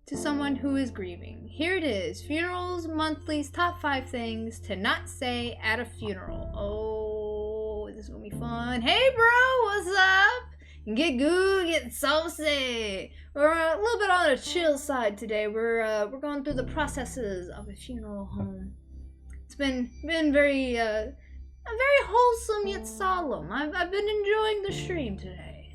to someone who is grieving. Here it is, Funerals Monthly's top 5 things to not say at a funeral. Oh, this is gonna be fun. Hey bro, what's up? Get good, get saucy. We're a little bit on the chill side today. We're going through the processes of a funeral home. It's been very wholesome yet solemn. I've been enjoying the stream today.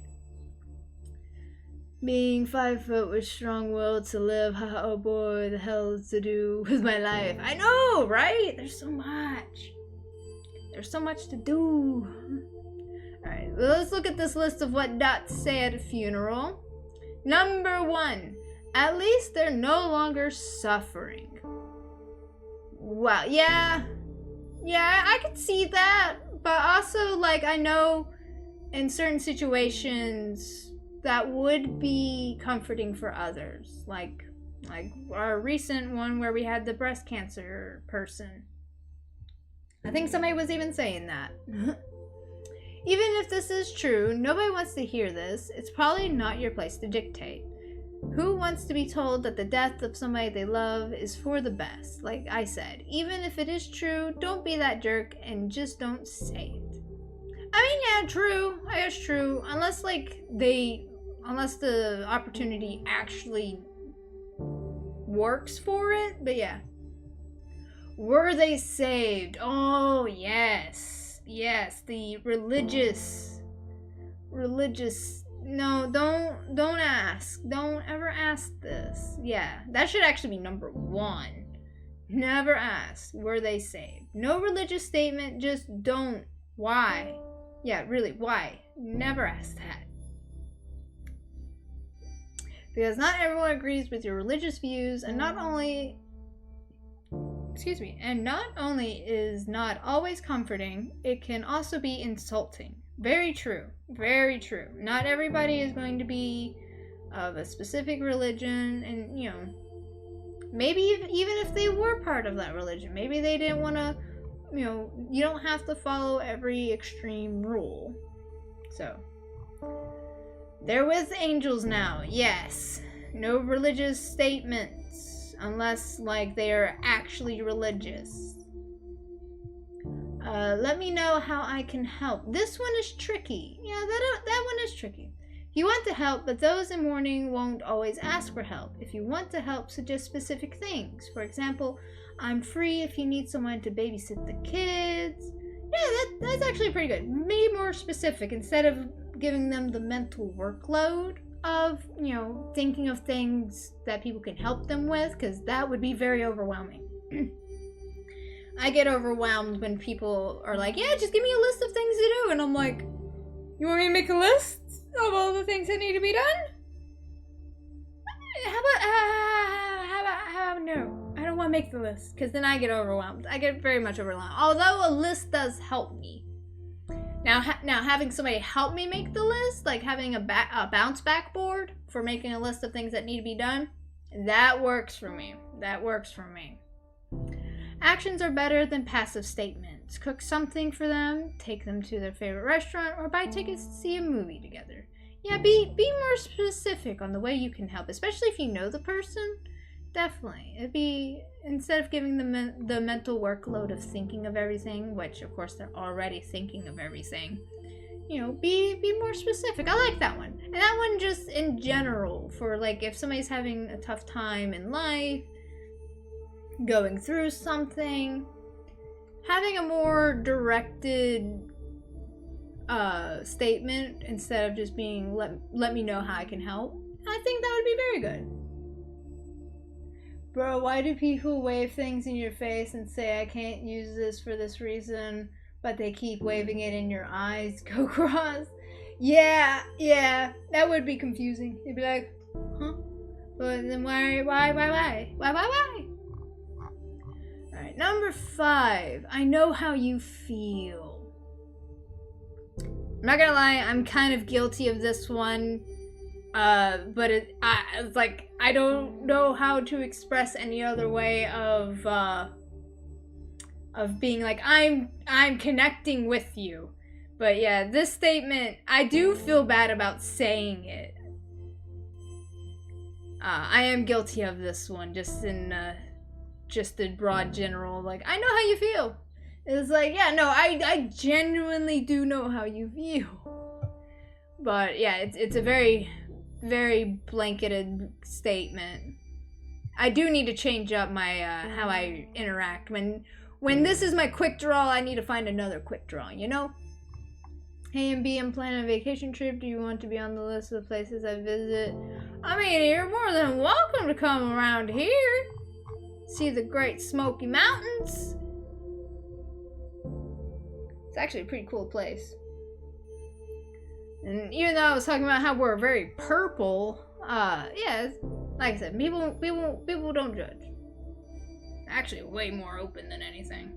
Being 5 foot with strong will to live, oh boy, the hell to do with my life. I know, right? There's so much. There's so much to do. Alright, well, let's look at this list of what not to say at a funeral. Number 1, at least they're no longer suffering. Wow, yeah, I could see that, but also, like, I know in certain situations that would be comforting for others, like our recent one where we had the breast cancer person. I think somebody was even saying that. Even if this is true, nobody wants to hear this. It's probably not your place to dictate. Who wants to be told that the death of somebody they love is for the best? Like I said, even if it is true, don't be that jerk and just don't say it. I mean, yeah, true. I guess true. Unless the opportunity actually works for it. But yeah. Were they saved? Oh, yes. Yes, the religious. No, don't ask. Don't ever ask this. Yeah, that should actually be number 1. Never ask, were they saved? No religious statement, just don't. Why? Yeah, really, why? Never ask that. Because not everyone agrees with your religious views, and not only is not always comforting, it can also be insulting. Very true. Very true. Not everybody is going to be of a specific religion, and, you know, maybe even if they were part of that religion, maybe they didn't want to, you know, you don't have to follow every extreme rule. So, they're with angels now, yes. No religious statements, unless, like, they are actually religious. Let me know how I can help. This one is tricky. Yeah, that one is tricky. You want to help, but those in mourning won't always ask for help. If you want to help, suggest specific things. For example, I'm free if you need someone to babysit the kids. Yeah, that's actually pretty good. Be more specific instead of giving them the mental workload of, you know, thinking of things that people can help them with, because that would be very overwhelming. I get overwhelmed when people are like, yeah, just give me a list of things to do. And I'm like, you want me to make a list of all the things that need to be done? How about no? I don't want to make the list, because then I get overwhelmed. I get very much overwhelmed. Although a list does help me. Now having somebody help me make the list, like having a bounce back board for making a list of things that need to be done, that works for me. That works for me. Actions are better than passive statements. Cook something for them, take them to their favorite restaurant, or buy tickets to see a movie together. Yeah, be more specific on the way you can help, especially if you know the person. Definitely. It'd be, instead of giving them the mental workload of thinking of everything, which of course they're already thinking of everything, you know, be more specific. I like that one. And that one just in general, for like if somebody's having a tough time in life, going through something, having a more directed statement instead of just being let me know how I can help, I think that would be very good. Bro, why do people wave things in your face and say I can't use this for this reason, but they keep waving it in your eyes? Go cross. Yeah, that would be confusing. You'd be like, huh? But then why? Alright, number 5. I know how you feel. I'm not gonna lie, I'm kind of guilty of this one. But it's like, I don't know how to express any other way of being like, I'm connecting with you. But yeah, this statement, I do feel bad about saying it. I am guilty of this one, just in broad general, like, I know how you feel. It's like, yeah, no, I genuinely do know how you feel. But yeah, it's a very, very blanketed statement. I do need to change up my how I interact. When this is my quick draw, I need to find another quick draw, you know? Hey and B, I'm planning a vacation trip. Do you want to be on the list of the places I visit? I mean, you're more than welcome to come around here. See the Great Smoky Mountains. It's actually a pretty cool place. And even though I was talking about how we're very purple, yeah, like I said, people don't judge. Actually, way more open than anything.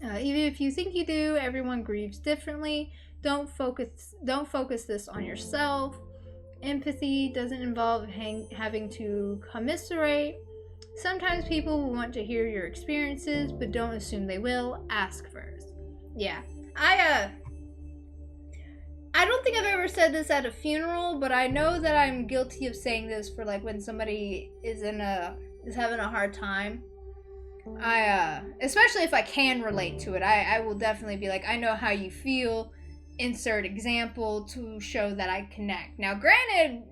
Even if you think you do, everyone grieves differently. Don't focus this on yourself. Empathy doesn't involve having to commiserate. Sometimes people will want to hear your experiences, but don't assume they will. Ask first. Yeah. I don't think I've ever said this at a funeral, but I know that I'm guilty of saying this for like when somebody is having a hard time. Especially if I can relate to it, I will definitely be like, I know how you feel. Insert example to show that I connect. Now, granted,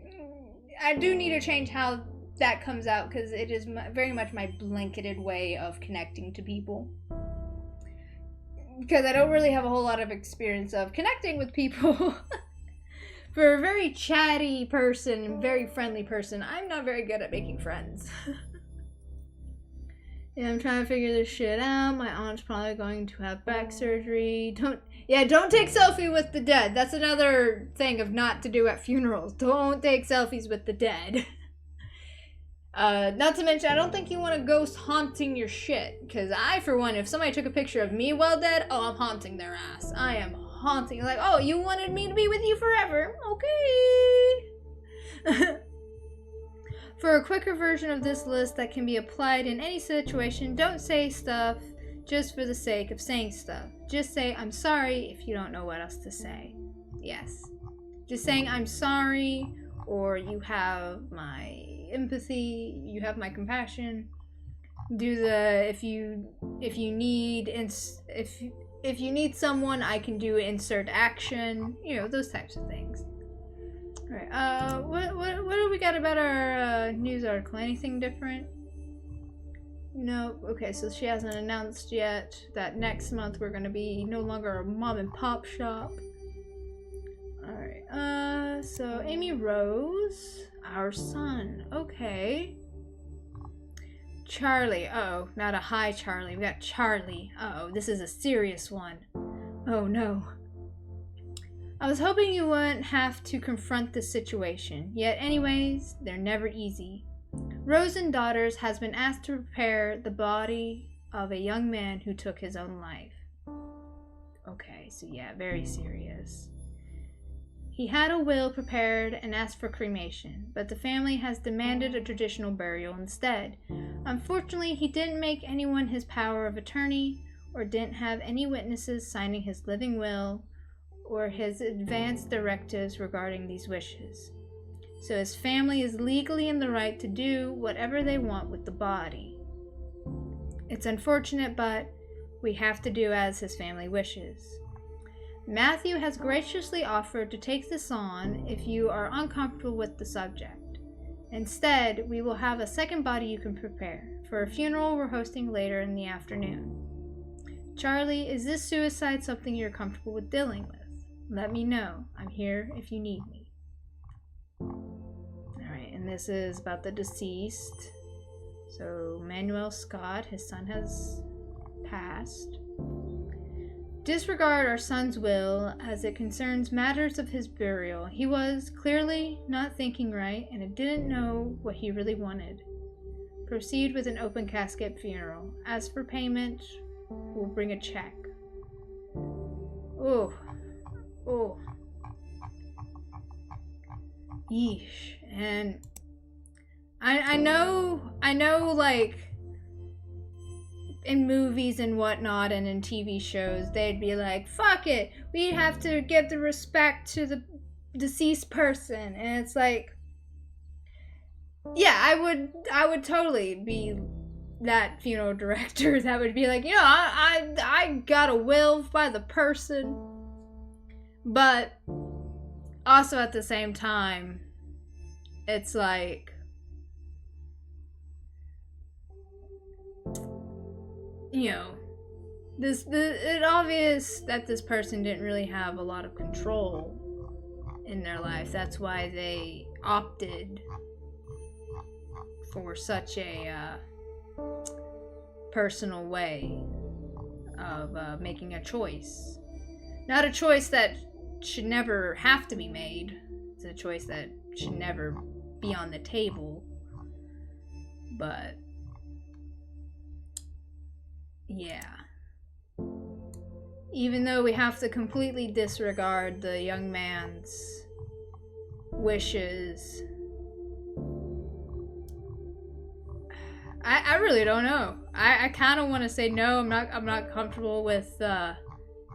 I do need to change how that comes out, because it is very much my blanketed way of connecting to people, because I don't really have a whole lot of experience of connecting with people. For a very chatty person, very friendly person, I'm not very good at making friends. Yeah, I'm trying to figure this shit out. My aunt's probably going to have back surgery. Don't take selfie with the dead. That's another thing of not to do at funerals. Don't take selfies with the dead. Not to mention, I don't think you want a ghost haunting your shit. Because I, for one, if somebody took a picture of me while dead, oh, I'm haunting their ass. I am haunting. Like, oh, you wanted me to be with you forever? Okay. For a quicker version of this list that can be applied in any situation, don't say stuff just for the sake of saying stuff. Just say, I'm sorry, if you don't know what else to say. Yes. Just saying, I'm sorry, or you have my empathy, you have my compassion. Do the, if you need someone, I can do insert action. You know, those types of things. Alright, what do we got about our news article? Anything different? No. Okay, so she hasn't announced yet that next month we're gonna be no longer a mom and pop shop. Alright, so Amy Rose, our son. Okay. Charlie. Uh-oh, not a hi Charlie. We got Charlie. Uh-oh, this is a serious one. Oh no. I was hoping you wouldn't have to confront this situation, yet anyways, they're never easy. Rose and Daughters has been asked to prepare the body of a young man who took his own life. Okay, so yeah, very serious. He had a will prepared and asked for cremation, but the family has demanded a traditional burial instead. Unfortunately, he didn't make anyone his power of attorney, or didn't have any witnesses signing his living will, or his advance directives regarding these wishes. So his family is legally in the right to do whatever they want with the body. It's unfortunate, but we have to do as his family wishes. Matthew has graciously offered to take this on if you are uncomfortable with the subject. Instead, we will have a second body you can prepare for a funeral we're hosting later in the afternoon. Charlie, is this suicide something you're comfortable with dealing with? Let me know. I'm here if you need me. Alright, and this is about the deceased. So, Manuel Scott, his son has passed. Disregard our son's will as it concerns matters of his burial. He was clearly not thinking right and didn't know what he really wanted. Proceed with an open casket funeral. As for payment, we'll bring a check. Oh. Yeesh. And I know, like, in movies and whatnot and in TV shows, they'd be like, fuck it, we have to give the respect to the deceased person. And it's like, yeah, I would totally be that funeral director that would be like, you know, I got a will by the person. But also at the same time, it's like, you know, it's obvious that this person didn't really have a lot of control in their life. That's why they opted for such a personal way of making a choice. Not a choice that should never have to be made. It's a choice that should never be on the table. But yeah. Even though we have to completely disregard the young man's wishes, I really don't know. I kind of want to say no. I'm not comfortable with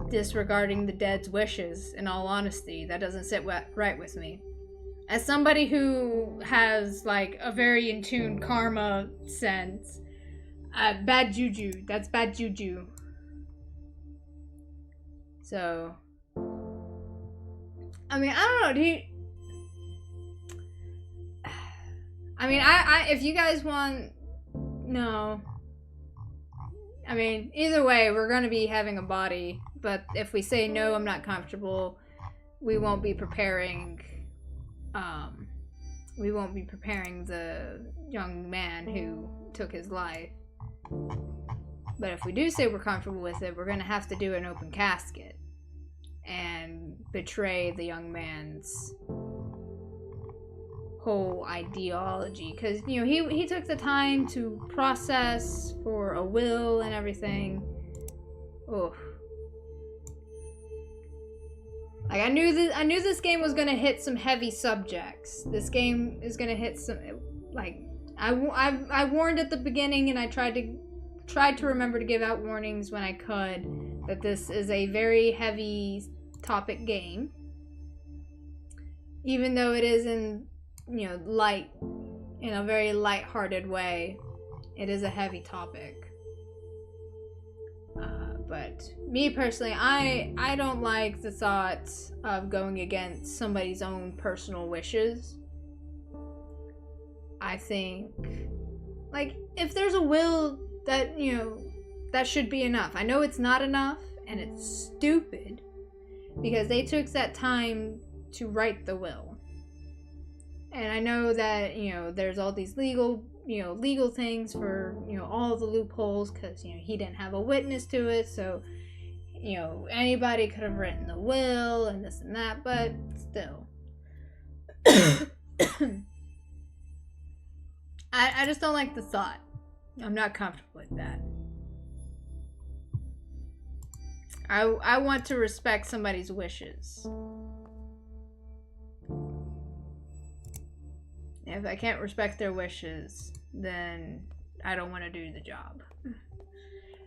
disregarding the dead's wishes. In all honesty, that doesn't sit right with me. As somebody who has like a very in tune karma sense, bad juju. That's bad juju. So, I mean, I don't know. If you guys want, no. I mean, either way, we're going to be having a body. But if we say no, I'm not comfortable, we won't be preparing, the young man who took his life. But if we do say we're comfortable with it, we're going to have to do an open casket and betray the young man's whole ideology. Because, you know, he took the time to process for a will and everything. Oof. Like, I knew this game was going to hit some heavy subjects. This game is going to hit some, like, I warned at the beginning, and I tried to remember to give out warnings when I could, that this is a very heavy topic game. Even though it is in a very light-hearted way, it is a heavy topic. But me personally, I don't like the thought of going against somebody's own personal wishes. I think, like, if there's a will that, you know, that should be enough. I know it's not enough, and it's stupid, because they took that time to write the will. And I know that, you know, there's all these legal things for, you know, all the loopholes, because, you know, he didn't have a witness to it, so, you know, anybody could have written the will and this and that, but still. I just don't like the thought. I'm not comfortable with that. I want to respect somebody's wishes. If I can't respect their wishes, then I don't want to do the job.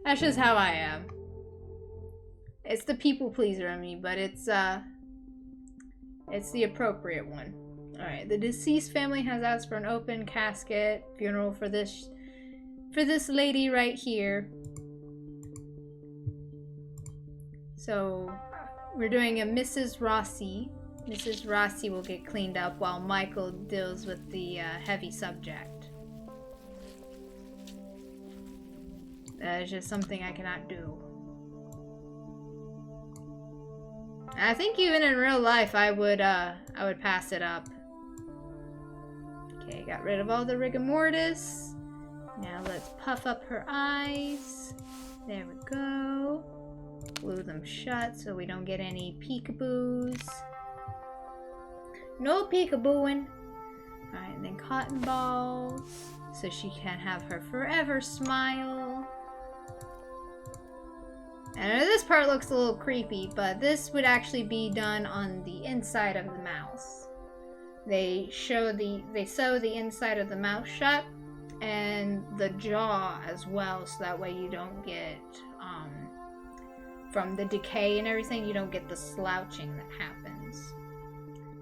That's just how I am. It's the people pleaser in me, but it's the appropriate one. Alright, the deceased family has asked for an open casket funeral for this lady right here. So we're doing a Mrs. Rossi. Mrs. Rossi will get cleaned up while Michael deals with the heavy subject. That is just something I cannot do. I think even in real life I would pass it up. Okay, got rid of all the rigor mortis. Now let's puff up her eyes. There we go. Glue them shut so we don't get any peekaboos. No peekabooing. Alright, and then cotton balls so she can have her forever smile. And this part looks a little creepy, but this would actually be done on the inside of the mouth. They sew the inside of the mouth shut and the jaw as well, so that way you don't get from the decay and everything, you don't get the slouching that happens.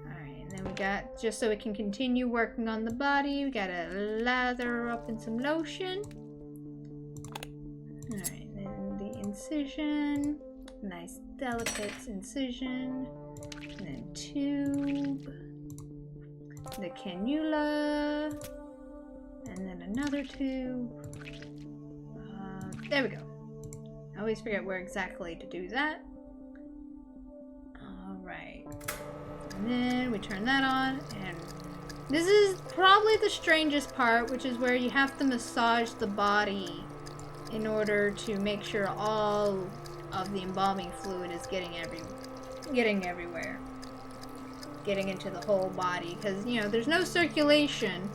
Alright, and then we got, just so we can continue working on the body, we gotta lather her up in some lotion. Alright, then the incision, nice delicate incision, and then tube, the cannula, and then another tube. There we go. I always forget where exactly to do that. Alright. And then we turn that on, and this is probably the strangest part, which is where you have to massage the body in order to make sure all of the embalming fluid is getting everywhere. Getting into the whole body, because, you know, there's no circulation,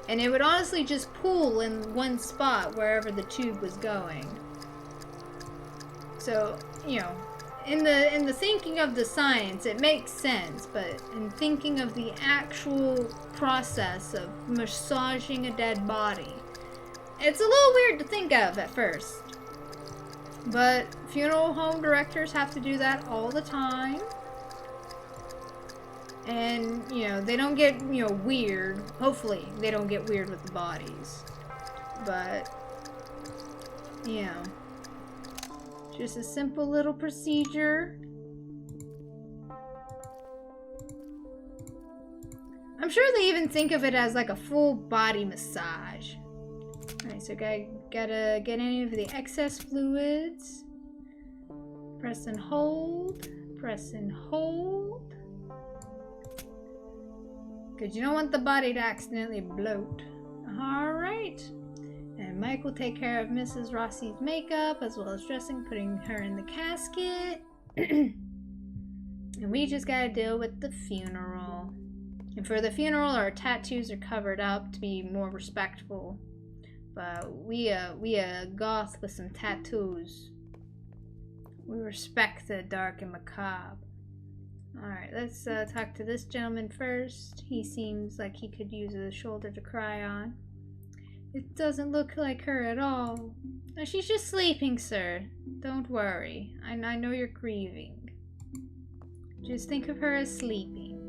and it would honestly just pool in one spot wherever the tube was going. So, you know, in the thinking of the science, it makes sense, but in thinking of the actual process of massaging a dead body, it's a little weird to think of at first. But funeral home directors have to do that all the time. And, you know, they don't get, you know, weird. Hopefully, they don't get weird with the bodies. But, you know, just a simple little procedure. I'm sure they even think of it as like a full body massage. Alright, so gotta get any of the excess fluids. Press and hold. Press and hold. Because you don't want the body to accidentally bloat. Alright. And Mike will take care of Mrs. Rossi's makeup as well as dressing, putting her in the casket. And we just gotta deal with the funeral. And for the funeral, our tattoos are covered up to be more respectful. But we goth with some tattoos. We respect the dark and macabre. Alright, let's talk to this gentleman first. He seems like he could use a shoulder to cry on. It doesn't look like her at all. No, she's just sleeping, sir. Don't worry. I know you're grieving. Just think of her as sleeping.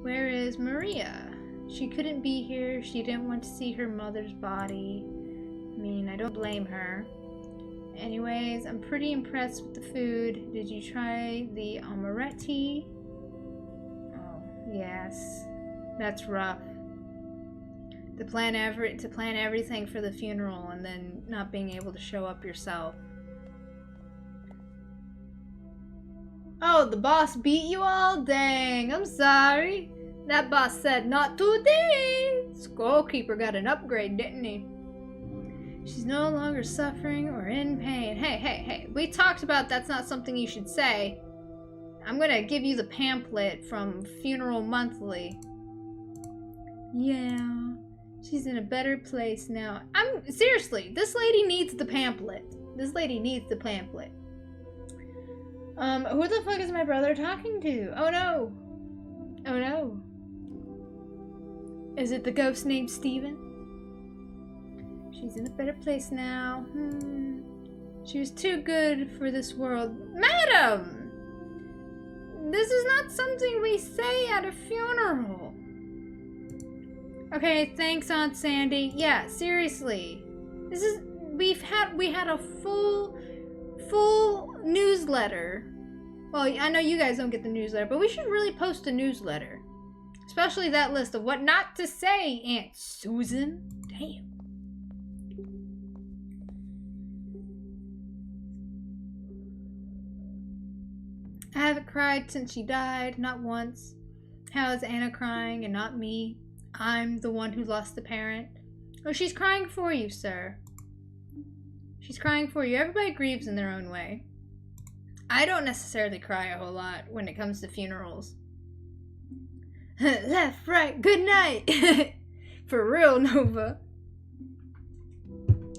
Where is Maria? She couldn't be here. She didn't want to see her mother's body. I mean, I don't blame her. Anyways, I'm pretty impressed with the food. Did you try the amaretti? Oh, yes. That's rough. To plan everything for the funeral and then not being able to show up yourself. Oh, the boss beat you all? Dang, I'm sorry. That boss said not today. Scorekeeper got an upgrade, didn't he? She's no longer suffering or in pain. Hey. We talked about that's not something you should say. I'm gonna give you the pamphlet from Funeral Monthly. Yeah, she's in a better place now. Seriously, this lady needs the pamphlet. This lady needs the pamphlet. Who the fuck is my brother talking to? Oh no. Oh no. Is it the ghost named Steven? She's in a better place now. She was too good for this world. Madam! This is not something we say at a funeral. Okay, thanks, Aunt Sandy. Yeah, seriously. We had a full newsletter. Well, I know you guys don't get the newsletter, but we should really post a newsletter. Especially that list of what not to say, Aunt Susan. Damn. I haven't cried since she died, not once. How is Anna crying and not me? I'm the one who lost the parent. Oh, she's crying for you, sir. She's crying for you. Everybody grieves in their own way. I don't necessarily cry a whole lot when it comes to funerals. Left, right, good night. For real, Nova.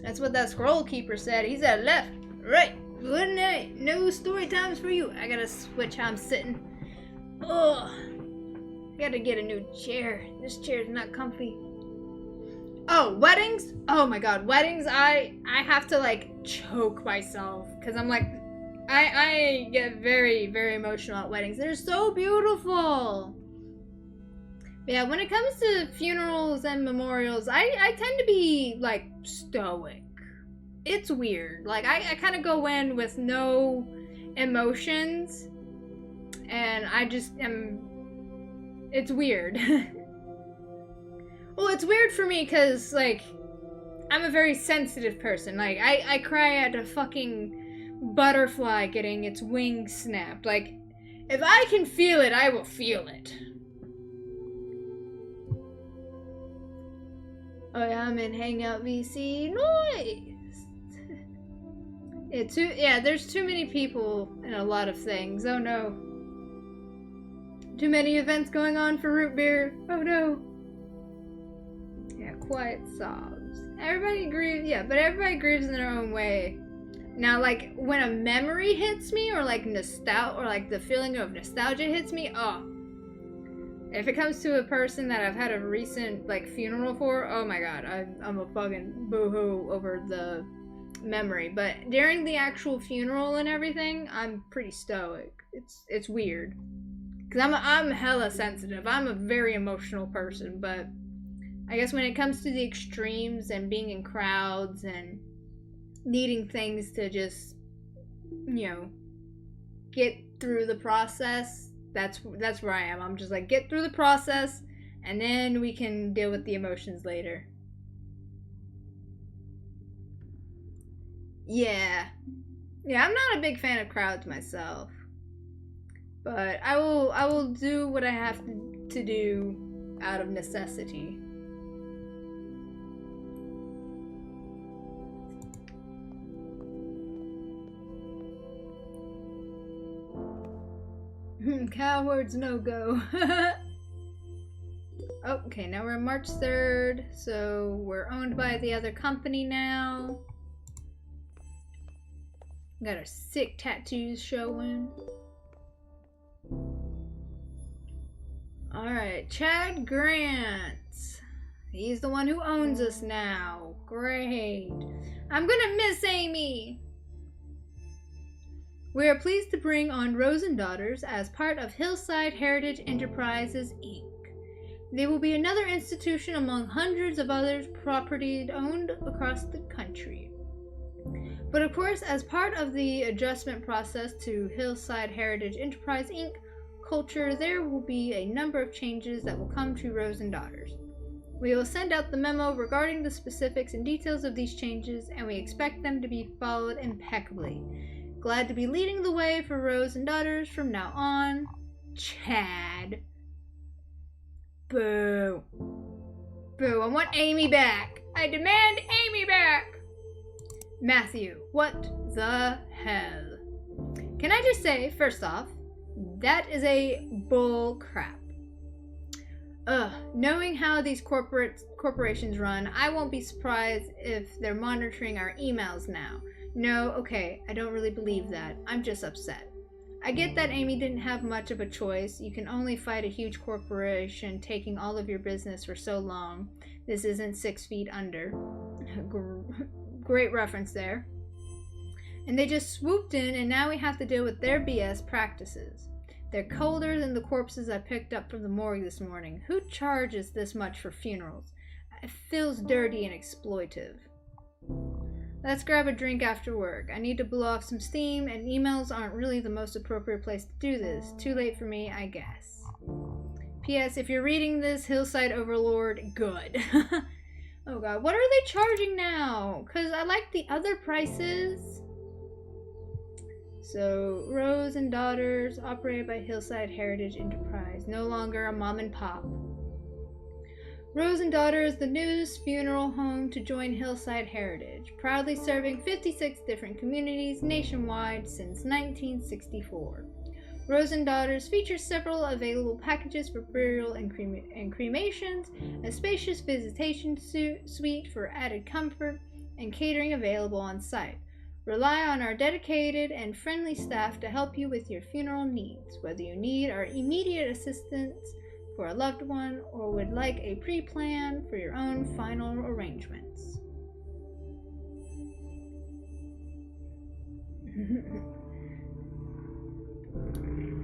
That's what that scroll keeper said. He said left, right, good night. No story times for you. I gotta switch how I'm sitting. Ugh. I gotta get a new chair. This chair is not comfy. Oh, weddings? Oh my god, weddings. I have to like choke myself because I'm like, I get very, very emotional at weddings. They're so beautiful. Yeah, when it comes to funerals and memorials, I tend to be like stoic. It's weird. Like I kind of go in with no emotions, and I just am. It's weird. Well, it's weird for me because, like, I'm a very sensitive person. Like, I cry at a fucking butterfly getting its wings snapped. Like, if I can feel it, I will feel it. Oh, yeah, I'm in Hangout VC. Nice! There's too many people and a lot of things. Oh, no. Too many events going on for root beer. Oh no. Yeah, quiet sobs. Everybody grieves, yeah, but everybody grieves in their own way. Now, like, when a memory hits me, or like or like the feeling of nostalgia hits me, oh. If it comes to a person that I've had a recent, like, funeral for, oh my god, I'm a fucking boo-hoo over the memory. But during the actual funeral and everything, I'm pretty stoic. It's weird. Because I'm hella sensitive. I'm a very emotional person, but I guess when it comes to the extremes and being in crowds and needing things to just, you know, get through the process, that's where I am. I'm just like, get through the process, and then we can deal with the emotions later. Yeah. Yeah, I'm not a big fan of crowds myself. But I will do what I have to do out of necessity. Cowards no go. Okay, now we're March 3rd, so we're owned by the other company now. Got our sick tattoos showing. Alright, Chad Grant. He's the one who owns us now. Great. I'm gonna miss Amy. We are pleased to bring on Rose and Daughters as part of Hillside Heritage Enterprises, Inc. They will be another institution among hundreds of others property owned across the country. But of course, as part of the adjustment process to Hillside Heritage Enterprise, Inc. culture, there will be a number of changes that will come to Rose and Daughters. We will send out the memo regarding the specifics and details of these changes, and we expect them to be followed impeccably. Glad to be leading the way for Rose and Daughters from now on. Chad. Boo. Boo, I want Amy back. I demand Amy back. Matthew, what the hell? Can I just say, first off, that is a bull crap. Knowing how these corporations run, I won't be surprised if they're monitoring our emails now. No, okay, I don't really believe that. I'm just upset. I get that Amy didn't have much of a choice. You can only fight a huge corporation taking all of your business for so long. This isn't 6 feet under. Great reference there. And they just swooped in, and now we have to deal with their BS practices. They're colder than the corpses I picked up from the morgue this morning. Who charges this much for funerals? It feels dirty and exploitive. Let's grab a drink after work. I need to blow off some steam, and emails aren't really the most appropriate place to do this. Too late for me, I guess. P.S. If you're reading this, Hillside Overlord, good. Oh god, what are they charging now? Because I like the other prices. So, Rose and Daughters, operated by Hillside Heritage Enterprise. No longer a mom and pop. Rose and Daughter is the newest funeral home to join Hillside Heritage, proudly serving 56 different communities nationwide since 1964. Rose and Daughters features several available packages for burial and cremations, a spacious visitation suite for added comfort, and catering available on site. Rely on our dedicated and friendly staff to help you with your funeral needs, whether you need our immediate assistance for a loved one or would like a pre-plan for your own final arrangements.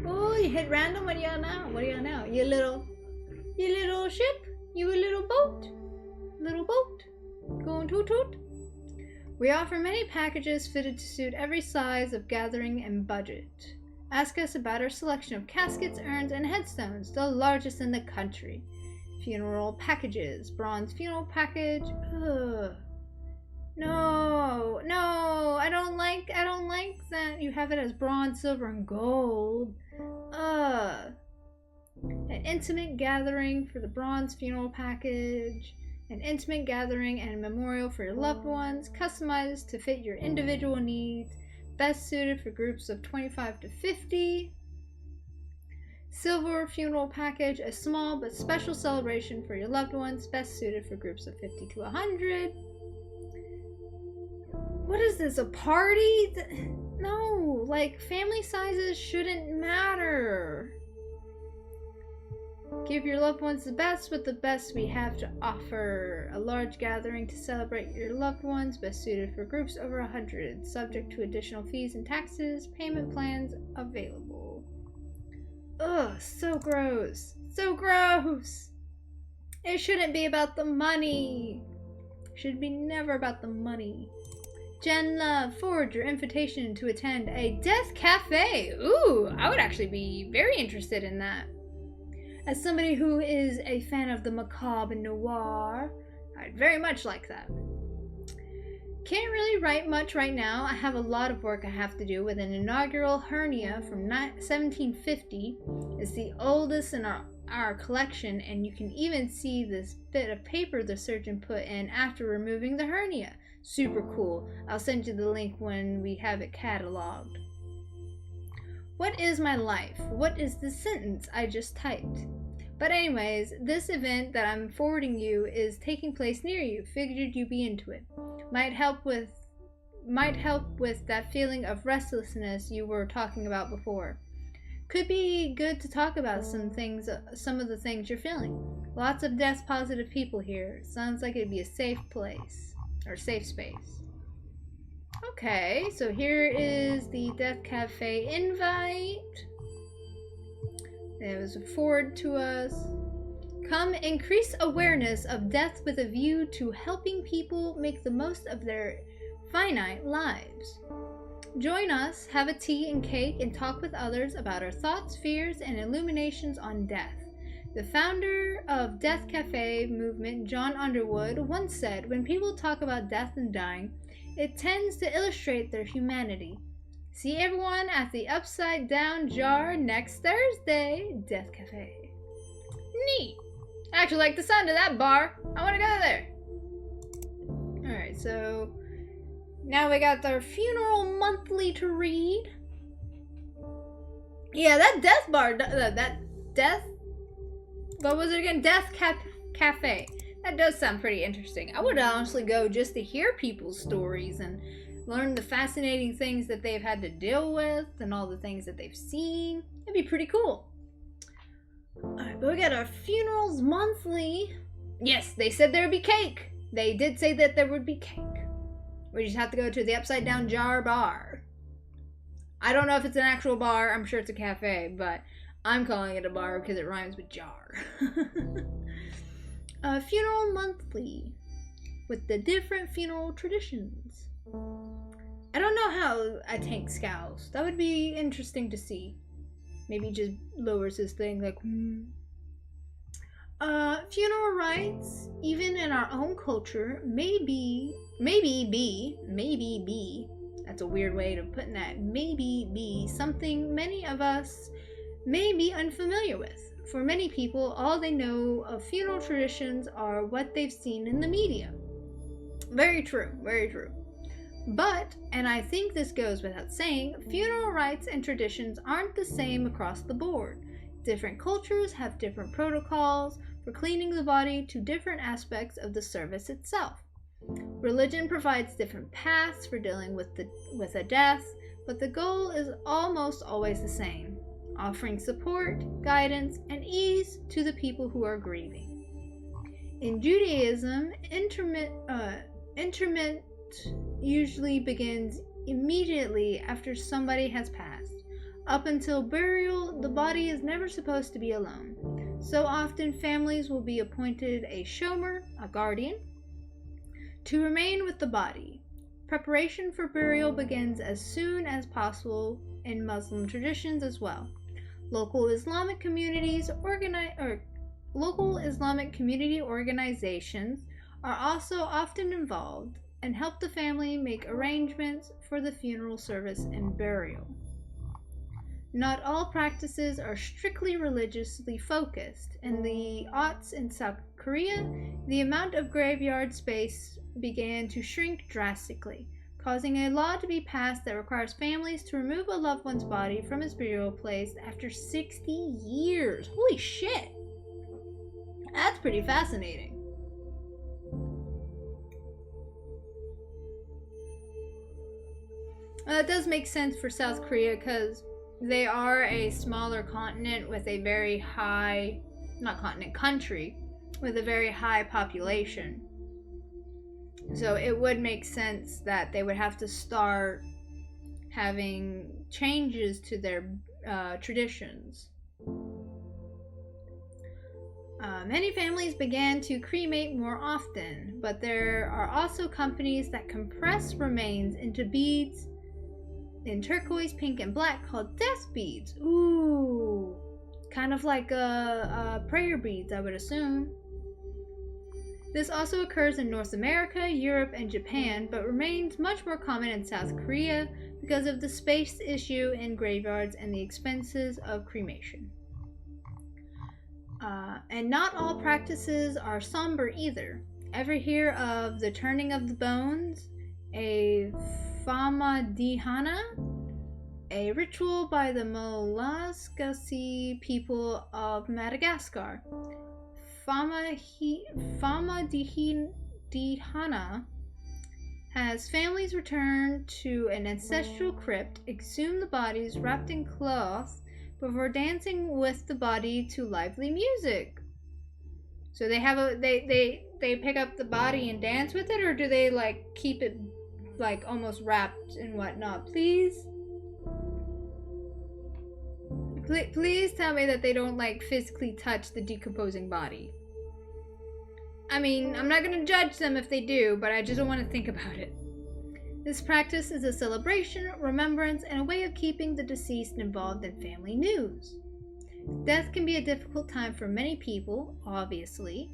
Oh, you hit random? What do you now? What do you now? You little ship? You a little boat? Little boat? Going toot toot? We offer many packages fitted to suit every size of gathering and budget. Ask us about our selection of caskets, urns, and headstones, the largest in the country. Funeral packages. Bronze funeral package. Ugh. No, I don't like that you have it as bronze, silver, and gold. An intimate gathering for the bronze funeral package. An intimate gathering and a memorial for your loved ones, customized to fit your individual needs. Best suited for groups of 25 to 50. Silver funeral package, a small but special celebration for your loved ones, best suited for groups of 50 to 100. What is this, a party? No, like family sizes shouldn't matter. Give your loved ones the best with the best we have to offer. A large gathering to celebrate your loved ones, best suited for groups over 100, subject to additional fees and taxes, payment plans available. Ugh, so gross. So gross. It shouldn't be about the money. It should be never about the money. Jen Love, forward your invitation to attend a death cafe. Ooh, I would actually be very interested in that. As somebody who is a fan of the macabre and noir, I'd very much like that. Can't really write much right now. I have a lot of work I have to do with an inaugural hernia from 1750. It's the oldest in our collection, and you can even see this bit of paper the surgeon put in after removing the hernia. Super cool. I'll send you the link when we have it cataloged. What is my life? What is the sentence I just typed? But anyways, this event that I'm forwarding you is taking place near you. Figured you'd be into it. Might help with that feeling of restlessness you were talking about before. Could be good to talk about some of the things you're feeling. Lots of death positive people here. Sounds like it'd be a safe place or safe space. Okay, so here is the Death Cafe invite. It was forwarded to us. Come increase awareness of death with a view to helping people make the most of their finite lives. Join us, have a tea and cake, and talk with others about our thoughts, fears, and illuminations on death. The founder of Death Cafe movement, John Underwood, once said, when people talk about death and dying, it tends to illustrate their humanity. See everyone at the Upside Down Jar next Thursday. Death Cafe. Neat. I actually like the sound of that bar. I want to go there. Alright, so now we got our funeral monthly to read. Yeah, that death bar, what was it again? Death Cafe. That does sound pretty interesting. I would honestly go just to hear people's stories and learn the fascinating things that they've had to deal with and all the things that they've seen. It'd be pretty cool. Alright, but we got our funerals monthly. Yes, they said there would be cake. They did say that there would be cake. We just have to go to the Upside Down Jar Bar. I don't know if it's an actual bar. I'm sure it's a cafe, but I'm calling it a bar because it rhymes with jar. Funeral monthly with the different funeral traditions. I don't know how a tank scowls. That would be interesting to see. Maybe just lowers his thing like, funeral rites, even in our own culture, maybe be, that's a weird way of putting that, maybe be something many of us may be unfamiliar with. For many people, all they know of funeral traditions are what they've seen in the media. Very true, very true. But, and I think this goes without saying, funeral rites and traditions aren't the same across the board. Different cultures have different protocols for cleaning the body to different aspects of the service itself. Religion provides different paths for dealing with a death, but the goal is almost always the same, offering support, guidance, and ease to the people who are grieving. In Judaism, interment usually begins immediately after somebody has passed. Up until burial, the body is never supposed to be alone. So often, families will be appointed a shomer, a guardian, to remain with the body. Preparation for burial begins as soon as possible in Muslim traditions as well. Local Islamic community organizations are also often involved and help the family make arrangements for the funeral service and burial. Not all practices are strictly religiously focused. In the aughts in South Korea, the amount of graveyard space began to shrink drastically, causing a law to be passed that requires families to remove a loved one's body from his burial place after 60 years. Holy shit! That's pretty fascinating. It does make sense for South Korea because they are a smaller continent with a very high, country, with a very high population. So it would make sense that they would have to start having changes to their traditions. Many families began to cremate more often, but there are also companies that compress remains into beads in turquoise, pink, and black called death beads. Ooh, kind of like prayer beads, I would assume. This also occurs in North America, Europe, and Japan, but remains much more common in South Korea because of the space issue in graveyards and the expenses of cremation. And not all practices are somber either. Ever hear of the turning of the bones? A Famadihana, a ritual by the Malagasy people of Madagascar. Famadihana has families return to an ancestral crypt, exhume the bodies wrapped in cloth before dancing with the body to lively music. So they have they pick up the body and dance with it, or do they like keep it like almost wrapped and whatnot? Please tell me that they don't like physically touch the decomposing body. I mean, I'm not gonna judge them if they do, but I just don't want to think about it. This practice is a celebration, remembrance, and a way of keeping the deceased involved in family news. Death can be a difficult time for many people, obviously,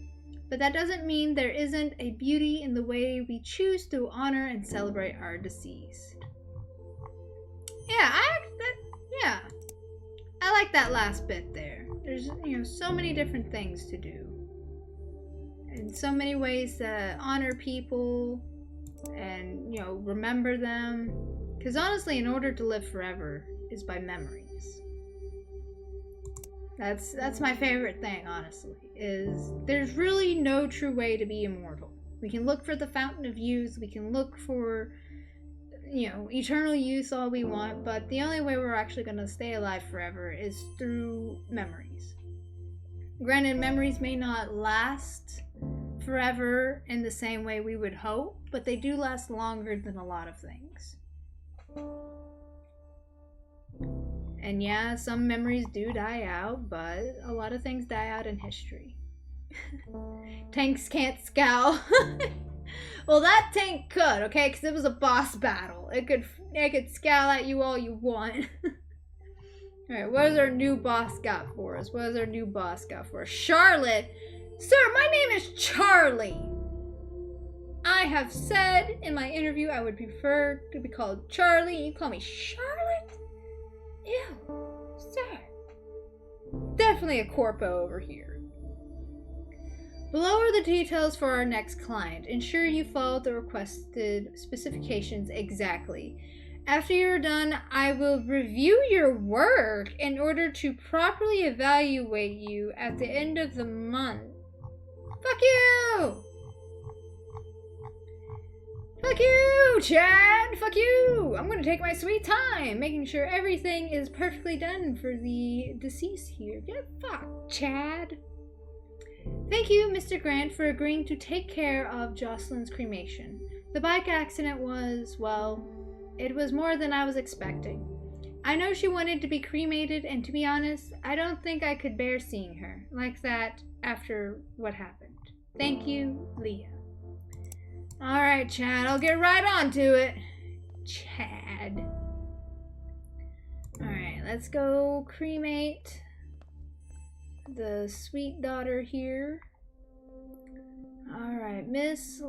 but that doesn't mean there isn't a beauty in the way we choose to honor and celebrate our deceased. I like that last bit there. There's, so many different things to do, and so many ways to honor people and, remember them. Because honestly, in order to live forever is by memories. That's my favorite thing, honestly, is there's really no true way to be immortal. We can look for the fountain of youth, we can look for, eternal youth all we want, but the only way we're actually going to stay alive forever is through memories. Granted, memories may not last forever in the same way we would hope, but they do last longer than a lot of things. And yeah, some memories do die out, but a lot of things die out in history. Tanks can't scowl. Well, that tank could, okay? Because it was a boss battle. It could scowl at you all you want. Alright, what has our new boss got for us? What has our new boss got for us? Charlotte! Sir, my name is Charlie! I have said in my interview I would prefer to be called Charlie. You call me Charlotte? Ew, sir. Definitely a corpo over here. Below are the details for our next client. Ensure you follow the requested specifications exactly. After you're done, I will review your work in order to properly evaluate you at the end of the month. Fuck you! Fuck you, Chad! Fuck you! I'm gonna take my sweet time, making sure everything is perfectly done for the deceased here. Get fucked, Chad. Thank you, Mr. Grant, for agreeing to take care of Jocelyn's cremation. The bike accident was, well, it was more than I was expecting. I know she wanted to be cremated, and to be honest, I don't think I could bear seeing her like that after what happened. Thank you, Leah. Alright, Chad, I'll get right on to it. Chad. Alright, let's go cremate the sweet daughter here. Alright, Miss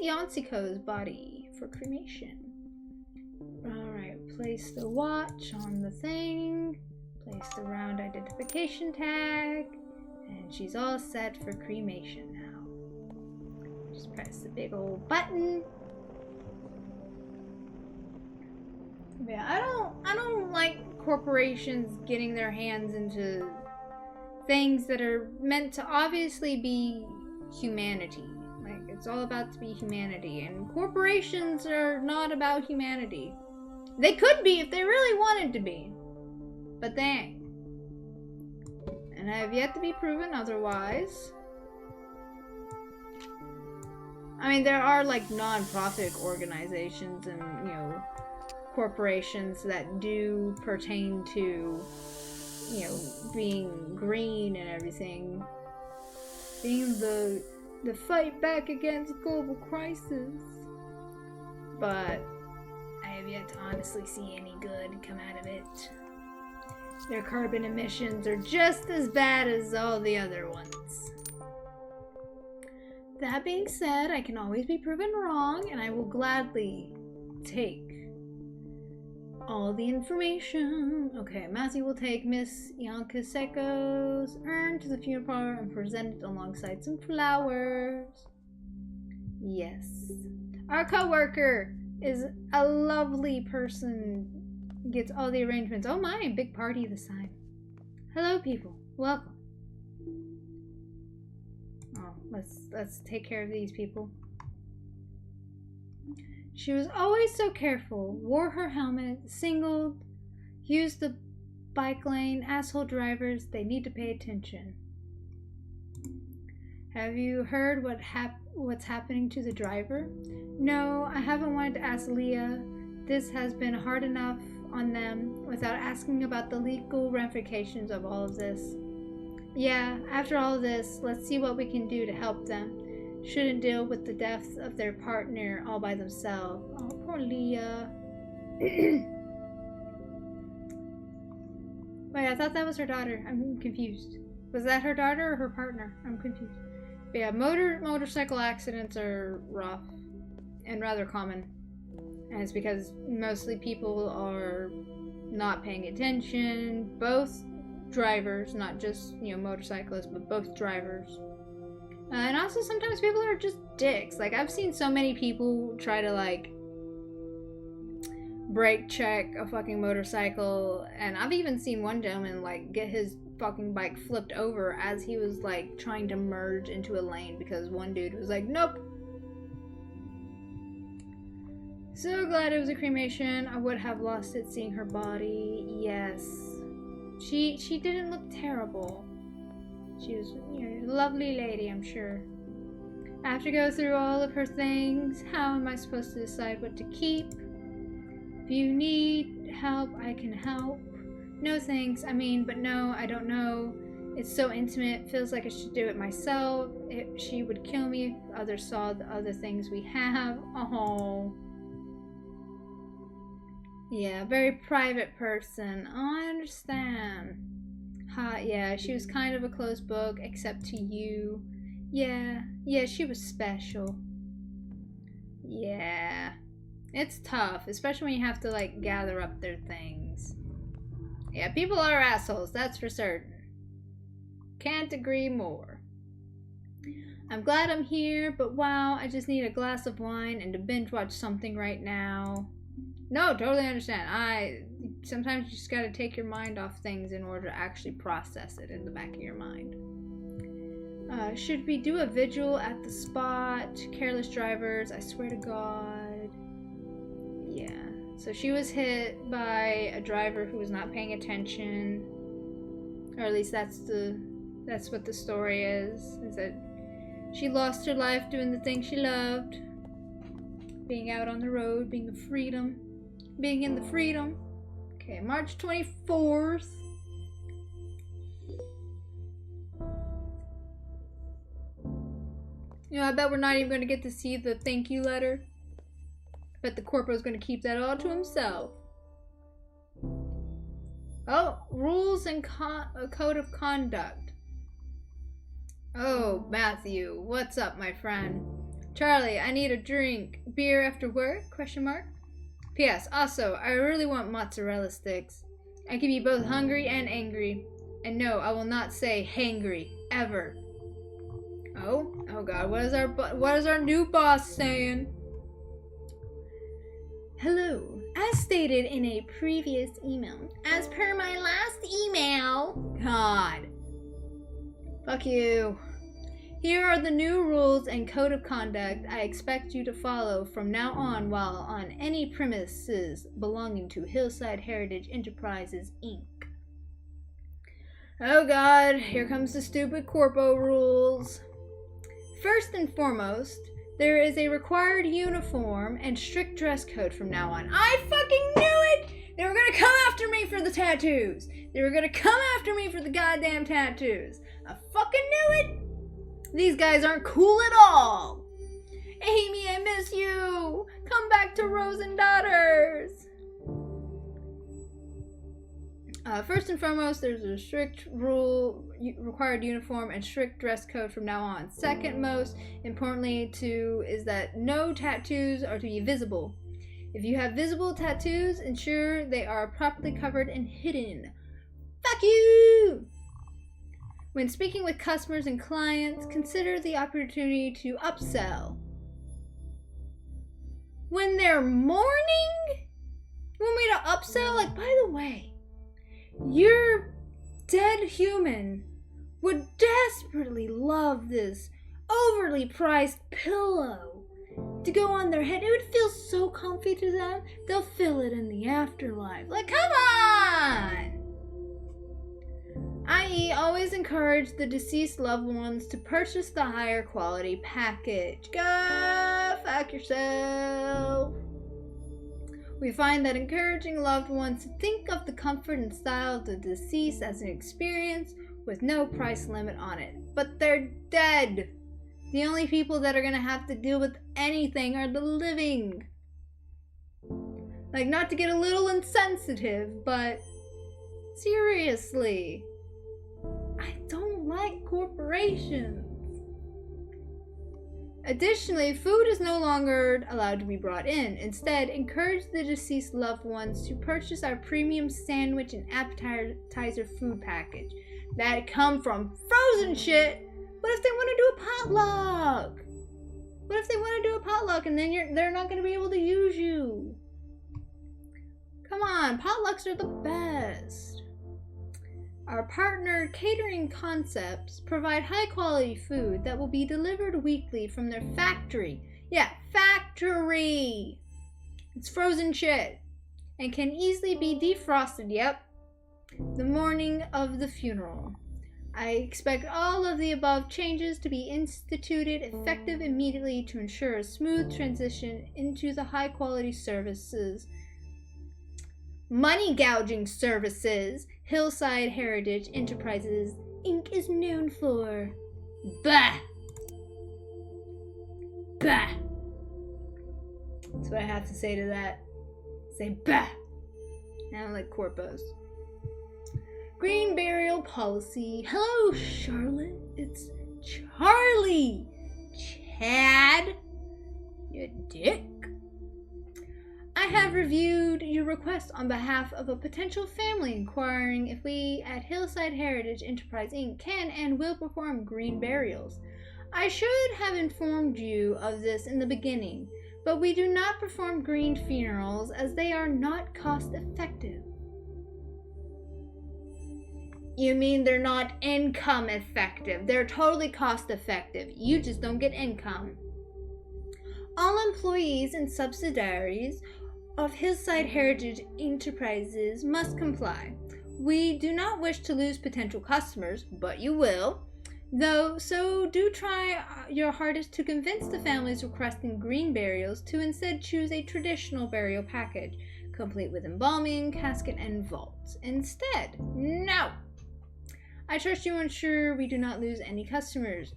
Ionsico's body for cremation. Alright, place the watch on the thing. Place the round identification tag. And she's all set for cremation now. Just press the big old button. Yeah, I don't like corporations getting their hands into things that are meant to obviously be humanity. Like, it's all about to be humanity, and corporations are not about humanity. They could be if they really wanted to be, but they ain't. And I have yet to be proven otherwise. I mean, there are like non-profit organizations and, corporations that do pertain to, being green and everything. Being the fight back against global crisis. But I have yet to honestly see any good come out of it. Their carbon emissions are just as bad as all the other ones. That being said, I can always be proven wrong, and I will gladly take all the information. Okay, Matthew will take Miss Ionsico's urn to the funeral parlor and present it alongside some flowers. Yes. Our co-worker is a lovely person. Gets all the arrangements. Oh my, big party this time. Hello, people. Welcome. Oh, let's take care of these people. She was always so careful. Wore her helmet, singled, used the bike lane. Asshole drivers, they need to pay attention. Have you heard what's happening to the driver? No, I haven't wanted to ask Leah. This has been hard enough on them without asking about the legal ramifications of all of this. Yeah, after all of this, let's see what we can do to help them. Shouldn't deal with the death of their partner all by themselves. Oh, poor Leah. Wait, I thought that was her daughter. I'm confused. Was that her daughter or her partner? I'm confused. But yeah, motorcycle accidents are rough and rather common. And it's because mostly people are not paying attention. Both drivers, not just, motorcyclists, but both drivers. And also sometimes people are just dicks. Like, I've seen so many people try to, like, brake check a fucking motorcycle. And I've even seen one gentleman, like, get his fucking bike flipped over as he was like trying to merge into a lane because one dude was like, nope. So glad it was a cremation. I would have lost it seeing her body. Yes. She didn't look terrible. She was, you know, a lovely lady, I'm sure. I have to go through all of her things. How am I supposed to decide what to keep? If you need help, I can help. No thanks. I mean, but no, I don't know. It's so intimate. Feels like I should do it myself. She would kill me if others saw the other things we have. Oh. Yeah, very private person. Oh, I understand. Yeah, she was kind of a closed book, except to you. Yeah, she was special. Yeah. It's tough, especially when you have to, like, gather up their things. Yeah, people are assholes, that's for certain. Can't agree more. I'm glad I'm here, but wow, I just need a glass of wine and to binge watch something right now. No, totally understand. Sometimes you just gotta take your mind off things in order to actually process it in the back of your mind. Should we do a vigil at the spot? Careless drivers, I swear to God. Yeah. So she was hit by a driver who was not paying attention. Or at least that's what the story is that she lost her life doing the thing she loved. Being out on the road, being in the freedom. Okay, March 24th. You know, I bet we're not even going to get to see the thank you letter. I bet the corpo's going to keep that all to himself. Oh, rules and code of conduct. Oh, Matthew, what's up, my friend? Charlie, I need a drink. Beer after work? Question mark. P.S. Also, I really want mozzarella sticks. I can be both hungry and angry. And no, I will not say hangry, ever. Oh God, what is our new boss saying? Hello, as stated in a previous email, as per my last email. God. Fuck you. Here are the new rules and code of conduct I expect you to follow from now on while on any premises belonging to Hillside Heritage Enterprises, Inc. Oh God, here comes the stupid corpo rules. First and foremost, there is a required uniform and strict dress code from now on. I fucking knew it! They were gonna come after me for the tattoos. They were gonna come after me for the goddamn tattoos. I fucking knew it! These guys aren't cool at all. Amy, I miss you. Come back to Rose and Daughters. First and foremost, there's a strict required uniform and strict dress code from now on. Second most importantly is that no tattoos are to be visible. If you have visible tattoos, ensure they are properly covered and hidden. Fuck you! When speaking with customers and clients, consider the opportunity to upsell. When they're mourning? You want me to upsell? Like, by the way, your dead human would desperately love this overly priced pillow to go on their head. It would feel so comfy to them. They'll feel it in the afterlife. Like, come on! I.e., always encourage the deceased loved ones to purchase the higher quality package. Go fuck yourself. We find that encouraging loved ones to think of the comfort and style of the deceased as an experience with no price limit on it. But they're dead. The only people that are going to have to deal with anything are the living. Like, not to get a little insensitive, but seriously. I don't like corporations. Additionally, food is no longer allowed to be brought in. Instead, encourage the deceased loved ones to purchase our premium sandwich and appetizer food package that come from frozen shit. What if they want to do a potluck? What if they want to do a potluck and then they're not going to be able to use you? Come on, potlucks are the best. Our partner catering concepts provide high-quality food that will be delivered weekly from their factory. Yeah, factory! It's frozen shit. And can easily be defrosted, yep, the morning of the funeral. I expect all of the above changes to be instituted effective immediately to ensure a smooth transition into the high-quality services. Money gouging services Hillside Heritage Enterprises Inc. is known for. Bah! Bah! That's what I have to say to that. Say bah! I don't like corpos. Green burial policy. Hello, Charlotte. It's Charlie. Chad. You dick. I have reviewed your request on behalf of a potential family inquiring if we at Hillside Heritage Enterprise Inc. can and will perform green burials. I should have informed you of this in the beginning, but we do not perform green funerals as they are not cost effective. You mean they're not income effective? They're totally cost effective. You just don't get income. All employees and subsidiaries of Hillside Heritage Enterprises must comply. We do not wish to lose potential customers, but you will. Though, so do try your hardest to convince the families requesting green burials to instead choose a traditional burial package, complete with embalming, casket, and vault. Instead, no! I trust you ensure we do not lose any customers.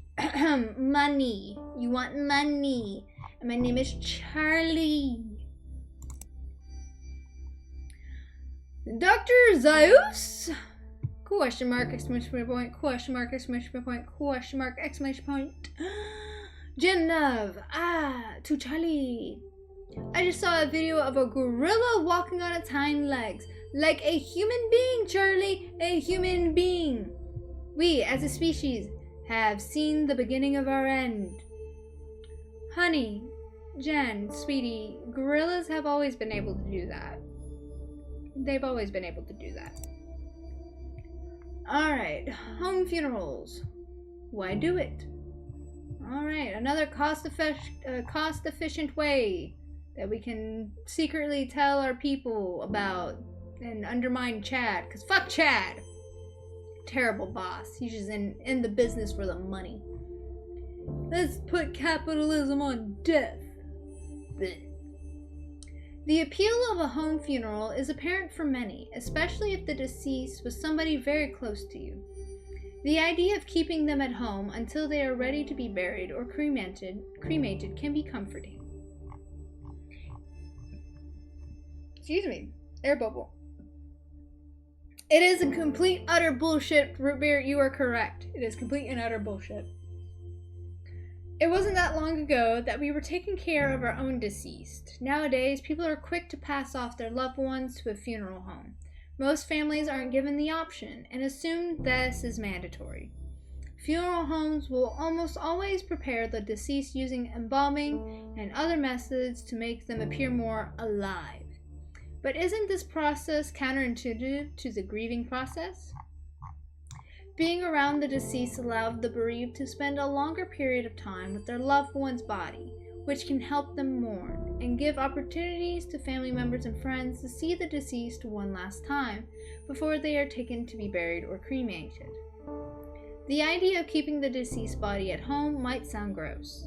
Money. You want money. And my name is Charlie. Dr. Zeus? Question mark, exclamation point, question mark, exclamation point, question mark, exclamation point. Genevieve, to Charlie. I just saw a video of a gorilla walking on its hind legs. Like a human being, Charlie, a human being. We, as a species, have seen the beginning of our end. Honey, Jen, sweetie, gorillas have always been able to do that. They've always been able to do that. Alright, home funerals. Why do it? Alright, another cost-efficient way that we can secretly tell our people about and undermine Chad. Because fuck Chad! Terrible boss. He's just in the business for the money. Let's put capitalism on death. Blech. The appeal of a home funeral is apparent for many, especially if the deceased was somebody very close to you. The idea of keeping them at home until they are ready to be buried or cremated can be comforting. Excuse me, air bubble. It is a complete utter bullshit, Root Beer. You are correct. It is complete and utter bullshit. It wasn't that long ago that we were taking care of our own deceased. Nowadays, people are quick to pass off their loved ones to a funeral home. Most families aren't given the option and assume this is mandatory. Funeral homes will almost always prepare the deceased using embalming and other methods to make them appear more alive. But isn't this process counterintuitive to the grieving process? Being around the deceased allowed the bereaved to spend a longer period of time with their loved one's body, which can help them mourn and give opportunities to family members and friends to see the deceased one last time before they are taken to be buried or cremated. The idea of keeping the deceased body at home might sound gross,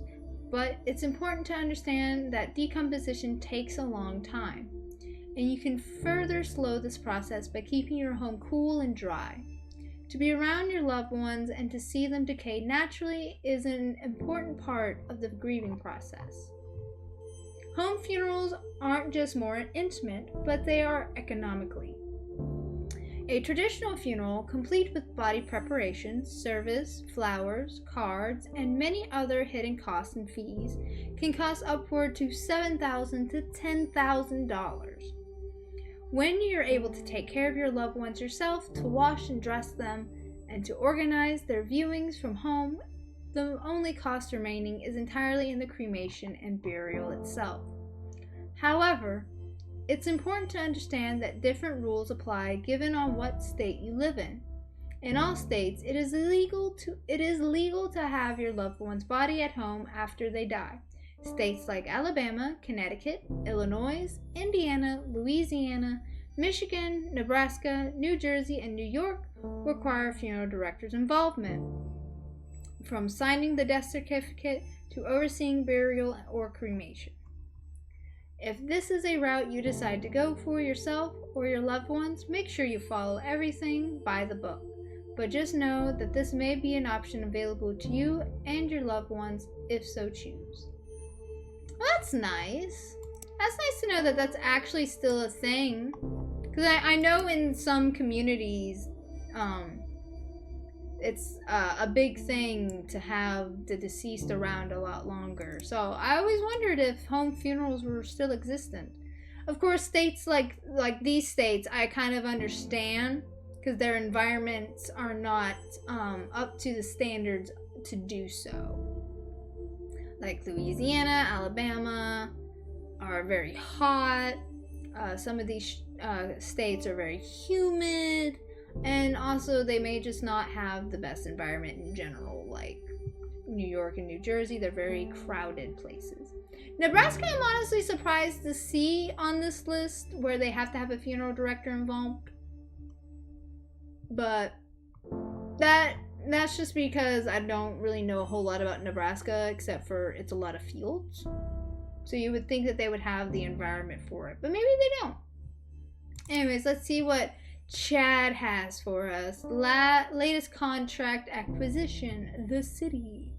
but it's important to understand that decomposition takes a long time, and you can further slow this process by keeping your home cool and dry. To be around your loved ones and to see them decay naturally is an important part of the grieving process. Home funerals aren't just more intimate, but they are economically. A traditional funeral, complete with body preparation, service, flowers, cards, and many other hidden costs and fees, can cost upward to $7,000 to $10,000. When you're able to take care of your loved ones yourself, to wash and dress them, and to organize their viewings from home, the only cost remaining is entirely in the cremation and burial itself. However, it's important to understand that different rules apply given on what state you live in. In all states, it is legal to have your loved one's body at home after they die. States like Alabama, Connecticut, Illinois, Indiana, Louisiana, Michigan, Nebraska, New Jersey, and New York require funeral directors' involvement, from signing the death certificate to overseeing burial or cremation. If this is a route you decide to go for yourself or your loved ones, make sure you follow everything by the book. But just know that this may be an option available to you and your loved ones if so choose. Well, that's nice. That's nice to know that that's actually still a thing. Because I know in some communities, it's a big thing to have the deceased around a lot longer. So I always wondered if home funerals were still existent. Of course, states like these states, I kind of understand because their environments are not up to the standards to do so. Like Louisiana, Alabama are very hot. Some of these states are very humid. And also, they may just not have the best environment in general, like New York and New Jersey. They're very crowded places. Nebraska, I'm honestly surprised to see on this list where they have to have a funeral director involved. But that's just because I don't really know a whole lot about Nebraska, except for it's a lot of fields. So you would think that they would have the environment for it, but maybe they don't. Anyways, let's see what Chad has for us. Latest contract acquisition, the city.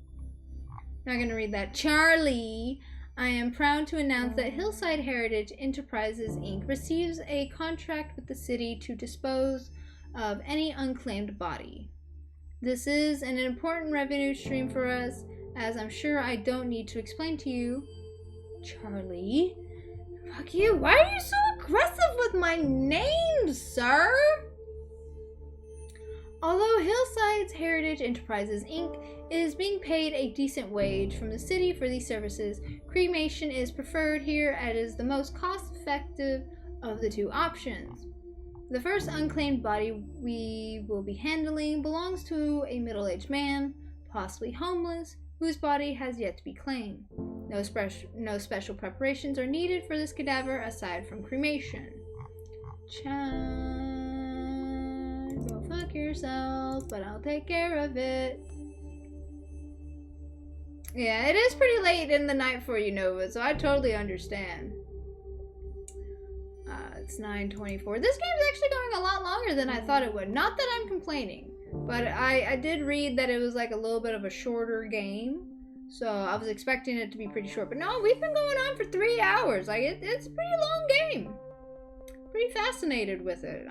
Not going to read that. Charlie, I am proud to announce that Hillside Heritage Enterprises, Inc. receives a contract with the city to dispose of any unclaimed body. This is an important revenue stream for us, as I'm sure I don't need to explain to you. Charlie? Fuck you. Why are you so aggressive with my name, sir? Although Hillside's Heritage Enterprises, Inc. is being paid a decent wage from the city for these services, cremation is preferred here as it is the most cost-effective of the two options. The first unclaimed body we will be handling belongs to a middle-aged man, possibly homeless, whose body has yet to be claimed. No special preparations are needed for this cadaver aside from cremation. Chad, go fuck yourself, but I'll take care of it. Yeah, it is pretty late in the night for you, Nova, so I totally understand. It's 9:24. This game's actually going a lot longer than I thought it would. Not that I'm complaining, but I did read that it was like a little bit of a shorter game. So I was expecting it to be pretty short. But no, we've been going on for 3 hours. Like, it's a pretty long game. Pretty fascinated with it.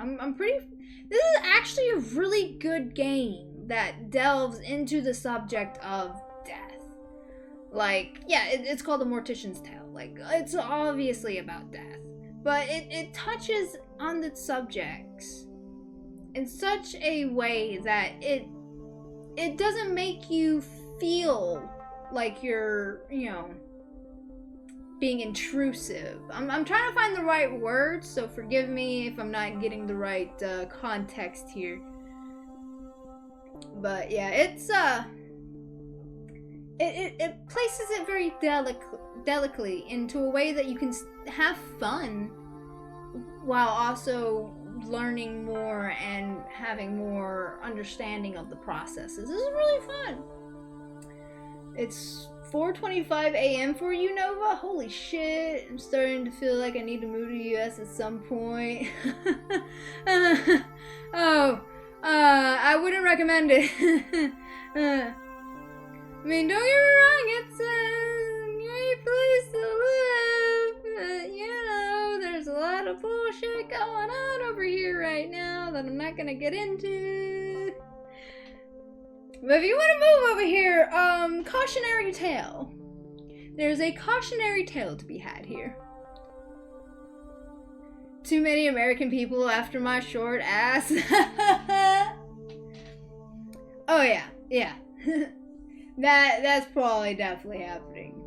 This is actually a really good game that delves into the subject of death. Like, yeah, it's called The Mortician's Tale. Like, it's obviously about death. But it touches on the subjects in such a way that it doesn't make you feel like you're, being intrusive. I'm trying to find the right words, so forgive me if I'm not getting the right context here. But yeah, it's it places it very delicately into a way that you can have fun while also learning more and having more understanding of the processes. This is really fun. It's 4:25 a.m. for you, Nova? Holy shit. I'm starting to feel like I need to move to the US at some point. I wouldn't recommend it. I mean, don't get me wrong, it's a great place to live, but, there's a lot of bullshit going on over here right now that I'm not gonna get into. But if you want to move over here, cautionary tale. There's a cautionary tale to be had here. Too many American people after my short ass. Oh yeah. That's probably definitely happening.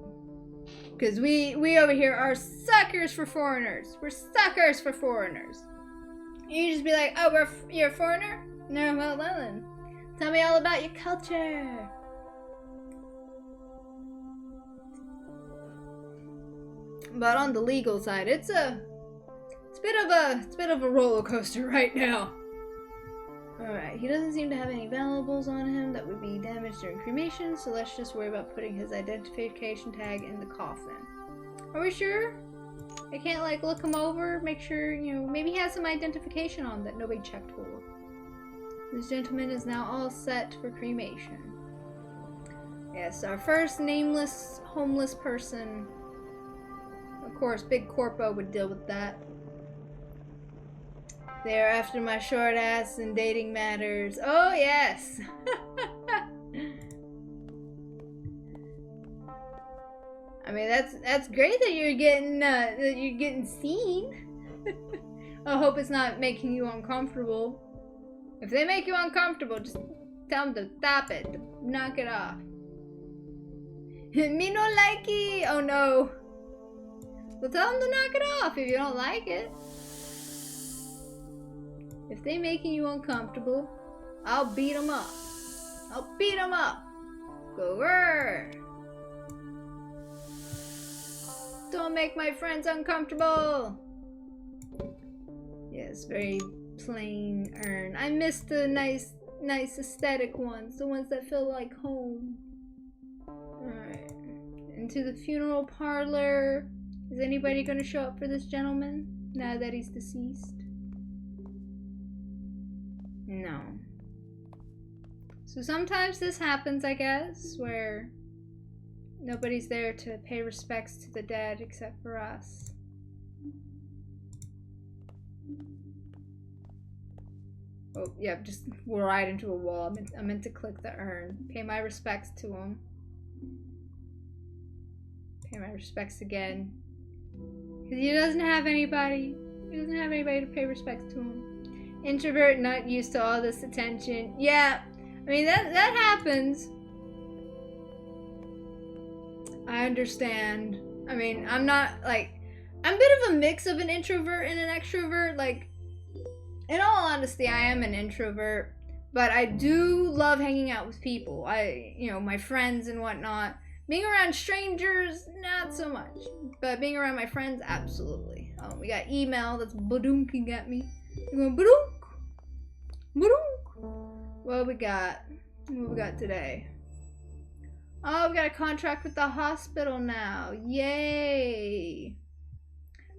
Because we over here are suckers for foreigners. We're suckers for foreigners. You just be like, oh, you're a foreigner? No, well then. Tell me all about your culture. But on the legal side, it's a bit of a roller coaster right now. Alright, he doesn't seem to have any valuables on him that would be damaged during cremation, so let's just worry about putting his identification tag in the coffin. Are we sure? I can't, like, look him over, make sure, you know, maybe he has some identification on that nobody checked for. This gentleman is now all set for cremation. Yes, our first nameless, homeless person. Of course, Big Corpo would deal with that. They're after my short ass and dating matters. Oh, yes! I mean, that's great that you're getting seen. I hope it's not making you uncomfortable. If they make you uncomfortable, just tell them to stop it, to knock it off. Me no likey. Oh no. Well, tell them to knock it off if you don't like it. If they making you uncomfortable, I'll beat them up. I'll beat them up. Go rrr. Don't make my friends uncomfortable. Yes, very plain urn. I miss the nice aesthetic ones, the ones that feel like home. Alright. Into the funeral parlor. Is anybody gonna show up for this gentleman now that he's deceased? No. So sometimes this happens, I guess, where nobody's there to pay respects to the dead except for us. Oh, yeah, just right into a wall. I meant to click the urn. Pay my respects to him. Pay my respects again. Because he doesn't have anybody. He doesn't have anybody to pay respects to him. Introvert, not used to all this attention. Yeah, I mean, that happens. I understand. I mean, I'm not, like, I'm a bit of a mix of an introvert and an extrovert. Like, in all honesty, I am an introvert, but I do love hanging out with people. You know, my friends and whatnot. Being around strangers, not so much. But being around my friends, absolutely. Oh, we got email that's badunking at me. You going badunk? Badunk? What we got? What we got today? Oh, we got a contract with the hospital now. Yay!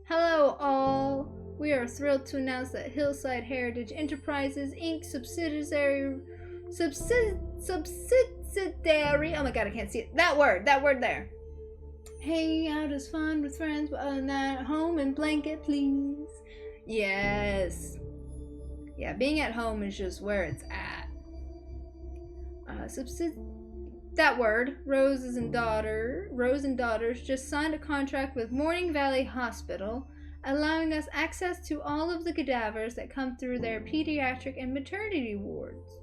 Hello, all. We are thrilled to announce that Hillside Heritage Enterprises, Inc. subsidiary. Oh my god, I can't see it. That word there. Hanging out is fun with friends, but other than that, home and blanket, please. Yes. Yeah, being at home is just where it's at. That word, Rose and Daughters just signed a contract with Morning Valley Hospital, allowing us access to all of the cadavers that come through their pediatric and maternity wards.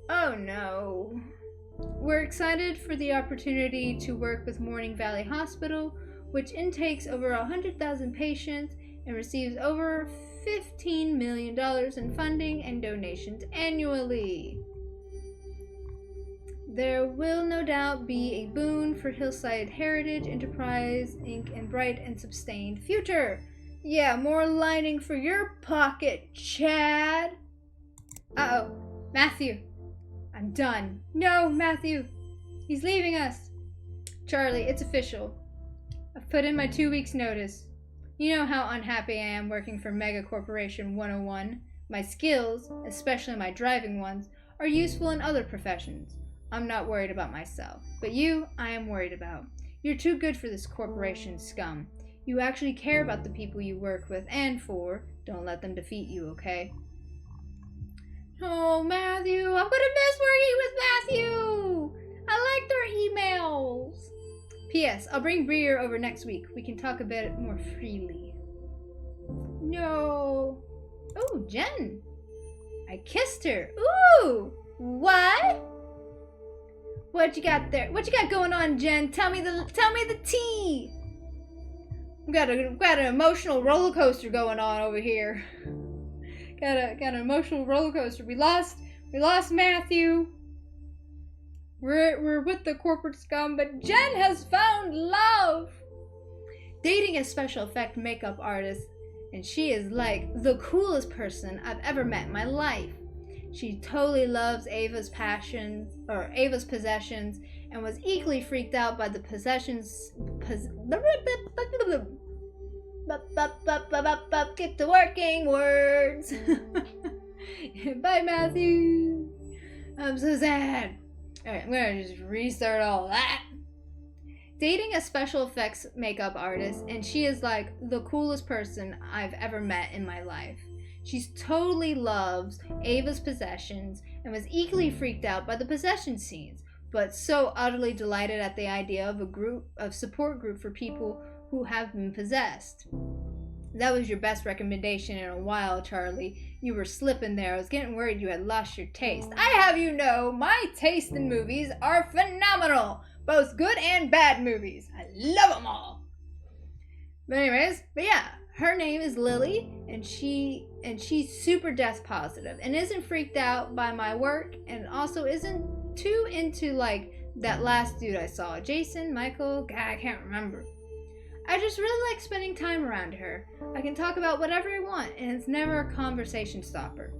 Oh no. We're excited for the opportunity to work with Morning Valley Hospital, which intakes over 100,000 patients and receives over $15 million in funding and donations annually. There will no doubt be a boon for Hillside Heritage Enterprise, Inc. and bright and sustained future. Yeah, more lining for your pocket, Chad. Uh-oh. Matthew. I'm done. No, Matthew. He's leaving us. Charlie, it's official. I've put in my 2 weeks notice. You know how unhappy I am working for Mega Corporation 101. My skills, especially my driving ones, are useful in other professions. I'm not worried about myself. But you, I am worried about. You're too good for this corporation scum. You actually care about the people you work with and for. Don't let them defeat you, okay? Oh, Matthew, I'm gonna miss working with Matthew! I like their emails! P.S. I'll bring Breer over next week. We can talk a bit more freely. No. Oh, Jen. I kissed her. Ooh! What? What you got there? What you got going on, Jen? Tell me the tea! We got an emotional roller coaster going on over here. Got an emotional roller coaster. We lost Matthew. We're with the corporate scum, but Jen has found love. Dating a special effect makeup artist, and she is like the coolest person I've ever met in my life. She totally loves Ava's possessions, and was equally freaked out by the possessions. Get to working words. Bye, Matthew. I'm so sad. Alright, I'm gonna just restart all that. Dating a special effects makeup artist, and she is like the coolest person I've ever met in my life. She totally loves Ava's possessions and was equally freaked out by the possession scenes, but so utterly delighted at the idea of a support group for people who have been possessed. That was your best recommendation in a while, Charlie. You were slipping there. I was getting worried you had lost your taste. I have you know, my taste in movies are phenomenal. Both good and bad movies. I love them all. But yeah, her name is Lily, and she's super death positive and isn't freaked out by my work, and also isn't too into like that last dude I saw, Jason, Michael, God, I can't remember. I just really like spending time around her. I can talk about whatever I want, and it's never a conversation stopper.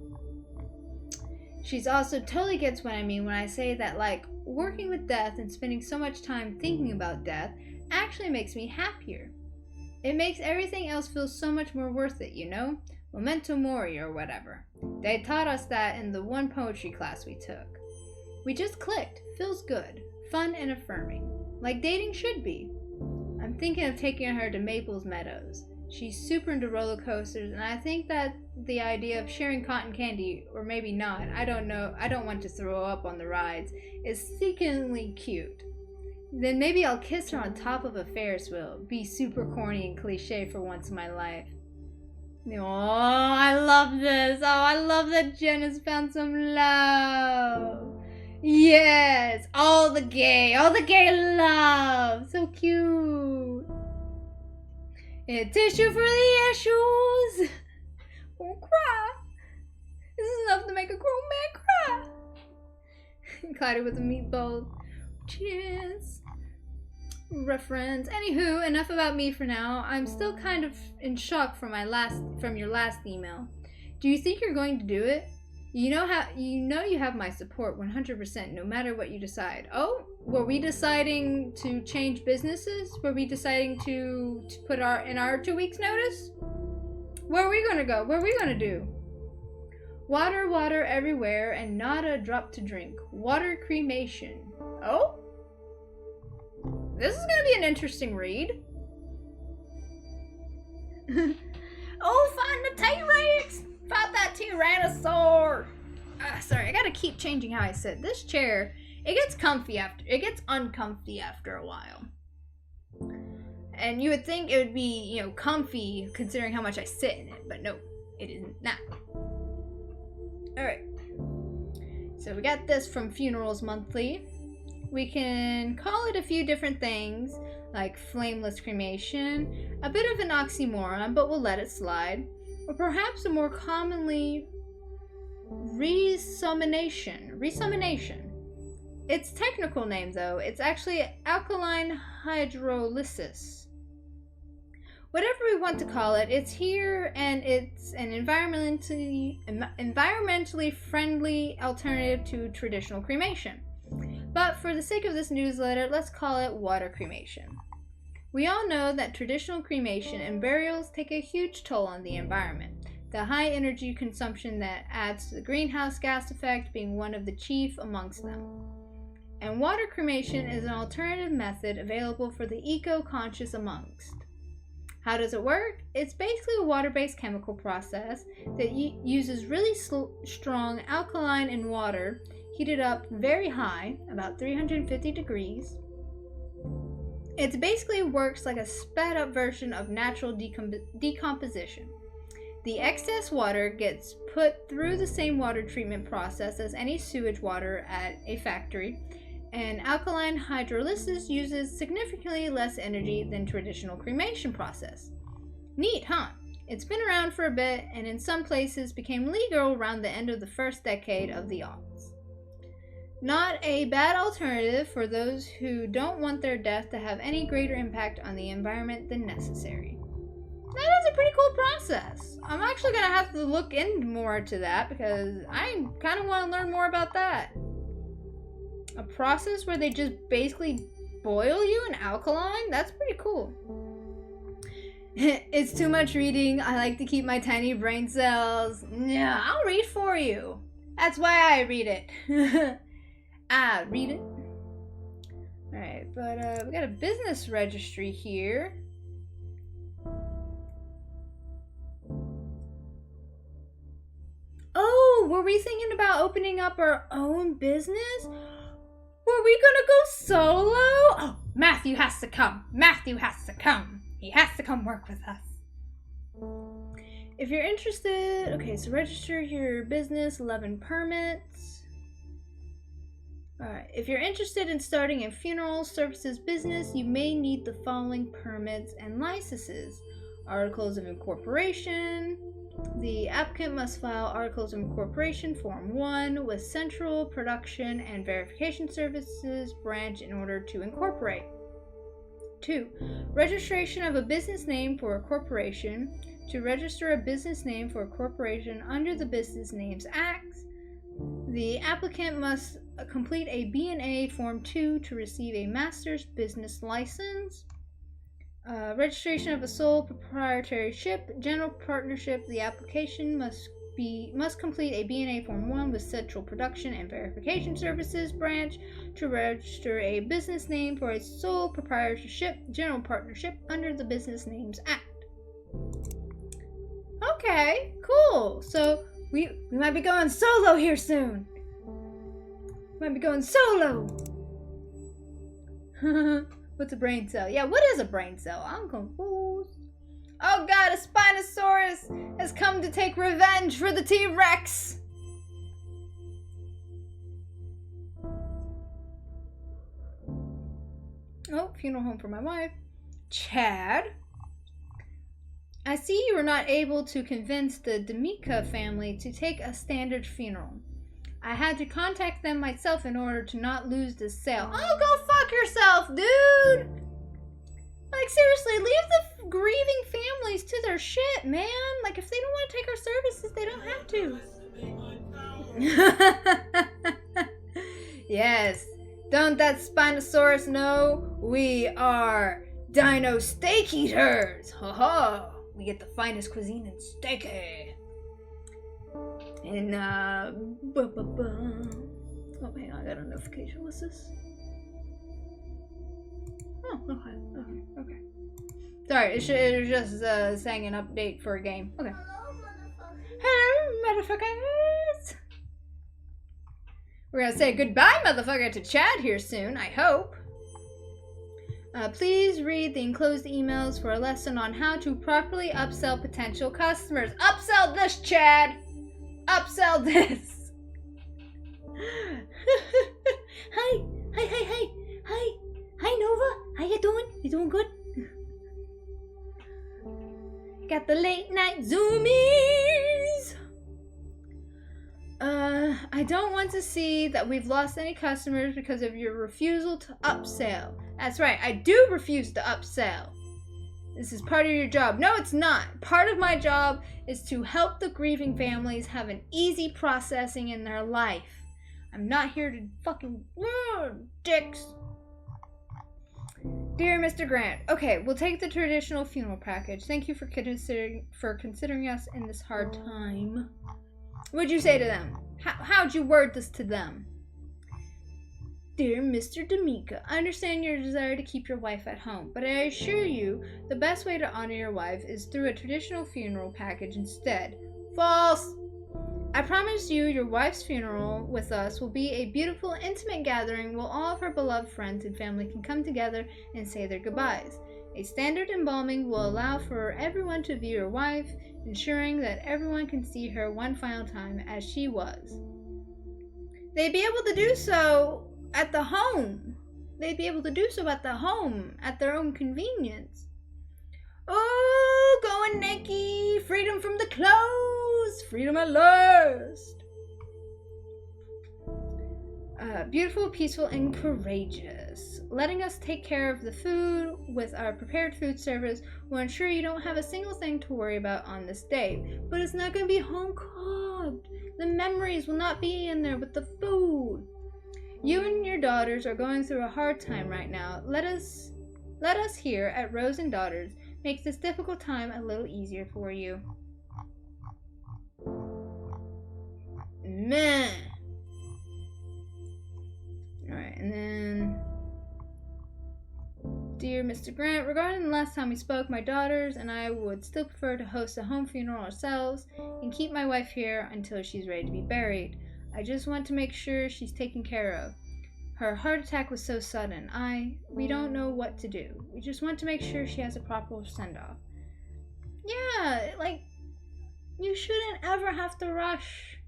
She's also totally gets what I mean when I say that, like, working with death and spending so much time thinking about death actually makes me happier. It makes everything else feel so much more worth it, you know? Memento mori or whatever. They taught us that in the one poetry class we took. We just clicked. Feels good. Fun and affirming. Like dating should be. I'm thinking of taking her to Maples Meadows. She's super into roller coasters, and I think that the idea of sharing cotton candy, or maybe not, I don't know, I don't want to throw up on the rides, is sickeningly cute. Then maybe I'll kiss her on top of a Ferris wheel. Be super corny and cliche for once in my life. Oh, I love this. Oh, I love that Jen has found some love. Yes, all the gay love. So cute. A tissue for the issues. Won't cry. This is enough to make a grown man cry. Clyde with a meatball. Cheers. Reference. Anywho, enough about me for now. I'm still kind of in shock from your last email. Do you think you're going to do it? You know you have my support 100% no matter what you decide. Oh, were we deciding to change businesses? Were we deciding to put in our 2 weeks notice? Where are we going to go? What are we going to do? Water everywhere and not a drop to drink. Water cremation. Oh? This is going to be an interesting read. Oh, find the T-Rex! Fight that Tyrannosaur! Sorry, I gotta keep changing how I sit. This chair, it gets uncomfy after a while. And you would think it would be, comfy considering how much I sit in it, but no, it isn't that. Alright. So we got this from Funerals Monthly. We can call it a few different things, like flameless cremation, a bit of an oxymoron, but we'll let it slide. Or perhaps a more commonly resumination. Its technical name, though, it's actually alkaline hydrolysis. Whatever we want to call it, it's here, and it's an environmentally friendly alternative to traditional cremation. But for the sake of this newsletter, let's call it water cremation. We all know that traditional cremation and burials take a huge toll on the environment, the high energy consumption that adds to the greenhouse gas effect being one of the chief amongst them. And water cremation is an alternative method available for the eco-conscious amongst. How does it work? It's basically a water-based chemical process that uses really strong alkaline and water heated up very high, about 350 degrees. It basically works like a sped up version of natural decomposition. The excess water gets put through the same water treatment process as any sewage water at a factory, and alkaline hydrolysis uses significantly less energy than traditional cremation process. Neat, huh? It's been around for a bit, and in some places became legal around the end of the first decade of the aughts. Not a bad alternative for those who don't want their death to have any greater impact on the environment than necessary. That is a pretty cool process. I'm actually going to have to look in more to that because I kind of want to learn more about that. A process where they just basically boil you in alkaline? That's pretty cool. It's too much reading. I like to keep my tiny brain cells. Yeah, I'll read for you. That's why I read it. I read it. Alright, but we got a business registry here. Oh, were we thinking about opening up our own business? Were we gonna go solo? Oh, Matthew has to come. Matthew has to come. He has to come work with us. If you're interested, okay, so register your business, 11 permits. Alright, if you're interested in starting a funeral services business, you may need the following permits and licenses. Articles of incorporation. The applicant must file Articles of Incorporation Form 1 with Central Production and Verification Services branch in order to incorporate. 2. Registration of a business name for a corporation. To register a business name for a corporation under the Business Names Act, the applicant must complete a B&A Form 2 to receive a Master's Business License. Registration of a sole proprietorship, general partnership. The application must complete a B&A Form 1 with Central Production and Verification Services branch to register a business name for a sole proprietorship, general partnership under the Business Names Act. Okay, cool. So we might be going solo here soon. Might be going solo. What's a brain cell? Yeah, what is a brain cell? I'm confused. Oh god, a Spinosaurus has come to take revenge for the T-Rex. Oh, funeral home for my wife. Chad. I see you were not able to convince the D'Amica family to take a standard funeral. I had to contact them myself in order to not lose this sale. Oh, go fuck yourself, dude! Like, seriously, leave the grieving families to their shit, man. Like, if they don't want to take our services, they don't have to. Yes. Don't that Spinosaurus know? We are dino steak eaters. Ha ha. We get the finest cuisine in steaky. And, oh, hang on, I got a notification. What's this? Oh, okay. Sorry, it was just saying an update for a game. Okay. Hello, motherfuckers! We're gonna say goodbye, motherfucker, to Chad here soon, I hope. Please read the enclosed emails for a lesson on how to properly upsell potential customers. Upsell this, Chad! Upsell this! Hi, Nova! How you doing? You doing good? Got the late night zoomies! I don't want to see that we've lost any customers because of your refusal to upsell. That's right, I do refuse to upsell. This is part of your job. No, it's not. Part of my job is to help the grieving families have an easy processing in their life. I'm not here to fucking dicks. Dear Mr. Grant, okay, we'll take the traditional funeral package. Thank you for considering us in this hard time. What'd you say to them? How'd you word this to them? Dear Mr. D'Amica, I understand your desire to keep your wife at home, but I assure you the best way to honor your wife is through a traditional funeral package instead. False! I promise you your wife's funeral with us will be a beautiful, intimate gathering where all of her beloved friends and family can come together and say their goodbyes. A standard embalming will allow for everyone to view your wife, ensuring that everyone can see her one final time as she was. They'd be able to do so at the home. They'd be able to do so at the home, at their own convenience. Oh, going naked, freedom from the clothes, freedom at last. Beautiful, peaceful, and courageous. Letting us take care of the food with our prepared food service will ensure you don't have a single thing to worry about on this day. But it's not going to be home cooked. The memories will not be in there with the food. You and your daughters are going through a hard time right now. Let us here at Rose and Daughters make this difficult time a little easier for you. Man. Alright, and then... Dear Mr. Grant, regarding the last time we spoke, my daughters and I would still prefer to host a home funeral ourselves and keep my wife here until she's ready to be buried. I just want to make sure she's taken care of. Her heart attack was so sudden. We don't know what to do. We just want to make sure she has a proper send-off. Yeah, like, you shouldn't ever have to rush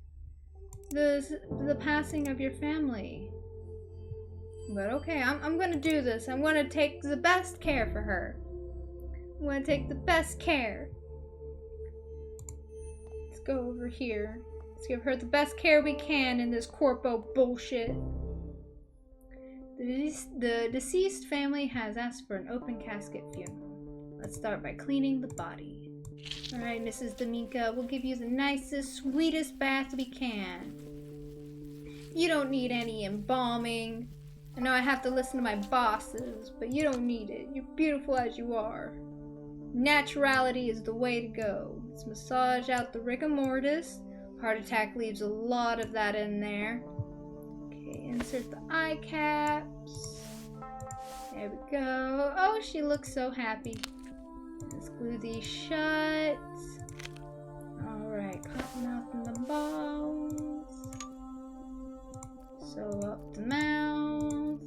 the passing of your family. But okay, I'm gonna do this. I'm gonna take the best care for her. I'm gonna take the best care. Let's go over here. Let's give her the best care we can in this corpo bullshit. The deceased family has asked for an open casket funeral. Let's start by cleaning the body. Alright, Mrs. D'Amica, we'll give you the nicest, sweetest bath we can. You don't need any embalming. I know I have to listen to my bosses, but you don't need it. You're beautiful as you are. Naturality is the way to go. Let's massage out the rigor mortis. Heart attack leaves a lot of that in there. Okay, insert the eye caps. There we go. Oh, she looks so happy. Let's glue these shut. Alright, cotton out from the balls. Sew up the mouth.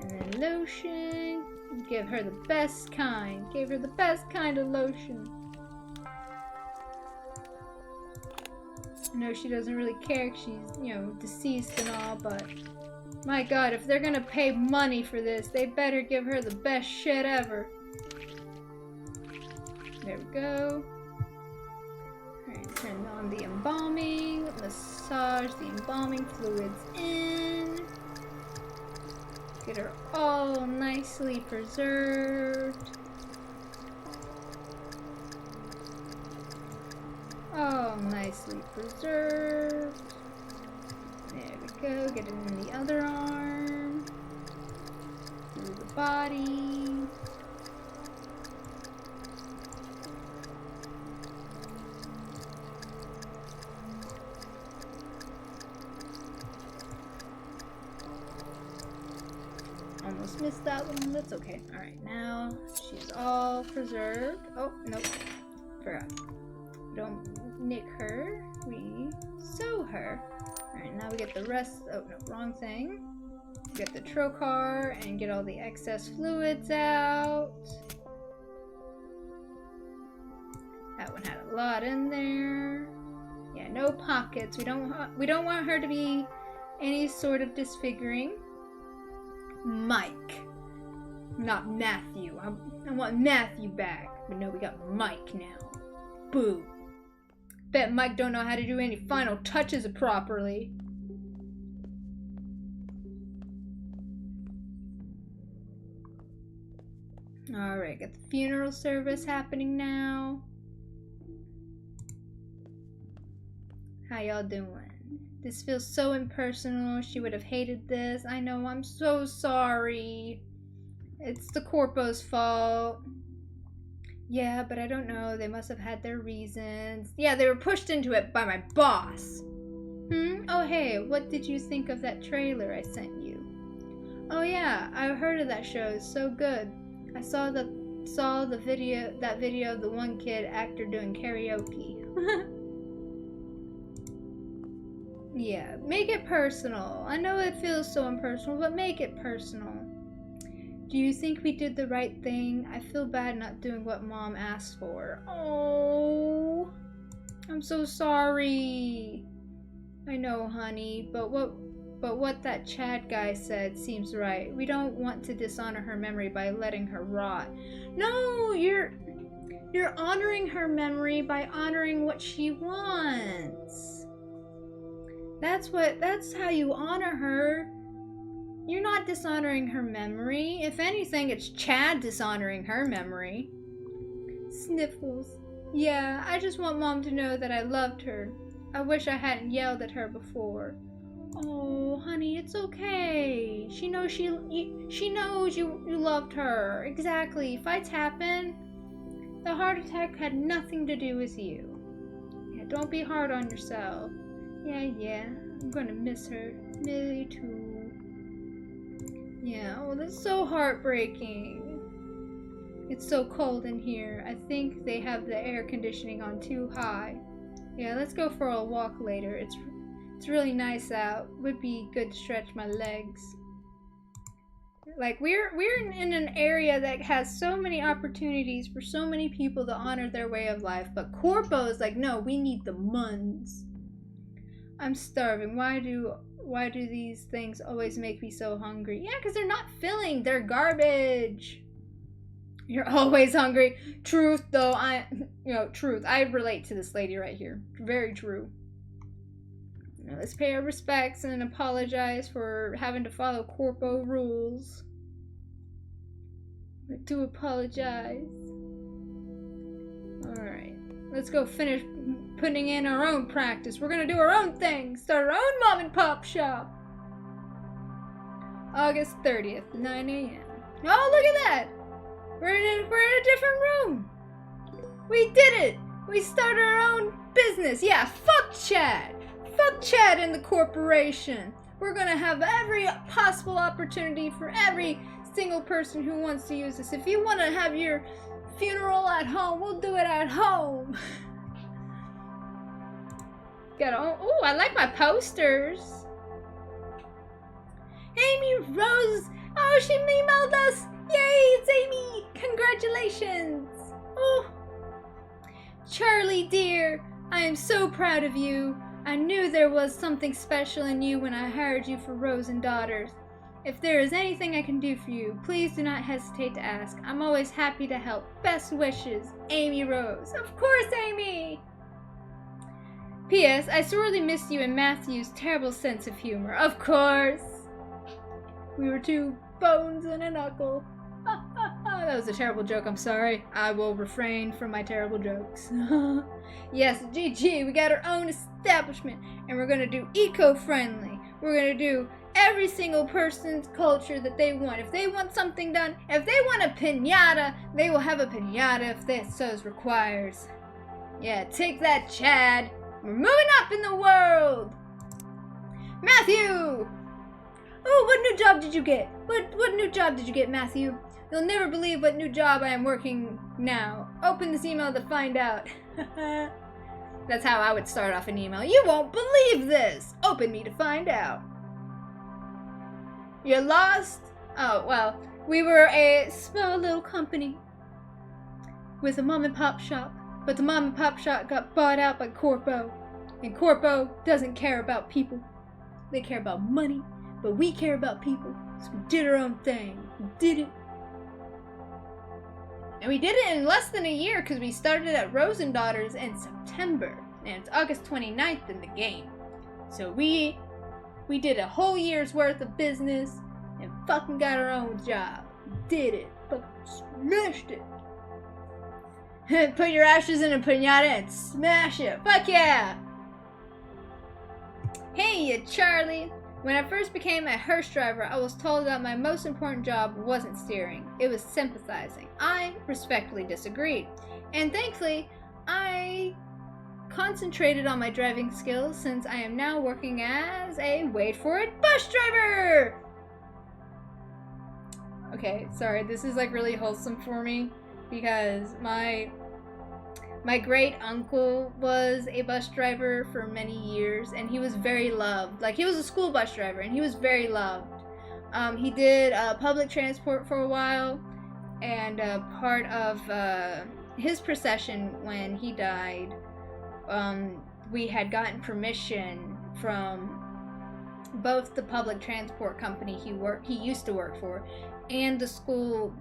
And then lotion. Give her the best kind. Give her the best kind of lotion. I know she doesn't really care 'cause she's, deceased and all, but my god, if they're gonna pay money for this, they better give her the best shit ever. There we go. Alright, turn on the embalming. Massage the embalming fluids in. Get her all nicely preserved. All nicely preserved. There we go. Get it in the other arm. Through the body. Almost missed that one. That's okay. Alright, now she's all preserved. Oh, nope. Forgot. Don't nick her. We sew her. Alright, now we get the rest. Oh, no, wrong thing. Get the trocar and get all the excess fluids out. That one had a lot in there. Yeah, no pockets. We don't want her to be any sort of disfiguring. Mike, not Matthew. I want Matthew back. But no, we got Mike now. Boo. Bet Mike don't know how to do any final touches properly. Alright, got the funeral service happening now. How y'all doing? This feels so impersonal. She would have hated this. I know, I'm so sorry. It's the corpo's fault. Yeah, but I don't know. They must have had their reasons. Yeah, they were pushed into it by my boss. Oh, hey, what did you think of that trailer I sent you? Oh, yeah, I heard of that show. It's so good. I saw that video of the one kid actor doing karaoke. Yeah, make it personal. I know it feels so impersonal, but make it personal. Do you think we did the right thing? I feel bad not doing what Mom asked for. Oh, I'm so sorry. I know, honey, but what that Chad guy said seems right. We don't want to dishonor her memory by letting her rot. No, you're honoring her memory by honoring what she wants. That's how you honor her. You're not dishonoring her memory. If anything, it's Chad dishonoring her memory. Sniffles. Yeah, I just want Mom to know that I loved her. I wish I hadn't yelled at her before. Oh, honey, it's okay. She knows you loved her. Exactly. Fights happen. The heart attack had nothing to do with you. Yeah, don't be hard on yourself. Yeah. I'm gonna miss her. Me too. Yeah, oh, that's so heartbreaking. It's so cold in here. I think they have the air conditioning on too high. Yeah, let's go for a walk later. It's really nice out. Would be good to stretch my legs. Like, we're in an area that has so many opportunities for so many people to honor their way of life, but Corpo is like, no, we need the muns. I'm starving. Why do these things always make me so hungry? Yeah, because they're not filling. They're garbage. You're always hungry. Truth, though. Truth. I relate to this lady right here. Very true. Let's pay our respects and apologize for having to follow Corpo rules. I do apologize. Alright. Let's go finish putting in our own practice. We're gonna do our own thing. Start our own mom and pop shop. August 30th, 9 a.m. Oh, look at that! We're in a different room. We did it! We started our own business. Yeah, fuck Chad. Fuck Chad and the corporation. We're gonna have every possible opportunity for every single person who wants to use this. If you want to have your funeral at home, we'll do it at home. Oh, I like my posters. Amy Rose. Oh, she emailed us. Yay, it's Amy. Congratulations. Oh, Charlie dear, I am so proud of you. I knew there was something special in you when I hired you for Rose and Daughters. If there is anything I can do for you, please do not hesitate to ask. I'm always happy to help. Best wishes, Amy Rose. Of course, Amy! P.S. I sorely miss you and Matthew's terrible sense of humor. Of course! We were two bones and a knuckle. That was a terrible joke, I'm sorry. I will refrain from my terrible jokes. Yes, GG, we got our own establishment, and we're gonna do eco-friendly. We're gonna do every single person's culture that they want. If they want something done, if they want a piñata, they will have a piñata if that so requires. Yeah, take that, Chad. We're moving up in the world. Matthew! Oh, what new job did you get? What new job did you get, Matthew? You'll never believe what new job I am working now. Open this email to find out. That's how I would start off an email. You won't believe this! Open me to find out. You're lost? Oh, well, we were a small little company with a mom and pop shop, but the mom and pop shop got bought out by Corpo, and Corpo doesn't care about people. They care about money, but we care about people, so we did our own thing. We did it. And we did it in less than a year because we started at Rose and Daughters in September, and it's August 29th in the game. So we did a whole year's worth of business and fucking got our own job. Did it. Fucking smashed it. Put your ashes in a piñata and smash it. Fuck yeah. Hey, you Charlie. When I first became a hearse driver, I was told that my most important job wasn't steering. It was sympathizing. I respectfully disagreed. And thankfully, I concentrated on my driving skills since I am now working as a, wait for it, bus driver! Okay, sorry, this is like really wholesome for me because my great uncle was a bus driver for many years and he was very loved. Like, he was a school bus driver and he was very loved. He did public transport for a while, and part of his procession when he died, we had gotten permission from both the public transport company he used to work for and the school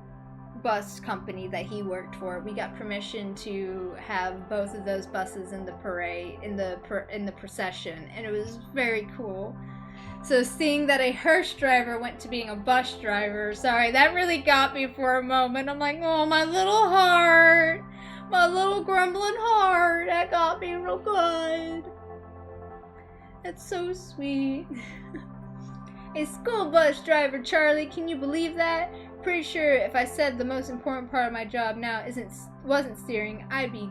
bus company that he worked for. We got permission to have both of those buses in the parade, in the procession, and it was very cool. So seeing that a hearse driver went to being a bus driver, sorry, that really got me for a moment. I'm like, oh, my little heart, my little grumbling heart, that got me real good. That's so sweet. A school bus driver, Charlie, can you believe that? Pretty sure if I said the most important part of my job now wasn't steering, I'd be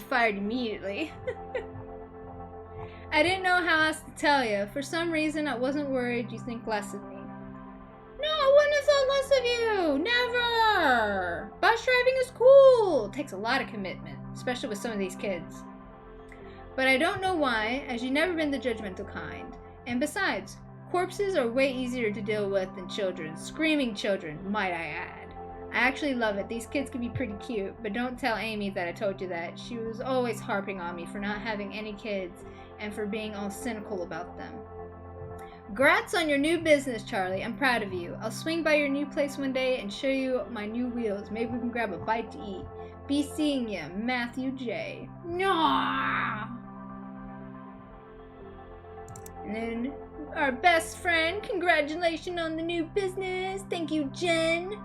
fired immediately. I didn't know how else to tell you. For some reason, I wasn't worried you'd think less of me. No, I wouldn't have thought less of you! Never! Bus driving is cool! It takes a lot of commitment, especially with some of these kids. But I don't know why, as you've never been the judgmental kind. And besides, corpses are way easier to deal with than children. Screaming children, might I add. I actually love it. These kids can be pretty cute, but don't tell Amy that I told you that. She was always harping on me for not having any kids and for being all cynical about them. Grats on your new business, Charlie. I'm proud of you. I'll swing by your new place one day and show you my new wheels. Maybe we can grab a bite to eat. Be seeing ya, Matthew J. Nah. And then our best friend, congratulations on the new business. Thank you, Jen.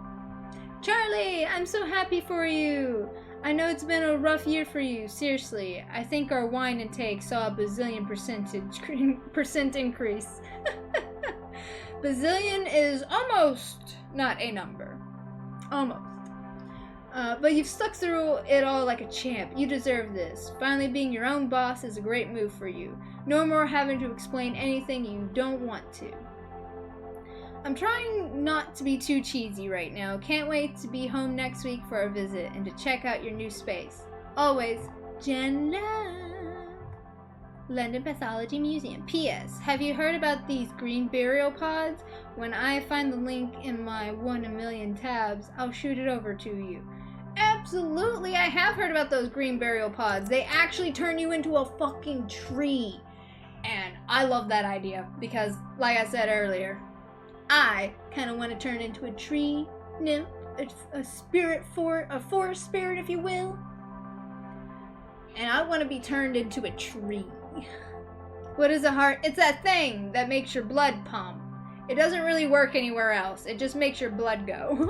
Charlie, I'm so happy for you. I know it's been a rough year for you, seriously. I think our wine intake saw a bazillion percent increase. Bazillion is almost not a number. Almost. But you've stuck through it all like a champ. You deserve this. Finally being your own boss is a great move for you. No more having to explain anything you don't want to. I'm trying not to be too cheesy right now. Can't wait to be home next week for our visit and to check out your new space. Always, Jen Love. London Pathology Museum. P.S. Have you heard about these green burial pods? When I find the link in my 1 in a million tabs, I'll shoot it over to you. Absolutely, I have heard about those green burial pods. They actually turn you into a fucking tree. And I love that idea because, like I said earlier, I kind of want to turn into a tree nymph, a forest spirit, if you will. And I want to be turned into a tree. What is a heart? It's that thing that makes your blood pump. It doesn't really work anywhere else. It just makes your blood go.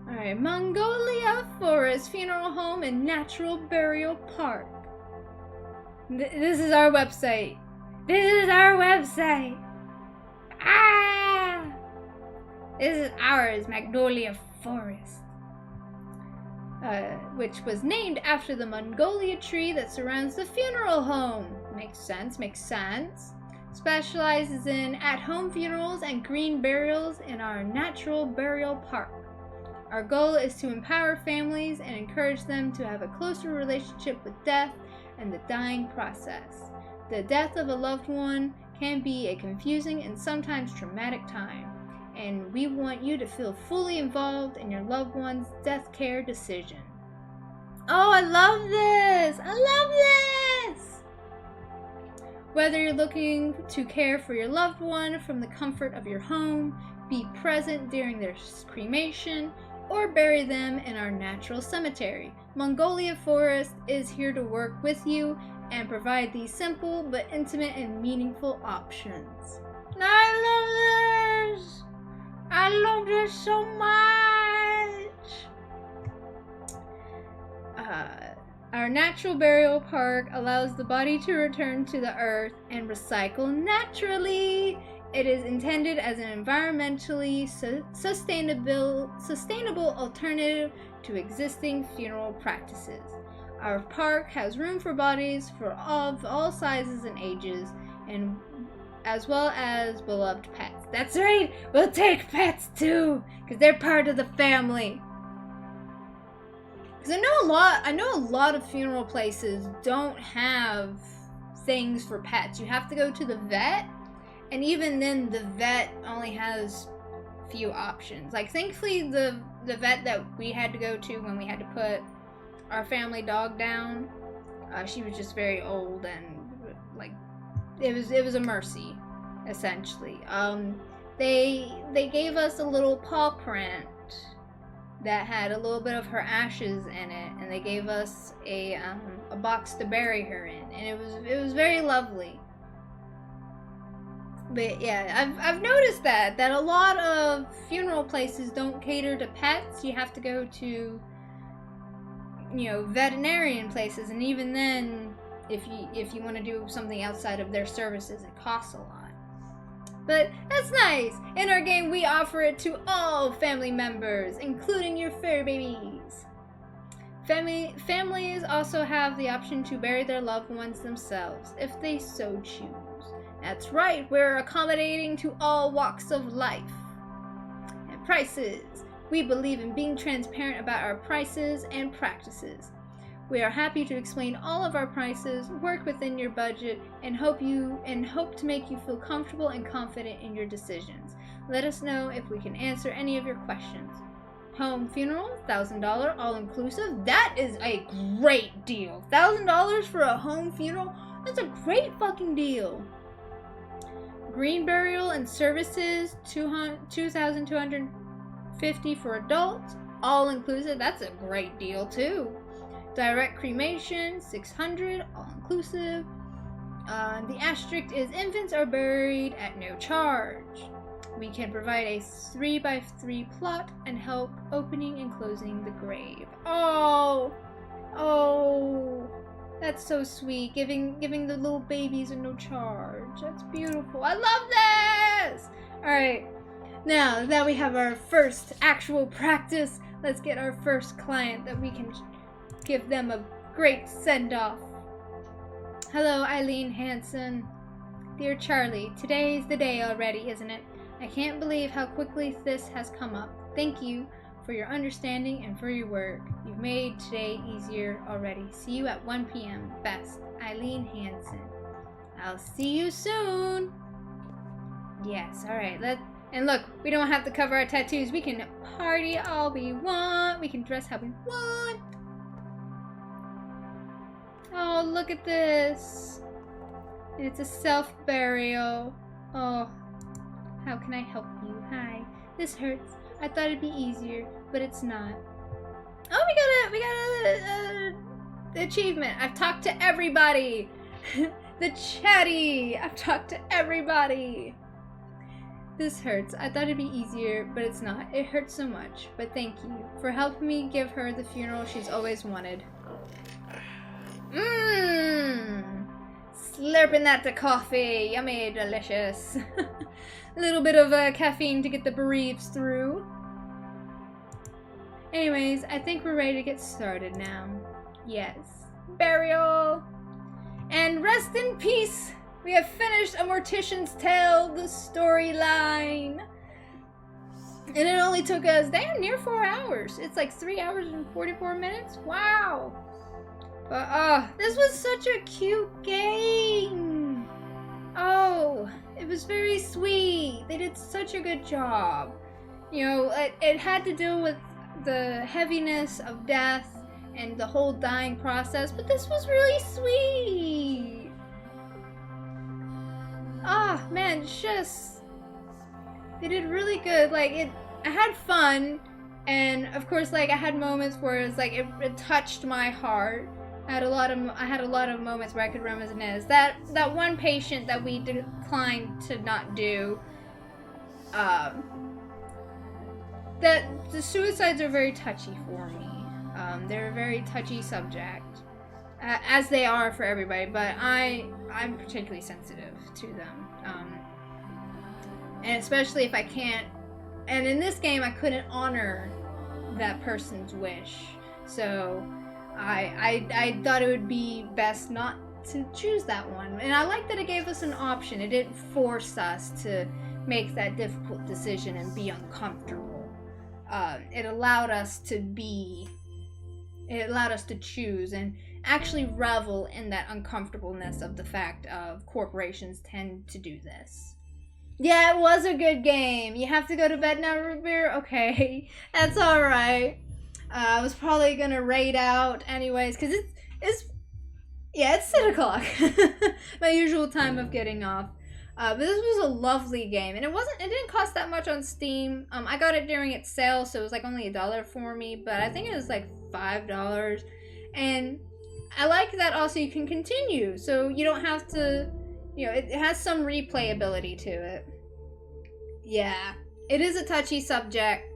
Alright, Mongolia Forest Funeral Home and Natural Burial Park. This is our website. This is our website. Ah! This is ours, Magnolia Forest. Which was named after the Mongolia tree that surrounds the funeral home. Makes sense, makes sense. Specializes in at-home funerals and green burials in our natural burial park. Our goal is to empower families and encourage them to have a closer relationship with death and the dying process. The death of a loved one can be a confusing and sometimes traumatic time, and we want you to feel fully involved in your loved one's death care decision. Oh, I love this! I love this! Whether you're looking to care for your loved one from the comfort of your home, be present during their cremation, or bury them in our natural cemetery, Mongolia Forest is here to work with you and provide these simple but intimate and meaningful options. I love this! I love this so much! Our natural burial park allows the body to return to the earth and recycle naturally. It is intended as an environmentally sustainable alternative to existing funeral practices. Our park has room for bodies of all sizes and ages, and as well as beloved pets. That's right, we'll take pets too, because they're part of the family. Because I know a lot of funeral places don't have things for pets. You have to go to the vet, and even then the vet only has few options. Like, thankfully the vet that we had to go to when we had to put our family dog down, She was just very old, and like it was a mercy, essentially. They gave us a little paw print that had a little bit of her ashes in it, and they gave us a box to bury her in, and it was very lovely. But yeah, I've noticed that a lot of funeral places don't cater to pets. You have to go to, you know, veterinarian places, and even then, if you want to do something outside of their services, it costs a lot. But that's nice. In our game, we offer it to all family members, including your fur babies. Families also have the option to bury their loved ones themselves, if they so choose. That's right, we're accommodating to all walks of life. And prices. We believe in being transparent about our prices and practices. We are happy to explain all of our prices, work within your budget, and hope to make you feel comfortable and confident in your decisions. Let us know if we can answer any of your questions. Home funeral, $1,000, all inclusive. That is a great deal. $1,000 for a home funeral? That's a great fucking deal. Green burial and services, $2,250 for adults, all inclusive. That's a great deal too. Direct cremation, $600, all inclusive. The asterisk is infants are buried at no charge. We can provide a 3x3 plot and help opening and closing the grave. Oh, that's so sweet. Giving the little babies a no charge. That's beautiful. I love this. All right, now that we have our first actual practice, let's get our first client that we can give them a great send-off. Hello, Eileen Hansen. Dear Charlie, today's the day already, isn't it? I can't believe how quickly this has come up. Thank you for your understanding and for your work. You've made today easier already. See you at 1 p.m. Best, Eileen Hansen. I'll see you soon. Yes, alright. And look, we don't have to cover our tattoos. We can party all we want. We can dress how we want. Oh, look at this. It's a self-burial. Oh, how can I help you? Hi. This hurts. I thought it'd be easier, but it's not. Oh, we got a achievement. I've talked to everybody. The chatty. I've talked to everybody. This hurts. I thought it'd be easier, but it's not. It hurts so much, but thank you for helping me give her the funeral she's always wanted. Slurping that to coffee. Yummy, delicious. A little bit of caffeine to get the bereaves through. Anyways, I think we're ready to get started now. Yes. Burial. And rest in peace. We have finished A Mortician's Tale, the storyline. And it only took us damn near 4 hours. It's like 3 hours and 44 minutes. Wow. But this was such a cute game. Oh, it was very sweet. They did such a good job. You know, it had to do with the heaviness of death and the whole dying process, but this was really sweet. Man, they did really good. Like, I had fun, and of course, like, I had moments where it's like it touched my heart. I had a lot of moments where I could reminisce. That one patient that we declined to not do. That the suicides are very touchy for me. They're a very touchy subject, as they are for everybody. But I'm particularly sensitive to them, and especially if I can't. And in this game, I couldn't honor that person's wish, so. I thought it would be best not to choose that one. And I like that it gave us an option. It didn't force us to make that difficult decision and be uncomfortable. It allowed us to choose and actually revel in that uncomfortableness of the fact of corporations tend to do this. Yeah, it was a good game. You have to go to bed now, Root Beer? Okay, that's alright. I was probably gonna raid out anyways, because Yeah, it's 10 o'clock. My usual time of getting off. But this was a lovely game, and it didn't cost that much on Steam. I got it during its sale, so it was like only $1 for me, but I think it was like $5. And I like that also you can continue, so you don't have to, it has some replayability to it. Yeah, it is a touchy subject.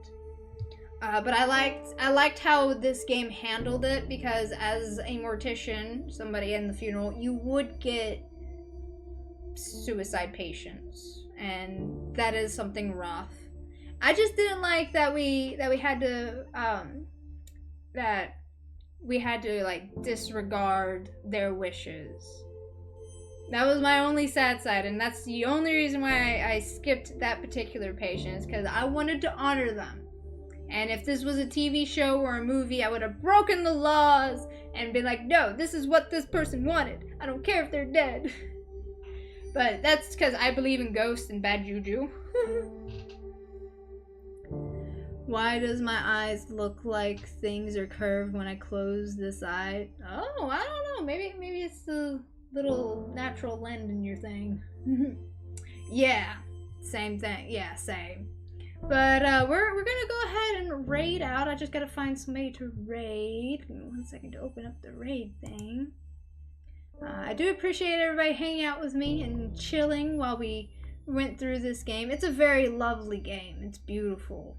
But I liked how this game handled it, because as a mortician, somebody in the funeral, you would get suicide patients, and that is something rough. I just didn't like that we had to like disregard their wishes. That was my only sad side, and that's the only reason why I skipped that particular patient, is because I wanted to honor them. And if this was a TV show or a movie, I would have broken the laws and been like, no, this is what this person wanted. I don't care if they're dead. But that's because I believe in ghosts and bad juju. Why does my eyes look like things are curved when I close this eye? Oh, I don't know. Maybe it's the little natural lens in your thing. Yeah, same thing. Yeah, same. But we're gonna go ahead and raid out. I just gotta find somebody to raid. Give me 1 second to open up the raid thing. I do appreciate everybody hanging out with me and chilling while we went through this game. It's a very lovely game. It's beautiful.